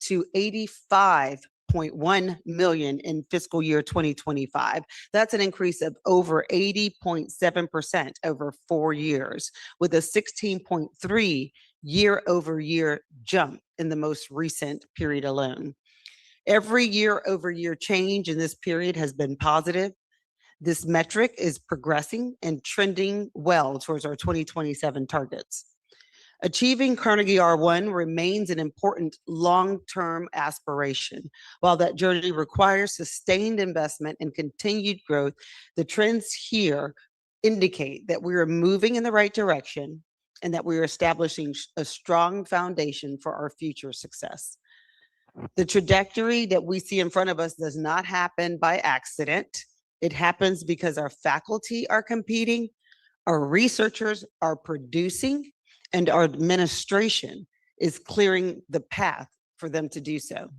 to $85 $1.1 million in fiscal year 2025. That's an increase of over 80.7% over 4 years, with a 16.3 year-over-year jump in the most recent period alone. Every year-over-year change in this period has been positive. This metric is progressing and trending well towards our 2027 targets. Achieving Carnegie R1 remains an important long-term aspiration. While that journey requires sustained investment and continued growth, the trends here indicate that we are moving in the right direction and that we are establishing a strong foundation for our future success. The trajectory that we see in front of us does not happen by accident. It happens because our faculty are competing, our researchers are producing, and our administration is clearing the path for them to do so.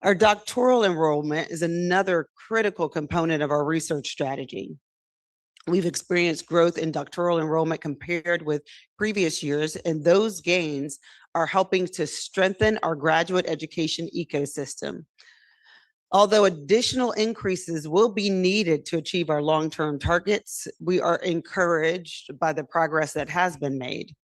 Our doctoral enrollment is another critical component of our research strategy. We've experienced growth in doctoral enrollment compared with previous years, and those gains are helping to strengthen our graduate education ecosystem. Although additional increases will be needed to achieve our long-term targets, we are encouraged by the progress that has been made.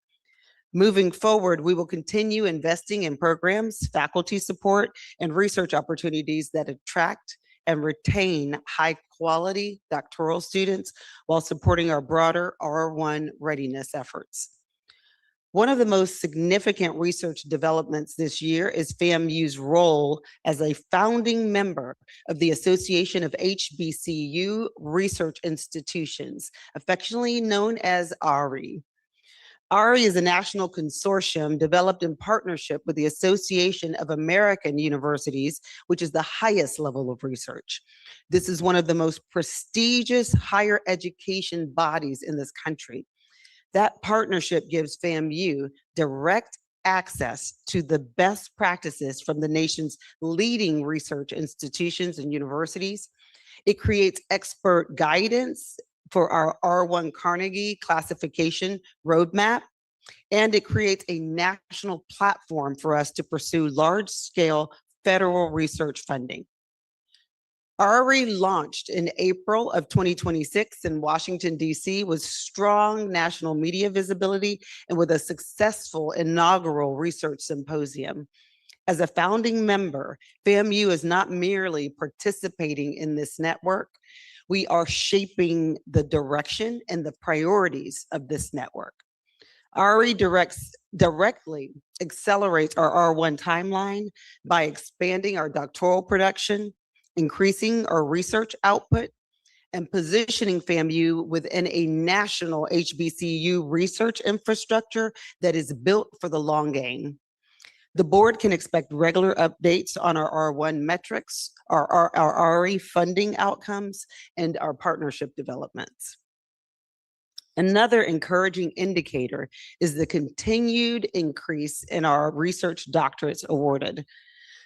Moving forward, we will continue investing in programs, faculty support, and research opportunities that attract and retain high-quality doctoral students while supporting our broader R1 readiness efforts. One of the most significant research developments this year is FAMU's role as a founding member of the Association of HBCU Research Institutions, affectionately known as ARI. ARI is a national consortium developed in partnership with the Association of American Universities, which is the highest level of research. This is one of the most prestigious higher education bodies in this country. That partnership gives FAMU direct access to the best practices from the nation's leading research institutions and universities. It creates expert guidance for our R1 Carnegie classification roadmap, and it creates a national platform for us to pursue large-scale federal research funding. ARI launched in April of 2026 in Washington, D.C. with strong national media visibility and with a successful inaugural research symposium. As a founding member, FAMU is not merely participating in this network, we are shaping the direction and the priorities of this network. ARI directly accelerates our R1 timeline by expanding our doctoral production, increasing our research output, and positioning FAMU within a national HBCU research infrastructure that is built for the long game. The board can expect regular updates on our R1 metrics, our RE funding outcomes, and our partnership developments. Another encouraging indicator is the continued increase in our research doctorates awarded.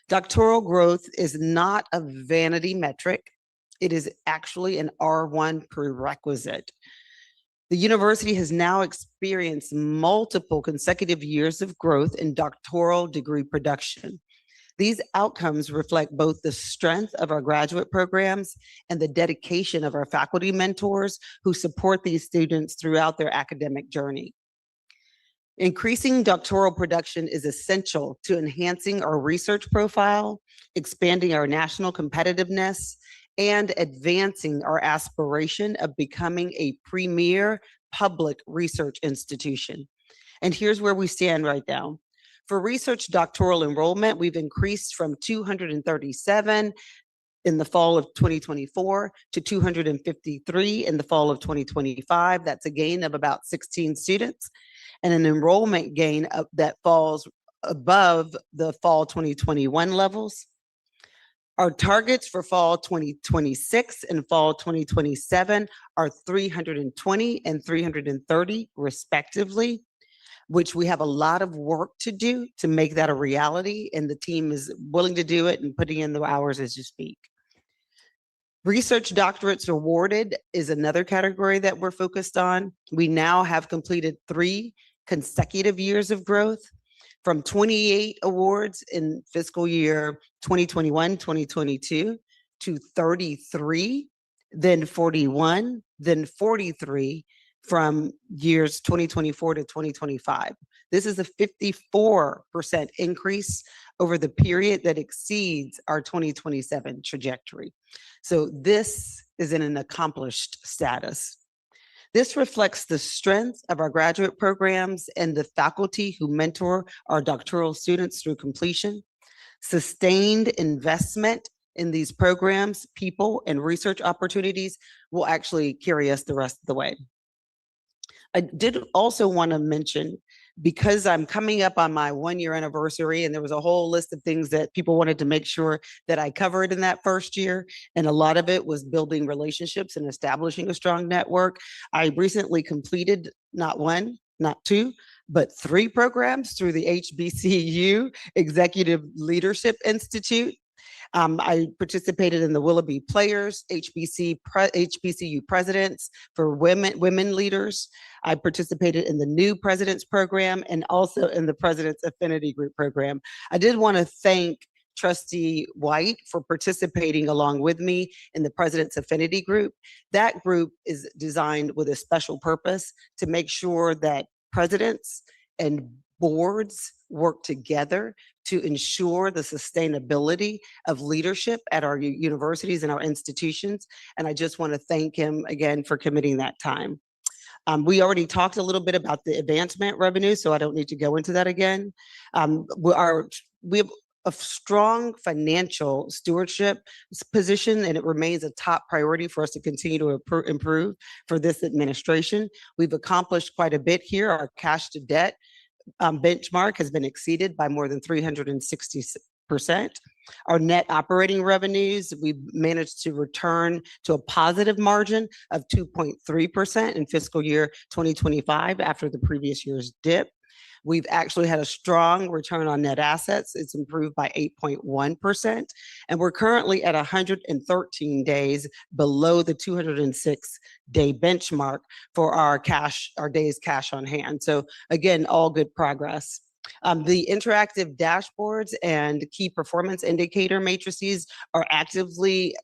Doctoral growth is not a vanity metric. It is actually an R1 prerequisite. The university has now experienced multiple consecutive years of growth in doctoral degree production. These outcomes reflect both the strength of our graduate programs and the dedication of our faculty mentors who support these students throughout their academic journey. Increasing doctoral production is essential to enhancing our research profile, expanding our national competitiveness, and advancing our aspiration of becoming a premier public research institution. And here's where we stand right now. For research doctoral enrollment, we've increased from 237 in the fall of 2024 to 253 in the fall of 2025. That's a gain of about 16 students and an enrollment gain that falls above the fall 2021 levels. Our targets for fall 2026 and fall 2027 are 320 and 330 respectively, which we have a lot of work to do to make that a reality, and the team is willing to do it and putting in the hours as you speak. Research doctorates awarded is another category that we're focused on. We now have completed 3 consecutive years of growth. from 28 awards in fiscal year 2021, 2022 to 33, then 41, then 43 from years 2024 to 2025. This is a 54% increase over the period that exceeds our 2027 trajectory. So this is in an accomplished status. This reflects the strength of our graduate programs and the faculty who mentor our doctoral students through completion. Sustained investment in these programs, people, and research opportunities will actually carry us the rest of the way. I did also want to mention, because I'm coming up on my 1-year anniversary, and there was a whole list of things that people wanted to make sure that I covered in that first year, and a lot of it was building relationships and establishing a strong network. I recently completed not 1, not 2, but 3 programs through the HBCU Executive Leadership Institute. I participated in the Willoughby Players, HBCU Presidents for Women Leaders. I participated in the New Presidents Program and also in the President's Affinity Group Program. I did want to thank Trustee White for participating along with me in the President's Affinity Group. That group is designed with a special purpose to make sure that presidents and boards work together to ensure the sustainability of leadership at our universities and our institutions. And I just want to thank him again for committing that time. We already talked a little bit about the advancement revenue, so I don't need to go into that again. We have a strong financial stewardship position, and it remains a top priority for us to continue to improve for this administration. We've accomplished quite a bit here. Our cash to debt benchmark has been exceeded by more than 360%. Our net operating revenues, we've managed to return to a positive margin of 2.3% in fiscal year 2025 after the previous year's dip. We've actually had a strong return on net assets. It's improved by 8.1%. And we're currently at 113 days below the 206-day benchmark for our days cash on hand. So again, all good progress. The interactive dashboards and key performance indicator matrices are actively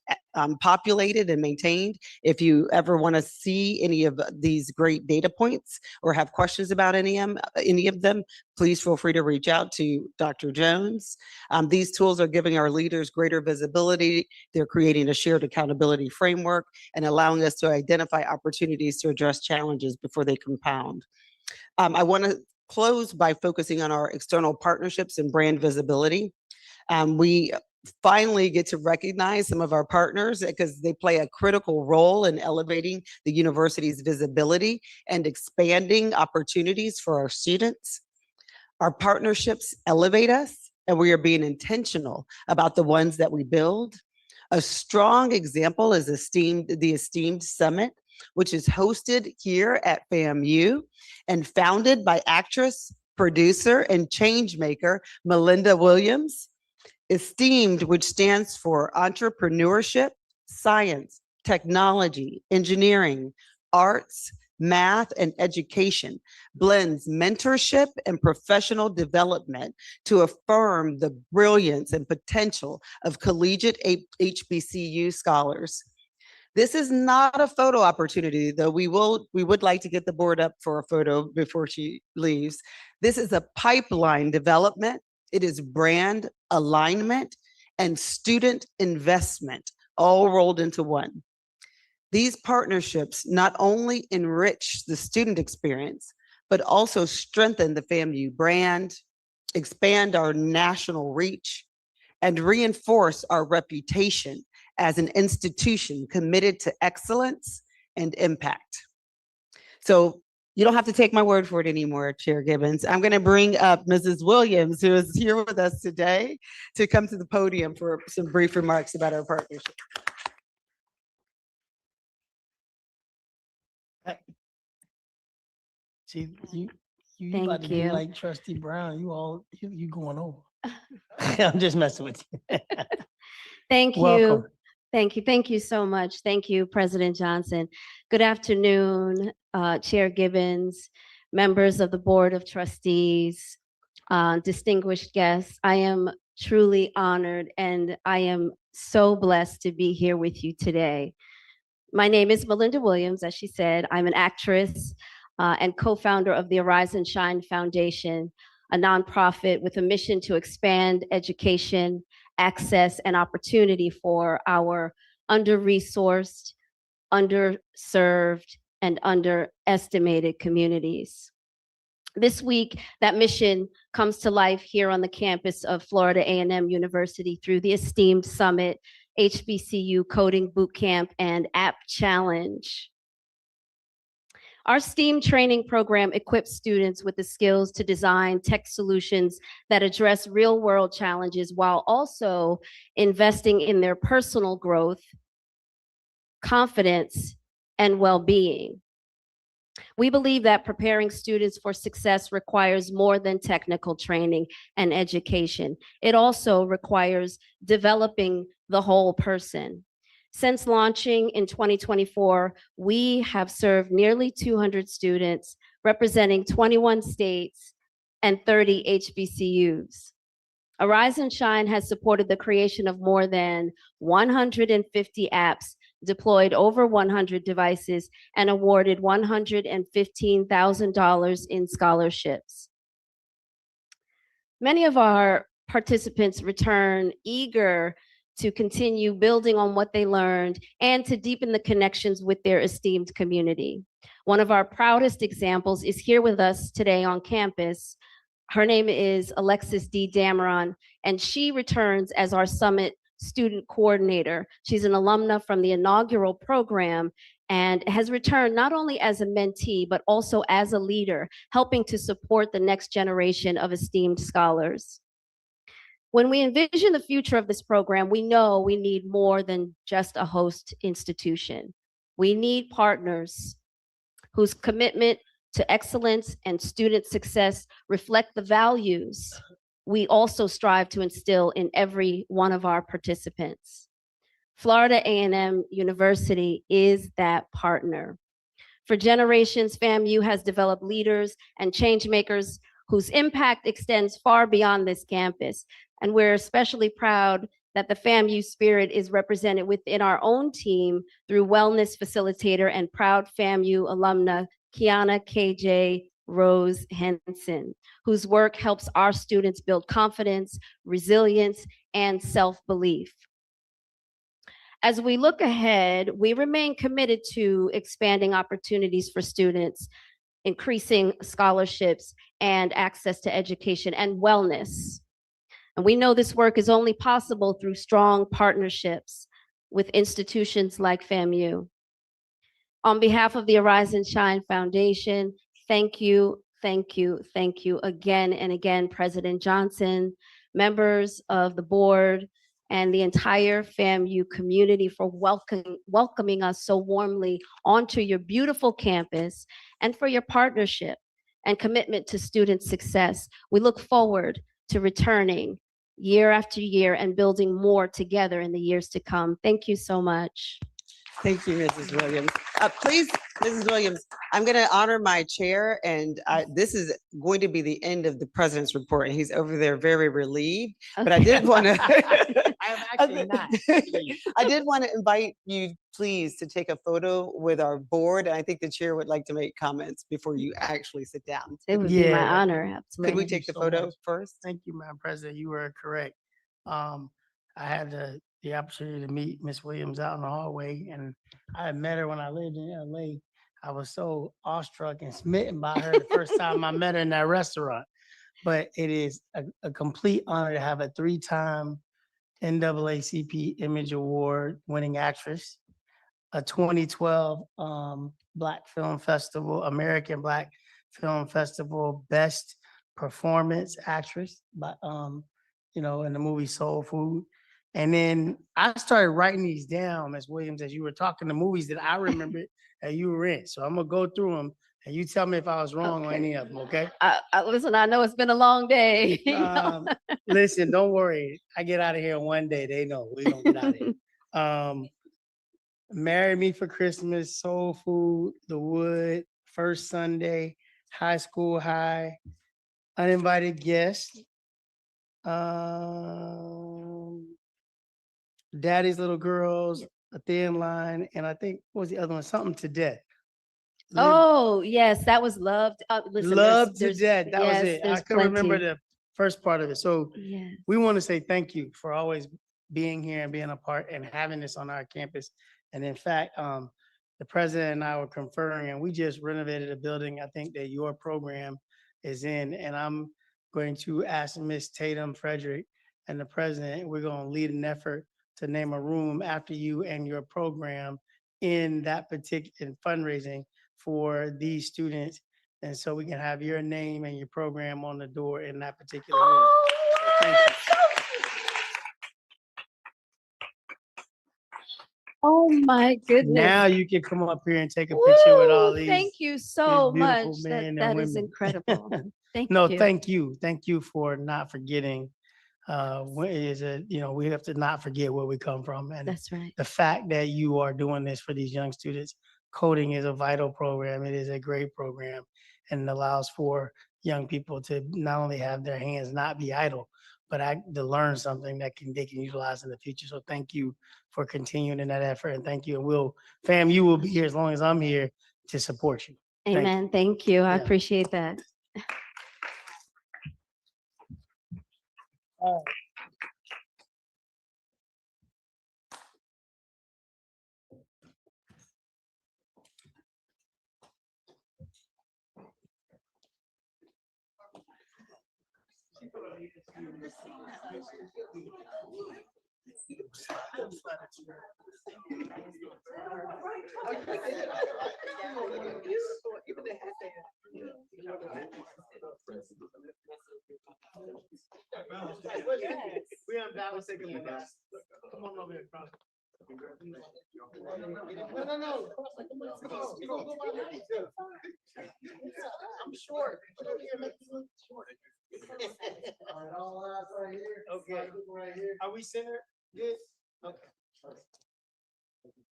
populated and maintained. If you ever want to see any of these great data points or have questions about any of them, please feel free to reach out to Dr. Jones. These tools are giving our leaders greater visibility. They're creating a shared accountability framework and allowing us to identify opportunities to address challenges before they compound. I want to close by focusing on our external partnerships and brand visibility. We finally get to recognize some of our partners because they play a critical role in elevating the university's visibility and expanding opportunities for our students. Our partnerships elevate us, and we are being intentional about the ones that we build. A strong example is the Esteemed Summit, which is hosted here at FAMU and founded by actress, producer, and change maker Melinda Williams. Esteemed, which stands for entrepreneurship, science, technology, engineering, arts, math, and education, blends mentorship and professional development to affirm the brilliance and potential of collegiate HBCU scholars. This is not a photo opportunity, though we would like to get the board up for a photo before she leaves. This is a pipeline development. It is brand alignment and student investment all rolled into one. These partnerships not only enrich the student experience, but also strengthen the FAMU brand, expand our national reach, and reinforce our reputation as an institution committed to excellence and impact. So you don't have to take my word for it anymore, Chair Gibbons. I'm going to bring up Mrs. Williams, who is here with us today, to come to the podium for some brief remarks about our partnership. See, you Thank about to be you. like Trustee Brown. You going over. I'm just messing with you. Thank you. Welcome. Thank you. Thank you so much. Thank you, President Johnson. Good afternoon, Chair Gibbons, members of the Board of Trustees, distinguished guests, I am truly honored and I am so blessed to be here with you today. My name is Melinda Williams, as she said. I'm an actress and co-founder of the Arise and Shine Foundation, a nonprofit with a mission to expand education, access, and opportunity for our under-resourced, underserved, and underestimated communities. This week, that mission comes to life here on the campus of Florida A&M University through the esteemed Summit, HBCU Coding Bootcamp, and App Challenge. Our STEAM training program equips students with the skills to design tech solutions that address real-world challenges while also investing in their personal growth, confidence, and well-being. We believe that preparing students for success requires more than technical training and education. It also requires developing the whole person. Since launching in 2024, we have served nearly 200 students representing 21 states and 30 HBCUs. Arise and Shine has supported the creation of more than 150 apps, deployed over 100 devices, and awarded $115,000 in scholarships. Many of our participants return eager to continue building on what they learned and to deepen the connections with their esteemed community. One of our proudest examples is here with us today on campus. Her name is Alexis D. Dameron, and she returns as our Summit student coordinator. She's an alumna from the inaugural program and has returned not only as a mentee, but also as a leader, helping to support the next generation of esteemed scholars. When we envision the future of this program, we know we need more than just a host institution. We need partners whose commitment to excellence and student success reflect the values we also strive to instill in every one of our participants. Florida A&M University is that partner. For generations, FAMU has developed leaders and change makers whose impact extends far beyond this campus. And we're especially proud that the FAMU spirit is represented within our own team through wellness facilitator and proud FAMU alumna, Kiana KJ Rose Henson, whose work helps our students build confidence, resilience, and self-belief. As we look ahead, we remain committed to expanding opportunities for students, increasing scholarships and access to education and wellness. And we know this work is only possible through strong partnerships with institutions like FAMU. On behalf of the Arise and Shine Foundation, thank you, thank you, thank you again and again, President Johnson, members of the board, and the entire FAMU community for welcoming us so warmly onto your beautiful campus and for your partnership and commitment to student success. We look forward to returning year after year and building more together in the years to come. Thank you so much. Thank you, Mrs. Williams. Please, Mrs. Williams, I'm going to honor my chair, and this is going to be the end of the president's report, and he's over there very relieved. But I did want to. I'm actually not. I did want to invite you, please, to take a photo with our board. And I think the chair would like to make comments before you actually sit down. It would be my honor. Could we Thank take you the so photo much. first? Thank you, Madam President. You were correct. I had the opportunity to meet Miss Williams out in the hallway, and I had met her when I lived in LA. I was so awestruck and smitten by her the first time I met her in that restaurant. But it is a complete honor to have a 3-time NAACP Image Award winning actress, a 2012 Black Film Festival, American Black Film Festival Best Performance Actress, by, in the movie Soul Food. And then I started writing these down, Ms. Williams, as you were talking, the movies that I remembered that you were in. So I'm gonna go through them and you tell me if I was wrong on any of them, okay? Listen, I know it's been a long day. Listen, don't worry. I get out of here one day. They know we gonna get out of here. Marry Me for Christmas, Soul Food, The Wood, First Sunday, High School High, uninvited guests. Daddy's Little Girls, A Thin Line, and I think, what was the other one? Something to Death. Oh, yes, that was loved. Listen, Love to there's, Death. That was yes, it. I there's couldn't remember plenty. the first part of it. So Yes. we want to say thank you for always being here and being a part and having this on our campus. And in fact, the president and I were conferring, and we just renovated a building, I think that your program is in, and I'm going to ask Miss Tatum Frederick and the president, we're going to lead an effort to name a room after you and your program in that particular fundraising for these students. And so we can have your name and your program on the door in that particular room. So thank you. Oh, my goodness. Now you can come up here and take a picture with all Woo, these. thank you so beautiful much. men and That is women. incredible. Thank No, you. thank you. Thank you for not forgetting. We have to not forget where we come from. And That's right. the fact that you are doing this for these young students, coding is a vital program. It is a great program and it allows for young people to not only have their hands not be idle, but to learn something that they can utilize in the future. So thank you for continuing in that effort. And thank you. And FAMU will be here as long as I'm here to support you. Thank you. Amen. Thank you. I Yeah. appreciate that. We're on balance. Come on over here, brother. No. I'm short. All eyes right here. Okay. Right here. Are we centered? Good. Okay.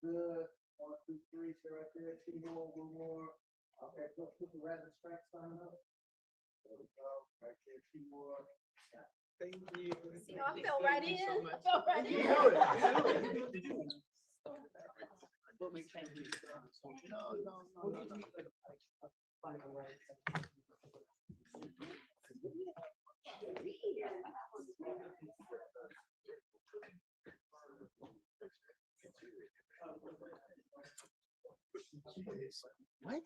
Good. 1, 2, 3. So right there. 2 more. 1 more. Okay. Put the red strike sign up. There we go. Right there. 2 more. Thank you. I fell right in. I fell right in. What?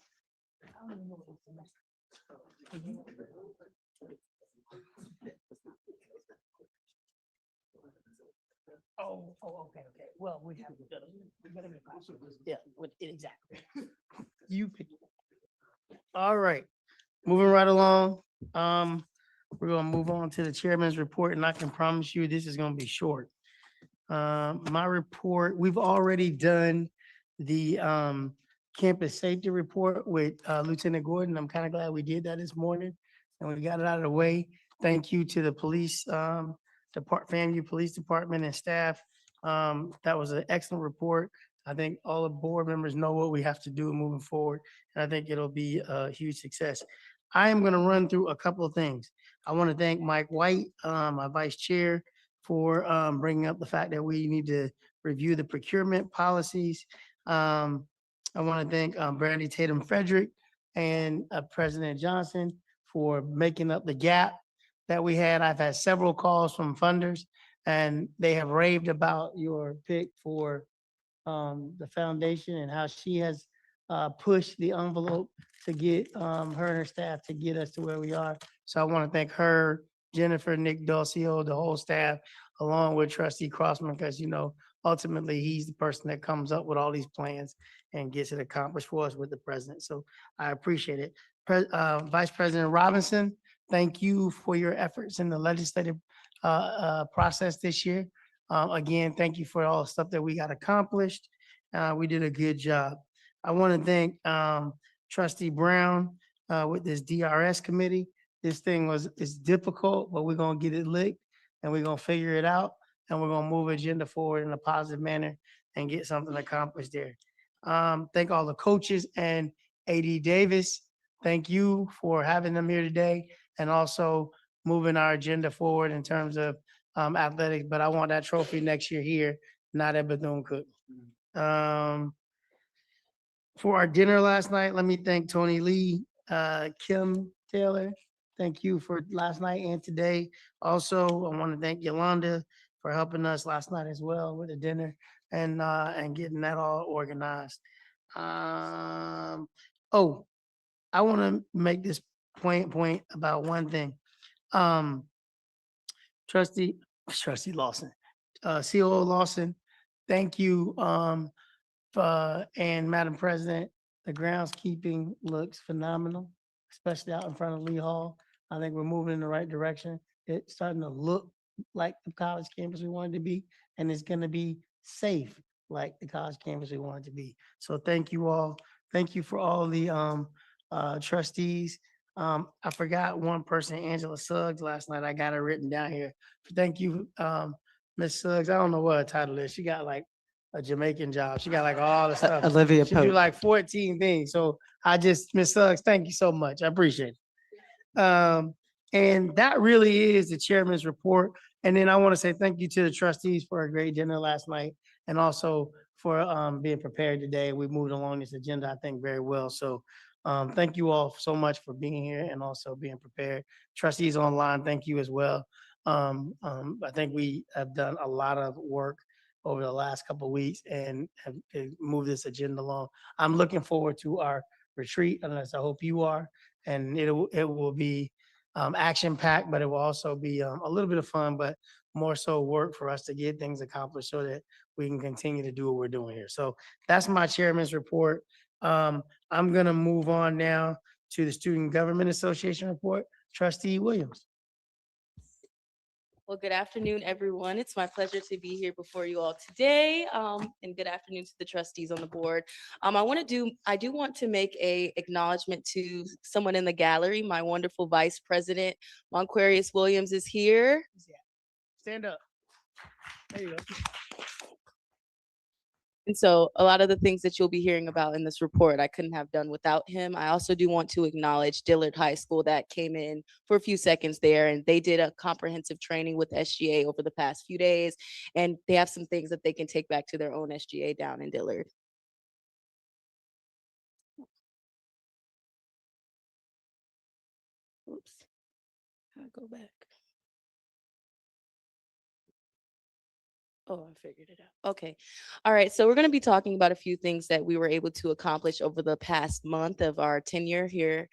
Okay. Well, we have to. Yeah, exactly. You pick. All right, moving right along. We're gonna move on to the chairman's report, and I can promise you this is gonna be short. My report, we've already done the campus safety report with Lieutenant Gordon. I'm kind of glad we did that this morning and we got it out of the way. Thank you to the police, FAMU Police Department and staff. That was an excellent report. I think all the board members know what we have to do moving forward, and I think it'll be a huge success. I am going to run through a couple of things. I want to thank Mike White, my vice chair, for bringing up the fact that we need to review the procurement policies. I want to thank Brandy Tatum Frederick and President Johnson for making up the gap that we had. I've had several calls from funders, and they have raved about your pick for the foundation and how she has pushed the envelope to get her and her staff to get us to where we are. So I want to thank her, Jennifer, Nick Dulcio, the whole staff, along with Trustee Crossman, because ultimately he's the person that comes up with all these plans and gets it accomplished for us with the president. So I appreciate it. Vice President Robinson, thank you for your efforts in the legislative process this year. Again, thank you for all the stuff that we got accomplished. We did a good job. I want to thank Trustee Brown with this DRS committee. This thing is difficult, but we're going to get it licked and we're going to figure it out and we're going to move agenda forward in a positive manner and get something accomplished there. Thank all the coaches and AD Davis. Thank you for having them here today. and also moving our agenda forward in terms of athletics. But I want that trophy next year here, not at Bethune-Cookman. For our dinner last night, let me thank Tony Lee, Kim Taylor. Thank you for last night and today. Also, I want to thank Yolanda for helping us last night as well with the dinner and getting that all organized. Oh, I want to make this point about one thing. Trustee Lawson, COO Lawson, thank you. And Madam President, the groundskeeping looks phenomenal, especially out in front of Lee Hall. I think we're moving in the right direction. It's starting to look like the college campus we wanted to be, and it's gonna be safe like the college campus we want it to be. So thank you all. Thank you for all the trustees. I forgot one person, Angela Suggs, last night. I got her written down here. Thank you, Miss Suggs. I don't know what her title is. She got like a Jamaican job. She got like all the stuff. Olivia She do Pope. like 14 things. So Miss Suggs, thank you so much. I appreciate it. And that really is the chairman's report. And then I want to say thank you to the trustees for a great dinner last night and also for being prepared today. We moved along this agenda, I think, very well. So thank you all so much for being here and also being prepared. Trustees online, thank you as well. I think we have done a lot of work over the last couple of weeks and have moved this agenda along. I'm looking forward to our retreat, unless I hope you are, and it will be action-packed, but it will also be a little bit of fun, but more so work for us to get things accomplished so that we can continue to do what we're doing here. So that's my chairman's report. I'm gonna move on now to the Student Government Association report. Trustee Williams. Well, good afternoon, everyone. It's my pleasure to be here before you all today. And good afternoon to the trustees on the board. I do want to make a acknowledgement to someone in the gallery. My wonderful Vice President, Monquarius Williams, is here. Stand up. There you go. And so a lot of the things that you'll be hearing about in this report, I couldn't have done without him. I also do want to acknowledge Dillard High School that came in for a few seconds there, and they did a comprehensive training with SGA over the past few days, and they have some things that they can take back to their own SGA down in Dillard. Oops, I'll go back. Oh, I figured it out. Okay. All right. So we're going to be talking about a few things that we were able to accomplish over the past month of our tenure here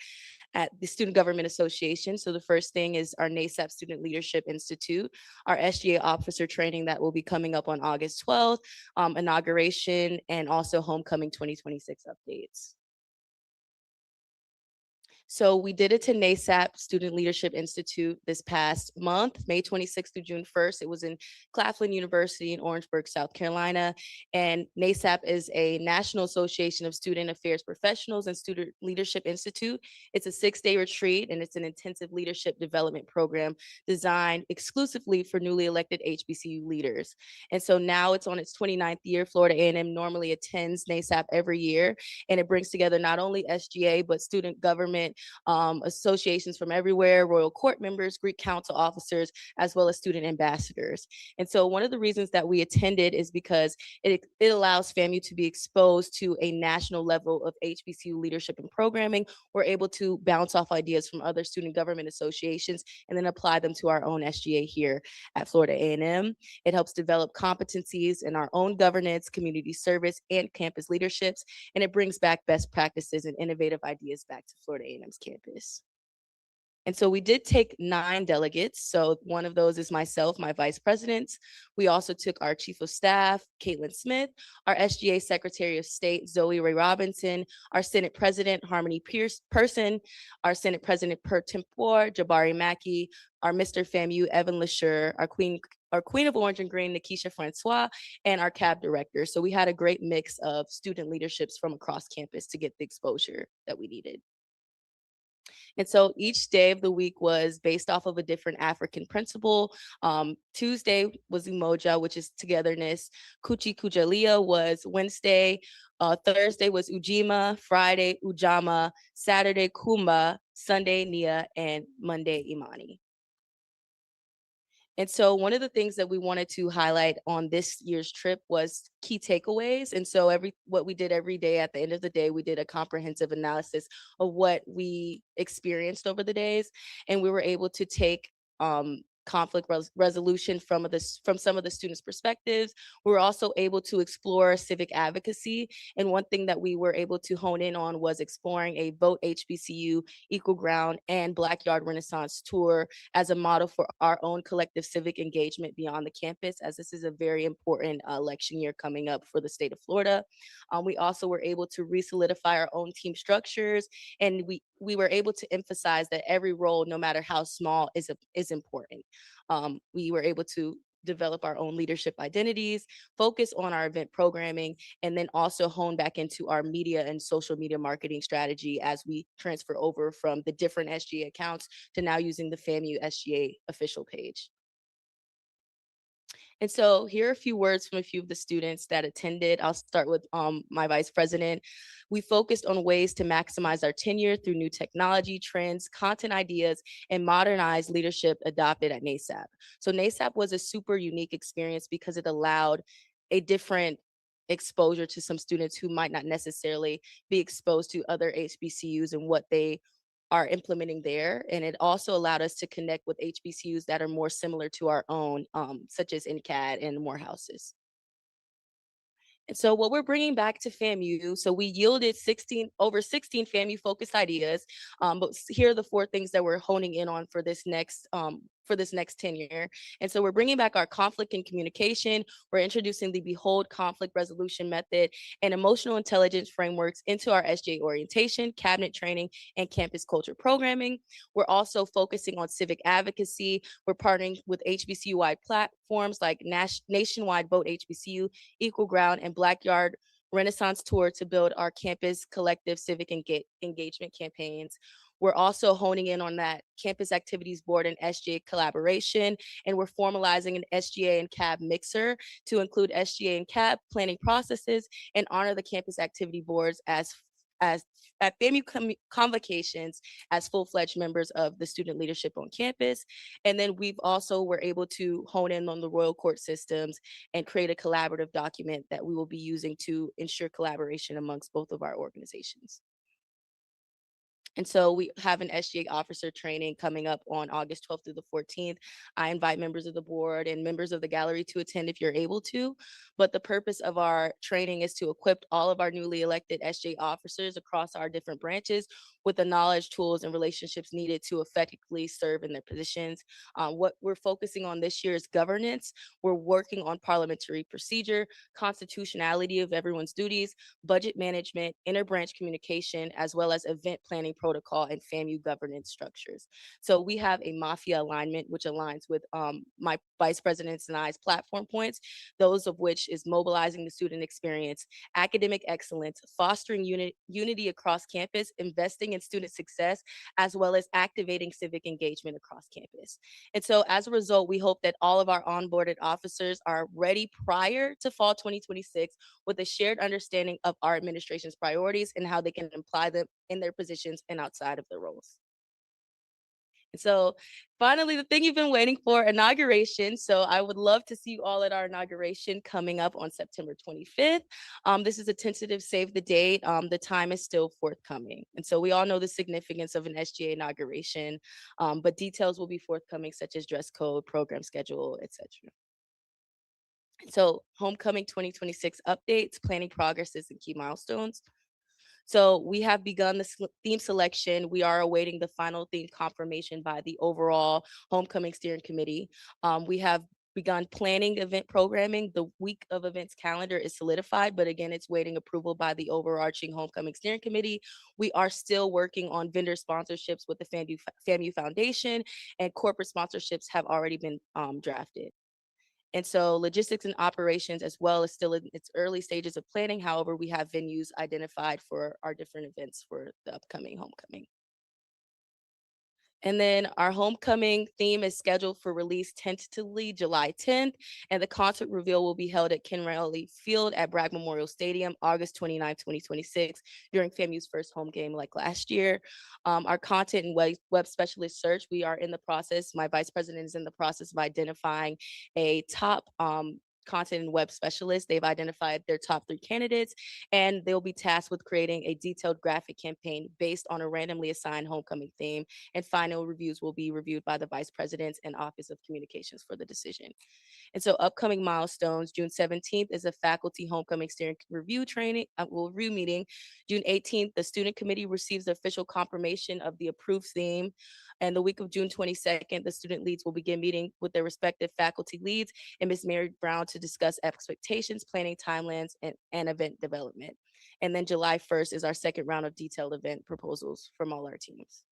at the Student Government Association. So the first thing is our NASAP Student Leadership Institute, our SGA officer training that will be coming up on August 12th, inauguration, and also homecoming 2026 updates. So we did it to NASAP Student Leadership Institute this past month, May 26th through June 1st. It was in Claflin University in Orangeburg, South Carolina. And NASAP is a National Association of Student Affairs Professionals and Student Leadership Institute. It's a 6-day retreat, and it's an intensive leadership development program designed exclusively for newly elected HBCU leaders. And so now it's on its 29th year. Florida A&M normally attends NASAP every year, and it brings together not only SGA, but student government associations from everywhere, Royal Court members, Greek Council officers, as well as student ambassadors. And so one of the reasons that we attended is because it allows FAMU to be exposed to a national level of HBCU leadership and programming. We're able to bounce off ideas from other student government associations and then apply them to our own SGA here at Florida A&M. It helps develop competencies in our own governance, community service, and campus leaderships, and it brings back best practices and innovative ideas back to Florida A&M's campus. And so we did take 9 delegates. So one of those is myself, my vice president. We also took our chief of staff, Caitlin Smith, our SGA Secretary of State, Zoe Ray Robinson, our Senate President, Harmony Person, our Senate President per tempore, Jabari Mackey, our Mr. FAMU, Evan LaSure, our Queen of Orange and Green, Nikisha Francois, and our CAB director. So we had a great mix of student leaderships from across campus to get the exposure that we needed. And so each day of the week was based off of a different African principle. Tuesday was Umoja, which is togetherness. Kuchi Kujalia was Wednesday. Thursday was Ujima. Friday, Ujama. Saturday, Kumba. Sunday, Nia. And Monday, Imani. And so one of the things that we wanted to highlight on this year's trip was key takeaways. And so what we did every day at the end of the day, we did a comprehensive analysis of what we experienced over the days. And we were able to take conflict resolution from some of the students' perspectives. We were also able to explore civic advocacy. And one thing that we were able to hone in on was exploring a Vote HBCU, Equal Ground, and Black Yard Renaissance tour as a model for our own collective civic engagement beyond the campus, as this is a very important election year coming up for the state of Florida. We also were able to re-solidify our own team structures, and we were able to emphasize that every role, no matter how small, is important. We were able to develop our own leadership identities, focus on our event programming, and then also hone back into our media and social media marketing strategy as we transfer over from the different SGA accounts to now using the FAMU SGA official page. And so here are a few words from a few of the students that attended. I'll start with my vice president. We focused on ways to maximize our tenure through new technology, trends, content ideas, and modernized leadership adopted at NASAP. So NASAP was a super unique experience because it allowed a different exposure to some students who might not necessarily be exposed to other HBCUs and what they are implementing there. And it also allowed us to connect with HBCUs that are more similar to our own, such as NCAD and Morehouses. And so what we're bringing back to FAMU, so we yielded over 16 FAMU focused ideas, but here are the 4 things that we're honing in on for this next tenure. And so we're bringing back our conflict and communication. We're introducing the Behold conflict resolution method and emotional intelligence frameworks into our SJ orientation, cabinet training, and campus culture programming. We're also focusing on civic advocacy. We're partnering with HBCU-wide platforms like Nationwide Vote HBCU, Equal Ground, and Black Yard Renaissance Tour to build our campus collective civic engagement campaigns. We're also honing in on that campus activities board and SGA collaboration, and we're formalizing an SGA and CAB mixer to include SGA and CAB planning processes and honor the campus activity boards as at FAMU convocations as full-fledged members of the student leadership on campus. And then we've also were able to hone in on the royal court systems and create a collaborative document that we will be using to ensure collaboration amongst both of our organizations. And so we have an SGA officer training coming up on August 12th through the 14th. I invite members of the board and members of the gallery to attend if you're able to. But the purpose of our training is to equip all of our newly elected SGA officers across our different branches with the knowledge, tools, and relationships needed to effectively serve in their positions. What we're focusing on this year is governance. We're working on parliamentary procedure, constitutionality of everyone's duties, budget management, interbranch communication, as well as event planning protocol and FAMU governance structures. So we have a mafia alignment, which aligns with my vice president's and I's platform points, those of which is mobilizing the student experience, academic excellence, fostering unity across campus, investing in student success, as well as activating civic engagement across campus. And so as a result, we hope that all of our onboarded officers are ready prior to fall 2026 with a shared understanding of our administration's priorities and how they can apply them in their positions and outside of their roles. And so finally, the thing you've been waiting for, inauguration. So I would love to see you all at our inauguration coming up on September 25th. This is a tentative save the date. The time is still forthcoming. And so we all know the significance of an SGA inauguration, but details will be forthcoming, such as dress code, program schedule, etc. So homecoming 2026 updates, planning progresses, and key milestones. So we have begun the theme selection. We are awaiting the final theme confirmation by the overall homecoming steering committee. We have begun planning event programming. The week of events calendar is solidified, but again, it's waiting approval by the overarching homecoming steering committee. We are still working on vendor sponsorships with the FAMU Foundation, and corporate sponsorships have already been drafted. And so logistics and operations as well is still in its early stages of planning. However, we have venues identified for our different events for the upcoming homecoming. And then our homecoming theme is scheduled for release tentatively July 10th, and the concert reveal will be held at Ken Raleigh Field at Bragg Memorial Stadium, August 29, 2026, during FAMU's first home game like last year. Our content and web specialist search, we are in the process, my vice president is in the process of identifying a top content and web specialist. They've identified their top 3 candidates, and they'll be tasked with creating a detailed graphic campaign based on a randomly assigned homecoming theme, and final reviews will be reviewed by the vice presidents and Office of Communications for the decision. And so upcoming milestones, June 17th is a faculty homecoming steering review review meeting. June 18th, the student committee receives the official confirmation of the approved theme. And the week of June 22nd, the student leads will begin meeting with their respective faculty leads and Ms. Mary Brown to discuss expectations, planning timelines, and event development. And then July 1st is our second round of detailed event proposals from all our teams.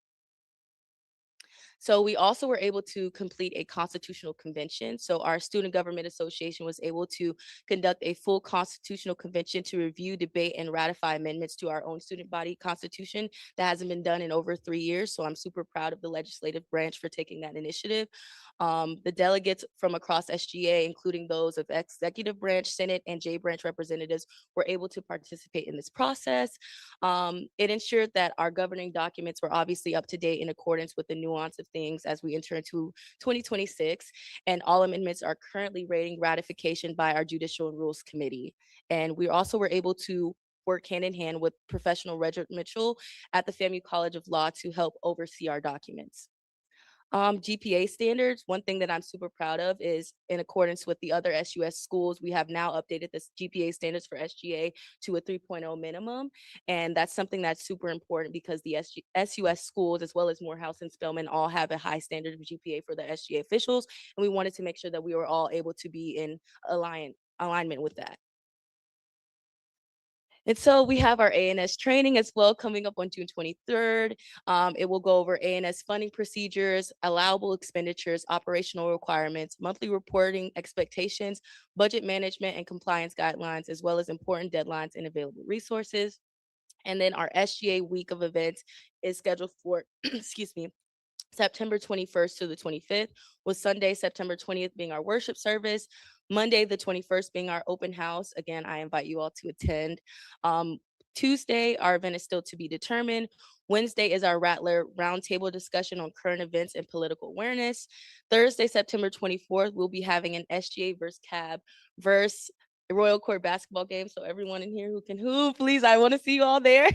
So we also were able to complete a constitutional convention. So our Student Government Association was able to conduct a full constitutional convention to review, debate, and ratify amendments to our own student body constitution. That hasn't been done in over 3 years. So I'm super proud of the legislative branch for taking that initiative. The delegates from across SGA, including those of executive branch, Senate, and J branch representatives, were able to participate in this process. It ensured that our governing documents were obviously up to date in accordance with the nuance of things as we enter into 2026. And all amendments are currently rating ratification by our Judicial and Rules Committee. And we also were able to work hand in hand with Professional Roger Mitchell at the FAMU College of Law to help oversee our documents. GPA standards, one thing that I'm super proud of is in accordance with the other SUS schools, we have now updated the GPA standards for SGA to a 3.0 minimum. And that's something that's super important because the SUS schools, as well as Morehouse and Spelman, all have a high standard of GPA for the SGA officials. And we wanted to make sure that we were all able to be in alignment with that. And so we have our ANS training as well coming up on June 23rd. It will go over ANS funding procedures, allowable expenditures, operational requirements, monthly reporting expectations, budget management and compliance guidelines, as well as important deadlines and available resources. And then our SGA week of events is scheduled for, excuse me, September 21st to the 25th, with Sunday, September 20th being our worship service, Monday, the 21st being our open house. Again, I invite you all to attend. Tuesday, our event is still to be determined. Wednesday is our Rattler roundtable discussion on current events and political awareness. Thursday, September 24th, we'll be having an SGA versus CAB versus Royal Court basketball game. So everyone in here who can hoop, please, I want to see you all there.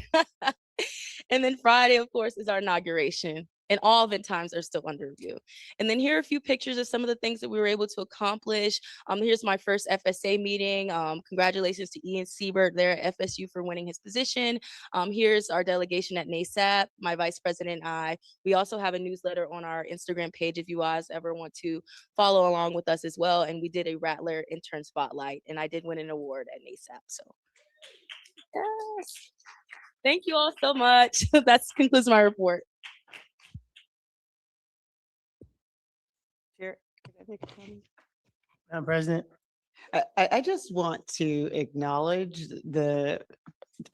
And then Friday, of course, is our inauguration. And all event times are still under review. And then here are a few pictures of some of the things that we were able to accomplish. Here's my first FSA meeting. Congratulations to Ian Siebert there at FSU for winning his position. Here's our delegation at NASAP, my vice president and I. We also have a newsletter on our Instagram page if you guys ever want to follow along with us as well. And we did a Rattler intern spotlight, and I did win an award at NASAP. So yes. Thank you all so much. That concludes my report. Madam President. I just want to acknowledge the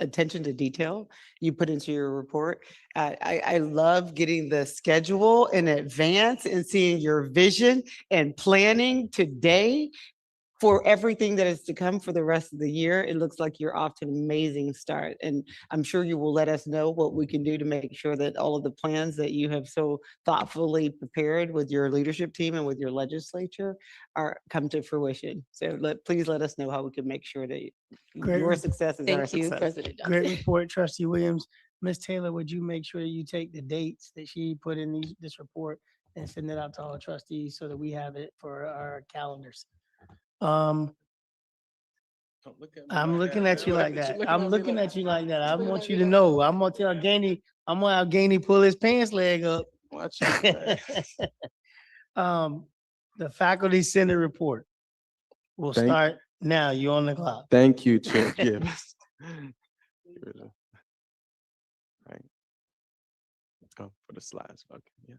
attention to detail you put into your report. I love getting the schedule in advance and seeing your vision and planning today for everything that is to come for the rest of the year. It looks like you're off to an amazing start. And I'm sure you will let us know what we can do to make sure that all of the plans that you have so thoughtfully prepared with your leadership team and with your legislature come to fruition. So please let us know how we can make sure that your success is our success. President Johnson. Great report, Trustee Williams. Ms. Taylor, would you make sure you take the dates that she put in this report and send it out to all trustees so that we have it for our calendars? I'm looking at you like that. I'm looking at you like that. I want you to know. I'm gonna tell Gainey, I'm gonna have Gainey pull his pants leg up. Watch out. The faculty senate report will start now. You're on the clock. Thank you, Chair Gibbs. Right. Oh, for the slides. Okay, yeah.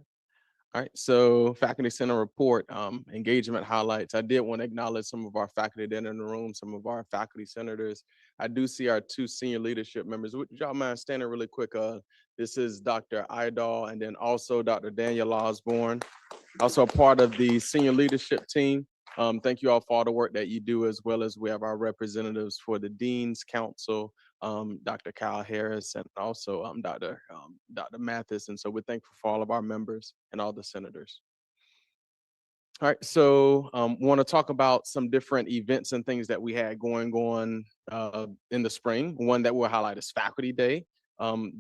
All right, so faculty center report, engagement highlights. I did want to acknowledge some of our faculty that are in the room, some of our faculty senators I do see our two senior leadership members. Would y'all mind standing really quick? This is Dr. Idol and then also Dr. Daniel Osborne, also a part of the senior leadership team. Thank you all for all the work that you do, as well as we have our representatives for the Dean's Council, Dr. Kyle Harris, and also Dr. Mathis. And so we're thankful for all of our members and all the senators. All right, so want to talk about some different events and things that we had going on in the spring. One that we'll highlight is Faculty Day.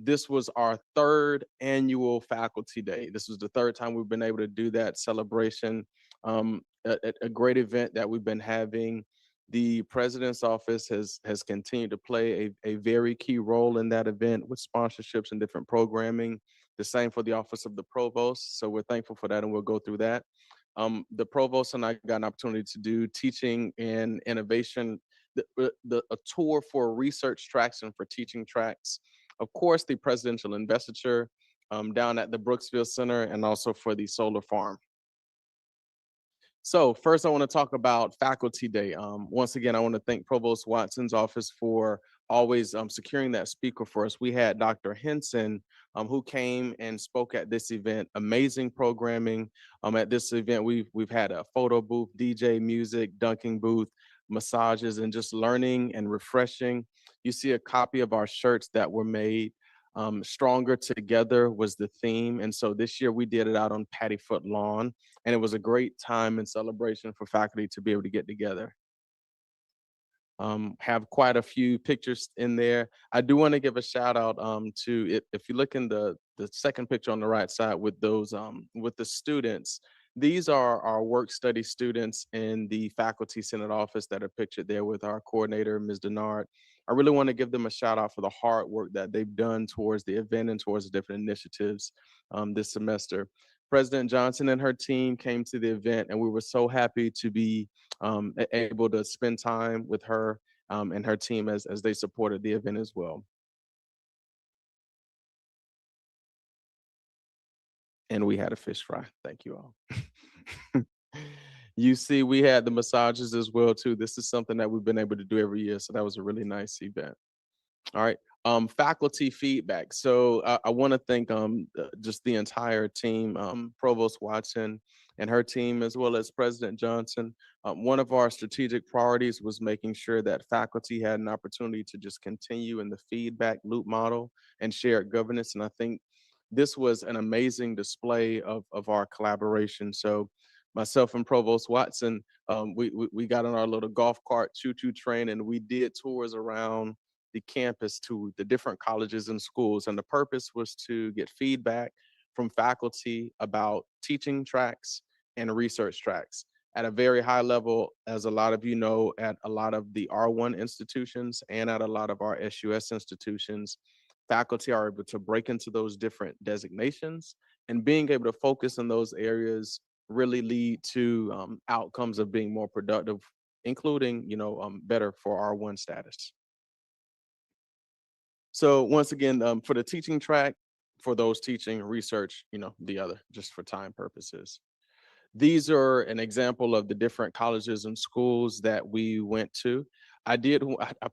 This was our third annual Faculty Day. This was the third time we've been able to do that celebration. A great event that we've been having. The President's Office has continued to play a very key role in that event with sponsorships and different programming. The same for the Office of the Provost. So we're thankful for that, and we'll go through that. The Provost and I got an opportunity to do teaching and innovation, a tour for research tracks and for teaching tracks. Of course, the presidential investiture down at the Brooksville Center, and also for the solar farm. So first, I want to talk about Faculty Day. Once again, I want to thank Provost Watson's office for always securing that speaker for us. We had Dr. Henson, who came and spoke at this event. Amazing programming. At this event, we've had a photo booth, DJ music, dunking booth, massages, and just learning and refreshing. You see a copy of our shirts that were made. Stronger Together was the theme. And so this year we did it out on Pattyfoot Lawn, and it was a great time and celebration for faculty to be able to get together. Have quite a few pictures in there. I do want to give a shout out to it. If you look in the second picture on the right side with those with the students, these are our work study students in the Faculty Senate office that are pictured there with our coordinator, Ms. Denard. I really want to give them a shout out for the hard work that they've done towards the event and towards the different initiatives this semester. President Johnson and her team came to the event, and we were so happy to be able to spend time with her and her team as they supported the event as well. And we had a fish fry. Thank you all. You see, we had the massages as well too. This is something that we've been able to do every year, so that was a really nice event. All right, faculty feedback. So I want to thank just the entire team, Provost Watson and her team, as well as President Johnson. One of our strategic priorities was making sure that faculty had an opportunity to just continue in the feedback loop model and shared governance. And I think this was an amazing display of our collaboration. So myself and Provost Watson, we got on our little golf cart choo-choo train, and we did tours around the campus to the different colleges and schools. And the purpose was to get feedback from faculty about teaching tracks and research tracks. At a very high level, as a lot of you know, at a lot of the R1 institutions and at a lot of our SUS institutions, faculty are able to break into those different designations, and being able to focus in those areas really lead to outcomes of being more productive, including, better for R1 status. So once again, for the teaching track, for those teaching research, the other, just for time purposes. These are an example of the different colleges and schools that we went to. I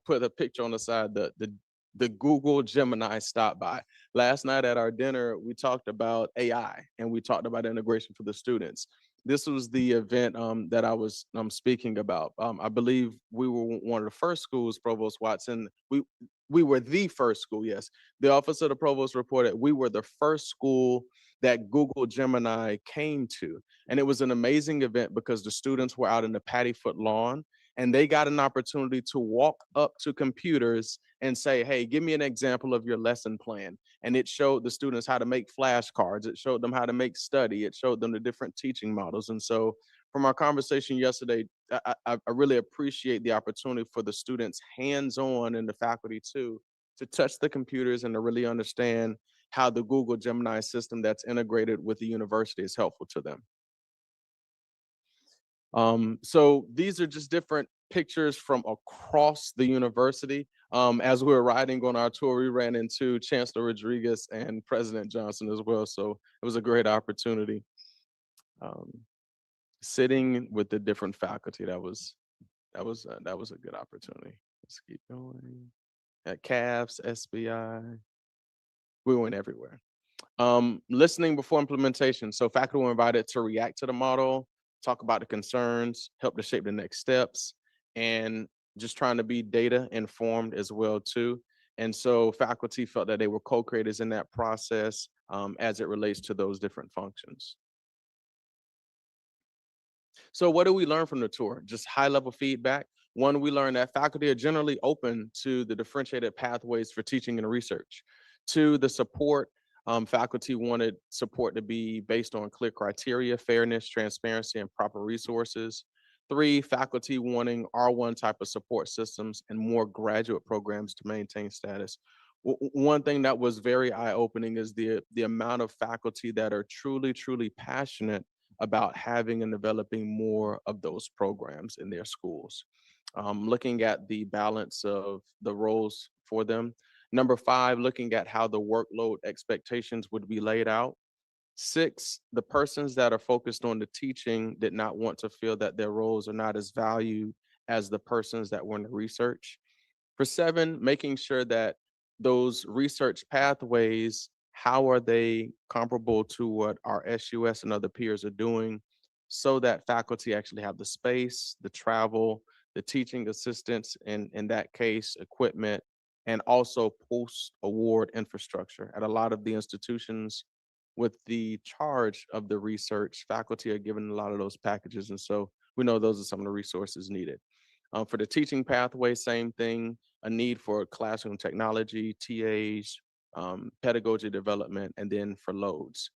put a picture on the side, the Google Gemini stopped by. Last night at our dinner, we talked about AI and we talked about integration for the students. This was the event that I was speaking about. I believe we were one of the first schools, Provost Watson. We were the first school, yes. The Office of the Provost reported we were the first school that Google Gemini came to. And it was an amazing event because the students were out in the Pattyfoot Lawn, and they got an opportunity to walk up to computers and say, hey, give me an example of your lesson plan. And it showed the students how to make flashcards. It showed them how to make study. It showed them the different teaching models. And so from our conversation yesterday, I really appreciate the opportunity for the students hands-on and the faculty too, to touch the computers and to really understand how the Google Gemini system that's integrated with the university is helpful to them. So these are just different pictures from across the university. As we were riding on our tour, we ran into Chancellor Rodriguez and President Johnson as well. So it was a great opportunity. Sitting with the different faculty, that was a good opportunity. Let's keep going. At CAFs, SBI, we went everywhere. Listening before implementation. So faculty were invited to react to the model, talk about the concerns, help to shape the next steps, and just trying to be data informed as well too. And so faculty felt that they were co-creators in that process as it relates to those different functions. So what do we learn from the tour? Just high level feedback. One, we learned that faculty are generally open to the differentiated pathways for teaching and research. Two, the support, faculty wanted support to be based on clear criteria, fairness, transparency, and proper resources. Three, faculty wanting R1 type of support systems and more graduate programs to maintain status. One thing that was very eye-opening is the amount of faculty that are truly passionate about having and developing more of those programs in their schools. Looking at the balance of the roles for them. Number 5, looking at how the workload expectations would be laid out. 6, the persons that are focused on the teaching did not want to feel that their roles are not as valued as the persons that were in the research. For 7, making sure that those research pathways, how are they comparable to what our SUS and other peers are doing so that faculty actually have the space, the travel, the teaching assistants, and in that case, equipment, and also post-award infrastructure. At a lot of the institutions with the charge of the research, faculty are given a lot of those packages. And so we know those are some of the resources needed. For the teaching pathway, same thing, a need for classroom technology, TAs, pedagogy development, and then for loads.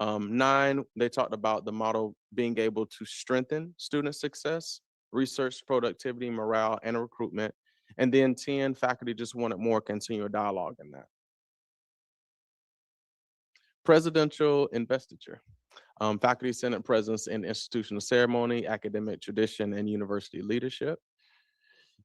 9, they talked about the model being able to strengthen student success, research productivity, morale, and recruitment. And then 10, faculty just wanted more continual dialogue in that. Presidential investiture. Faculty Senate presence in institutional ceremony, academic tradition, and university leadership.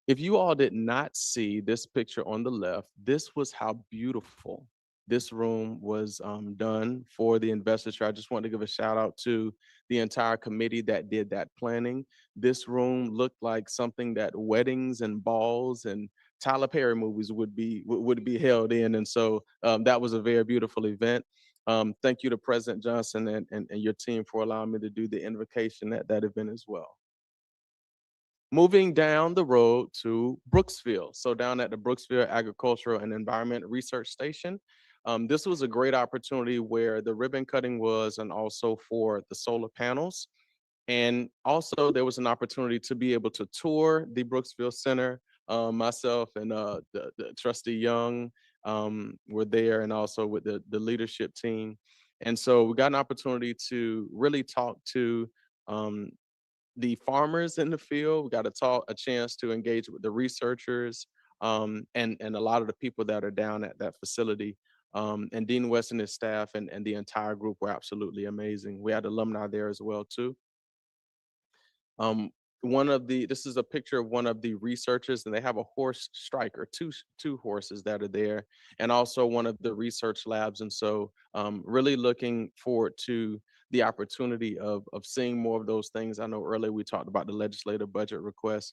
If you all did not see this picture on the left, this was how beautiful this room was done for the investiture. I just want to give a shout out to the entire committee that did that planning. This room looked like something that weddings and balls and Tyler Perry movies would be held in. And so that was a very beautiful event. Thank you to President Johnson and your team for allowing me to do the invocation at that event as well. Moving down the road to Brooksville. So down at the Brooksville Agricultural and Environment Research Station. This was a great opportunity where the ribbon cutting was, and also for the solar panels. And also there was an opportunity to be able to tour the Brooksville Center. Myself and the trustee Young were there, and also with the leadership team. And so we got an opportunity to really talk to the farmers in the field. We got a chance to engage with the researchers and a lot of the people that are down at that facility. And Dean West and his staff and the entire group were absolutely amazing. We had alumni there as well too. This is a picture of one of the researchers, and they have a horse striker, two horses that are there, and also one of the research labs. And so really looking forward to the opportunity of seeing more of those things. I know earlier we talked about the legislative budget request.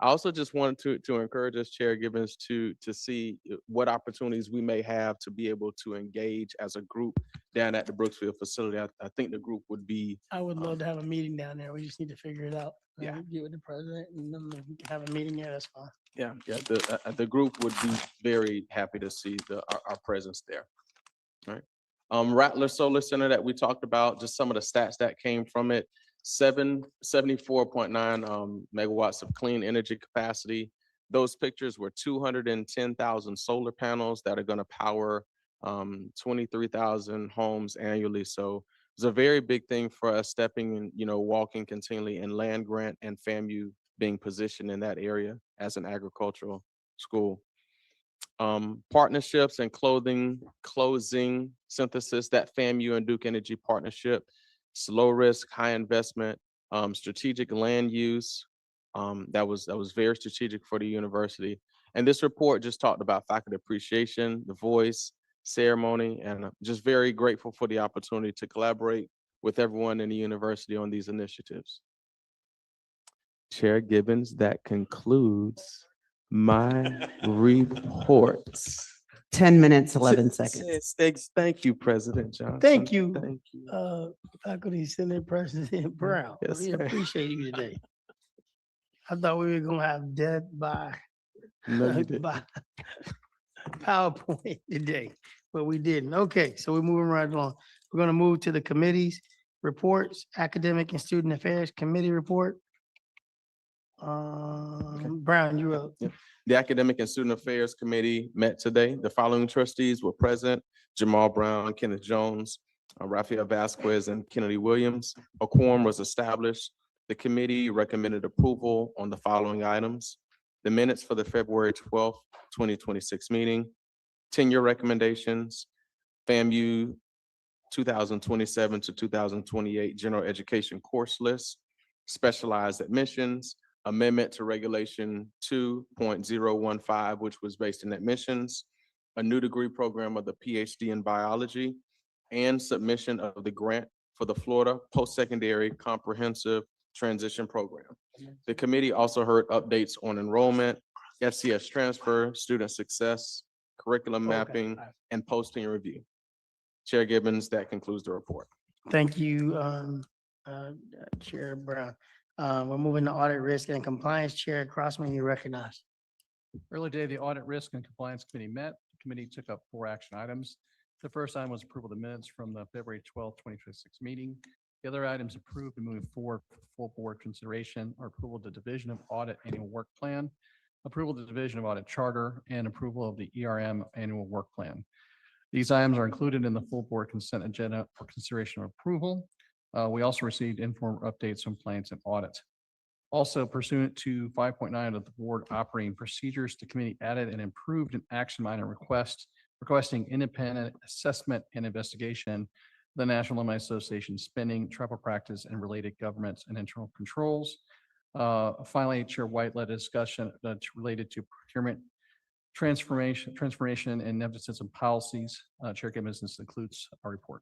I also just wanted to encourage us caregivers to see what opportunities we may have to be able to engage as a group down at the Brooksville facility. I think the group would be. I would love to have a meeting down there. We just need to figure it out. Yeah. Get with the president and then we can have a meeting. Yeah, that's fine. Yeah. The group would be very happy to see our presence there. All right. Rattler Solar Center that we talked about, just some of the stats that came from it. 74.9 megawatts of clean energy capacity. Those pictures were 210,000 solar panels that are going to power 23,000 homes annually. So it's a very big thing for us, stepping and walking continually in land grant and FAMU being positioned in that area as an agricultural school. Partnerships and closing synthesis, that FAMU and Duke Energy partnership. It's low risk, high investment, strategic land use. That was very strategic for the university. And this report just talked about faculty appreciation, the voice, ceremony, and just very grateful for the opportunity to collaborate with everyone in the university on these initiatives. Chair Gibbons, that concludes my reports. 10 minutes, 11 seconds. Thank you, President Johnson. Thank you, Thank you. Faculty Senate President Brown. Yes, We sir. appreciate you today. I thought we were gonna have death by, No, you didn't. by PowerPoint today, but we didn't. Okay, so we're moving right along. We're gonna move to the committees, reports, Academic and Student Affairs Committee report. Brown, you're up. The Academic and Student Affairs Committee met today. The following trustees were present: Jamal Brown, Kenneth Jones, Rafael Vasquez, and Kennedy Williams. A quorum was established. The committee recommended approval on the following items: the minutes for the February 12th, 2026 meeting, tenure recommendations, FAMU 2027 to 2028 general education course list, specialized admissions, amendment to regulation 2.015, which was based in admissions, a new degree program of the PhD in biology, and submission of the grant for the Florida Post-Secondary Comprehensive Transition Program. The committee also heard updates on enrollment, FCS transfer, student success, curriculum mapping, and posting review. Chair Gibbons, that concludes the report. Thank you, Chair Brown. We're moving to Audit Risk and Compliance. Chair Crossman, you recognize. Earlier today, the Audit Risk and Compliance Committee met. The committee took up 4 action items. The first item was approval of the minutes from the February 12th, 2026 meeting. The other items approved and moving forward for full board consideration are approval of the Division of Audit Annual Work Plan, approval of the Division of Audit Charter, and approval of the ERM Annual Work Plan. These items are included in the full board consent agenda for consideration of approval. We also received informal updates on plans and audit. Also pursuant to 5.9 of the board operating procedures, the committee added and improved an action item requesting independent assessment and investigation of the National Alumni Association spending, travel practice, and related governments and internal controls. Finally, Chair White led a discussion that's related to procurement transformation and emphasis on policies. Chair Gibbons, this includes our report.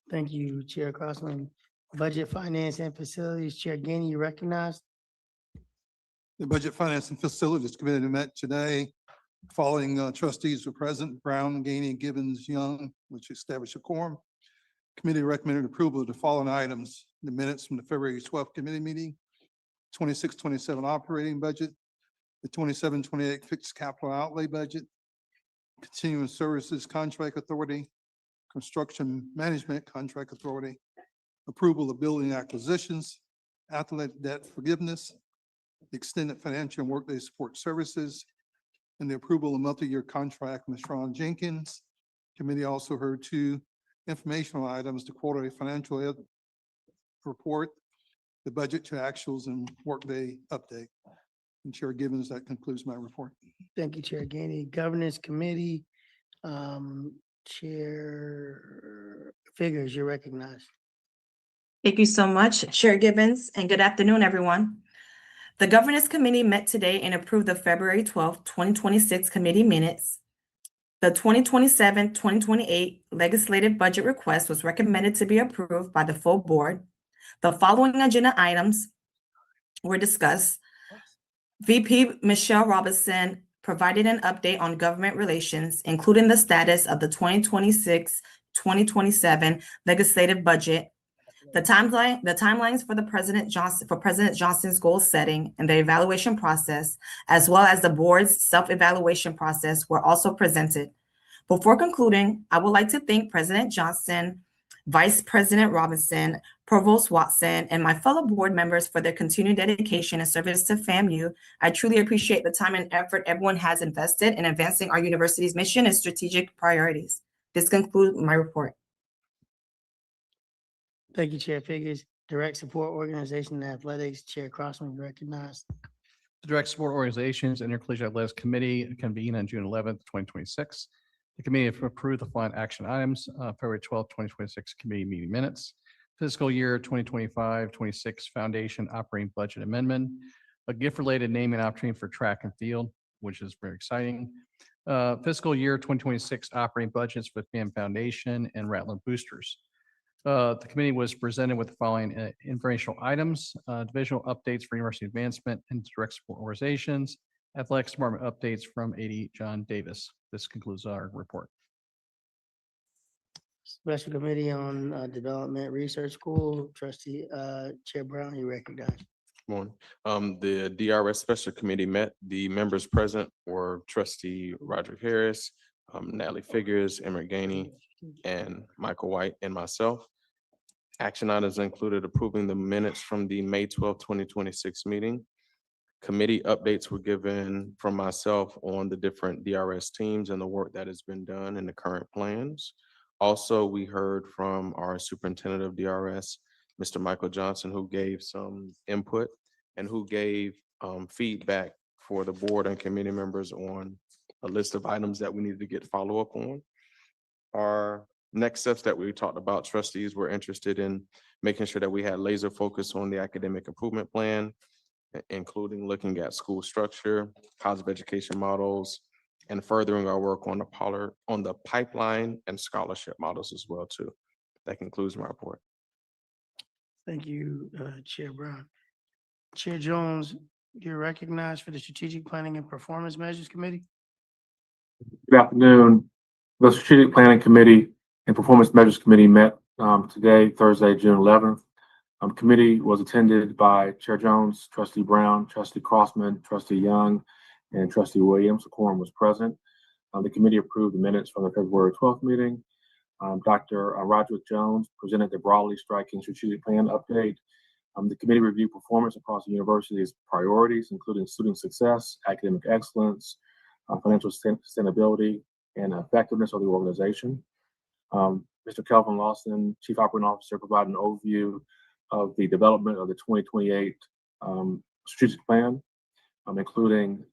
Thank you, Chair Crossman. Budget, Finance, and Facilities, Chair Gainey, you recognized. The Budget, Finance, and Facilities Committee met today. Following trustees were present: Brown, Gainey, Gibbons, Young, which established a quorum. Committee recommended approval of the following items: the minutes from the February 12th committee meeting, 26-27 operating budget, the 27-28 fixed capital outlay budget, continuing services contract authority, construction management contract authority, approval of building acquisitions, athletic debt forgiveness, extended financial and workday support services, and the approval of multi-year contract with Sharon Jenkins. Committee also heard 2 informational items: the quarterly financial report, the budget to actuals, and workday update. And Chair Gibbons, that concludes my report. Thank you, Chair Gainey. Governance Committee, Chair Figures, you recognize. Thank you so much, Chair Gibbons, and good afternoon, everyone. The Governance Committee met today and approved the February 12th, 2026 committee minutes. The 2027-2028 legislative budget request was recommended to be approved by the full board. The following agenda items were discussed. VP Michelle Robinson provided an update on government relations, including the status of the 2026-2027 legislative budget, the timelines for President Johnson's goal setting and the evaluation process, as well as the board's self-evaluation process, were also presented. Before concluding, I would like to thank President Johnson, Vice President Robinson, Provost Watson, and my fellow board members for their continued dedication and service to FAMU. I truly appreciate the time and effort everyone has invested in advancing our university's mission and strategic priorities. This concludes my report. Thank you, Chair Figures. Direct Support Organization and Athletics, Chair Crossman, recognized. The Direct Support Organizations Intercollegiate Athletics Committee convened on June 11th, 2026. The committee approved the following action items: February 12th, 2026 committee meeting minutes, fiscal year 2025-26 foundation operating budget amendment, a gift-related naming opportunity for track and field, which is very exciting, fiscal year 2026 operating budgets for FAM Foundation and Rattler Boosters. The committee was presented with the following informational items, divisional updates for university advancement and direct support organizations, athletics department updates from AD John Davis. This concludes our report. Special Committee on Development Research School, trustee, Chair Brown, you recognize. Morning. The DRS Special Committee met. The members present were trustee Roderick Harris, Natalie Figures, Emmett Gainey, and Michael White, and myself. Action items included approving the minutes from the May 12, 2026 meeting. Committee updates were given from myself on the different DRS teams and the work that has been done in the current plans. Also, we heard from our superintendent of DRS, Mr. Michael Johnson, who gave some input and who gave feedback for the board and committee members on a list of items that we needed to get follow-up on. Our next steps that we talked about, trustees were interested in making sure that we had laser focus on the academic improvement plan, including looking at school structure, positive education models, and furthering our work on the pipeline and scholarship models as well too. That concludes my report. Thank you, Chair Brown. Chair Jones, you're recognized for the Strategic Planning and Performance Measures Committee. Good afternoon. The Strategic Planning Committee and Performance Measures Committee met today, Thursday, June 11th. Committee was attended by Chair Jones, Trustee Brown, Trustee Crossman, Trustee Young, and Trustee Williams. The quorum was present. The committee approved the minutes from the February 12th meeting. Dr. Roderick Jones presented the broadly striking strategic plan update. The committee reviewed performance across the university's priorities, including student success, academic excellence, financial sustainability, and effectiveness of the organization. Mr. Kelvin Lawson, Chief Operating Officer, provided an overview of the development of the 2028 strategic plan, including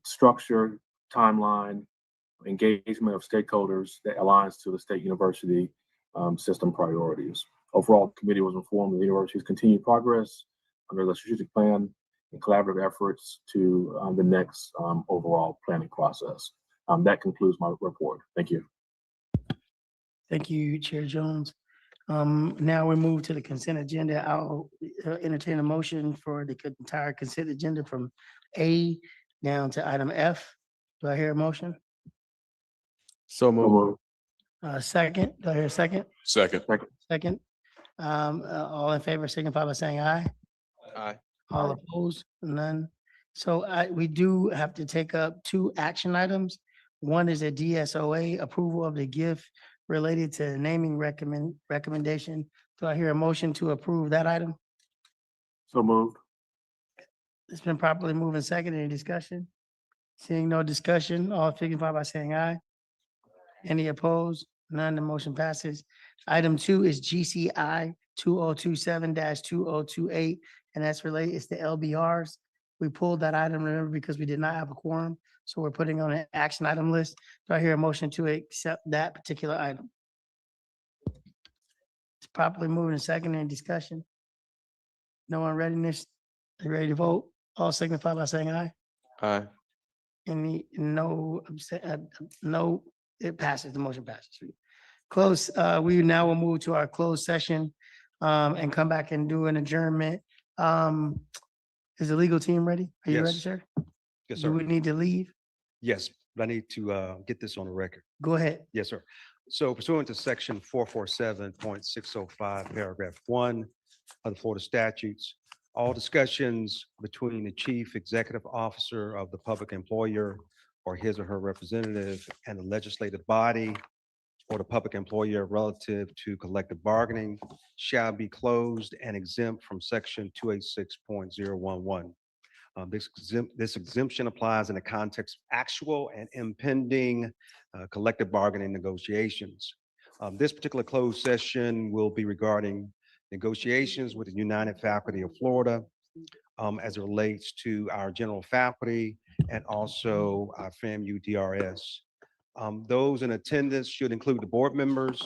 structure, timeline, engagement of stakeholders that aligns to the state university system priorities. Overall, the committee was informed of the university's continued progress under the strategic plan and collaborative efforts to the next overall planning process. That concludes my report. Thank you. Thank you, Chair Jones. Now we move to the consent agenda. I'll entertain a motion for the entire consent agenda from A down to item F. Do I hear a motion? So moved. Second, do I hear a second? Second. Second. All in favor signify by saying aye. Aye. All opposed? None. So we do have to take up two action items. One is a DSOA approval of the gift related to naming recommendation. Do I hear a motion to approve that item? So moved. It's been properly moved and seconded. Any discussion? Seeing no discussion, all signify by saying aye. Any opposed? None. The motion passes. Item 2 is GCI 2027-2028, and that's related, it's the LBRs. We pulled that item, remember, because we did not have a quorum, so we're putting on an action item list. Do I hear a motion to accept that particular item? It's properly moved and seconded. Any discussion? No one readiness? You ready to vote? All signify by saying aye. Aye. Any, no, no, it passes, the motion passes. Close, we now will move to our closed session and come back and do an adjournment. Is the legal team ready? Are you ready, Yes. sir? Yes, Do sir. we need to leave? Yes, but I need to get this on the record. Go ahead. Yes, sir. So pursuant to section 447.605, paragraph 1 of the Florida statutes, all discussions between the chief executive officer of the public employer or his or her representative and the legislative body or the public employer relative to collective bargaining shall be closed and exempt from section 286.011. This exemption applies in the context of actual and impending collective bargaining negotiations. This particular closed session will be regarding negotiations with the United Faculty of Florida as it relates to our general faculty and also our FAMU DRS. Those in attendance should include the board members,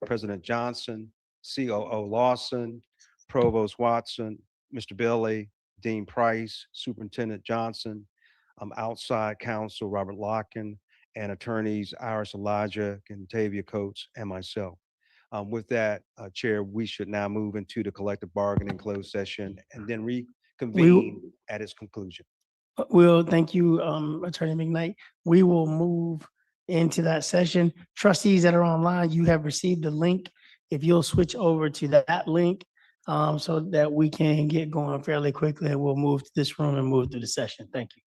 President Johnson, COO Lawson, Provost Watson, Mr. Billy, Dean Price, Superintendent Johnson, outside counsel Robert Locken, and attorneys Iris Elijah, Tavia Coates, and myself. With that, Chair, we should now move into the collective bargaining closed session and then reconvene at its conclusion. Will, thank you, Attorney McKnight. We will move into that session. Trustees that are online, you have received the link. If you'll switch over to that link, so that we can get going fairly quickly, and we'll move to this room and move to the session. Thank you.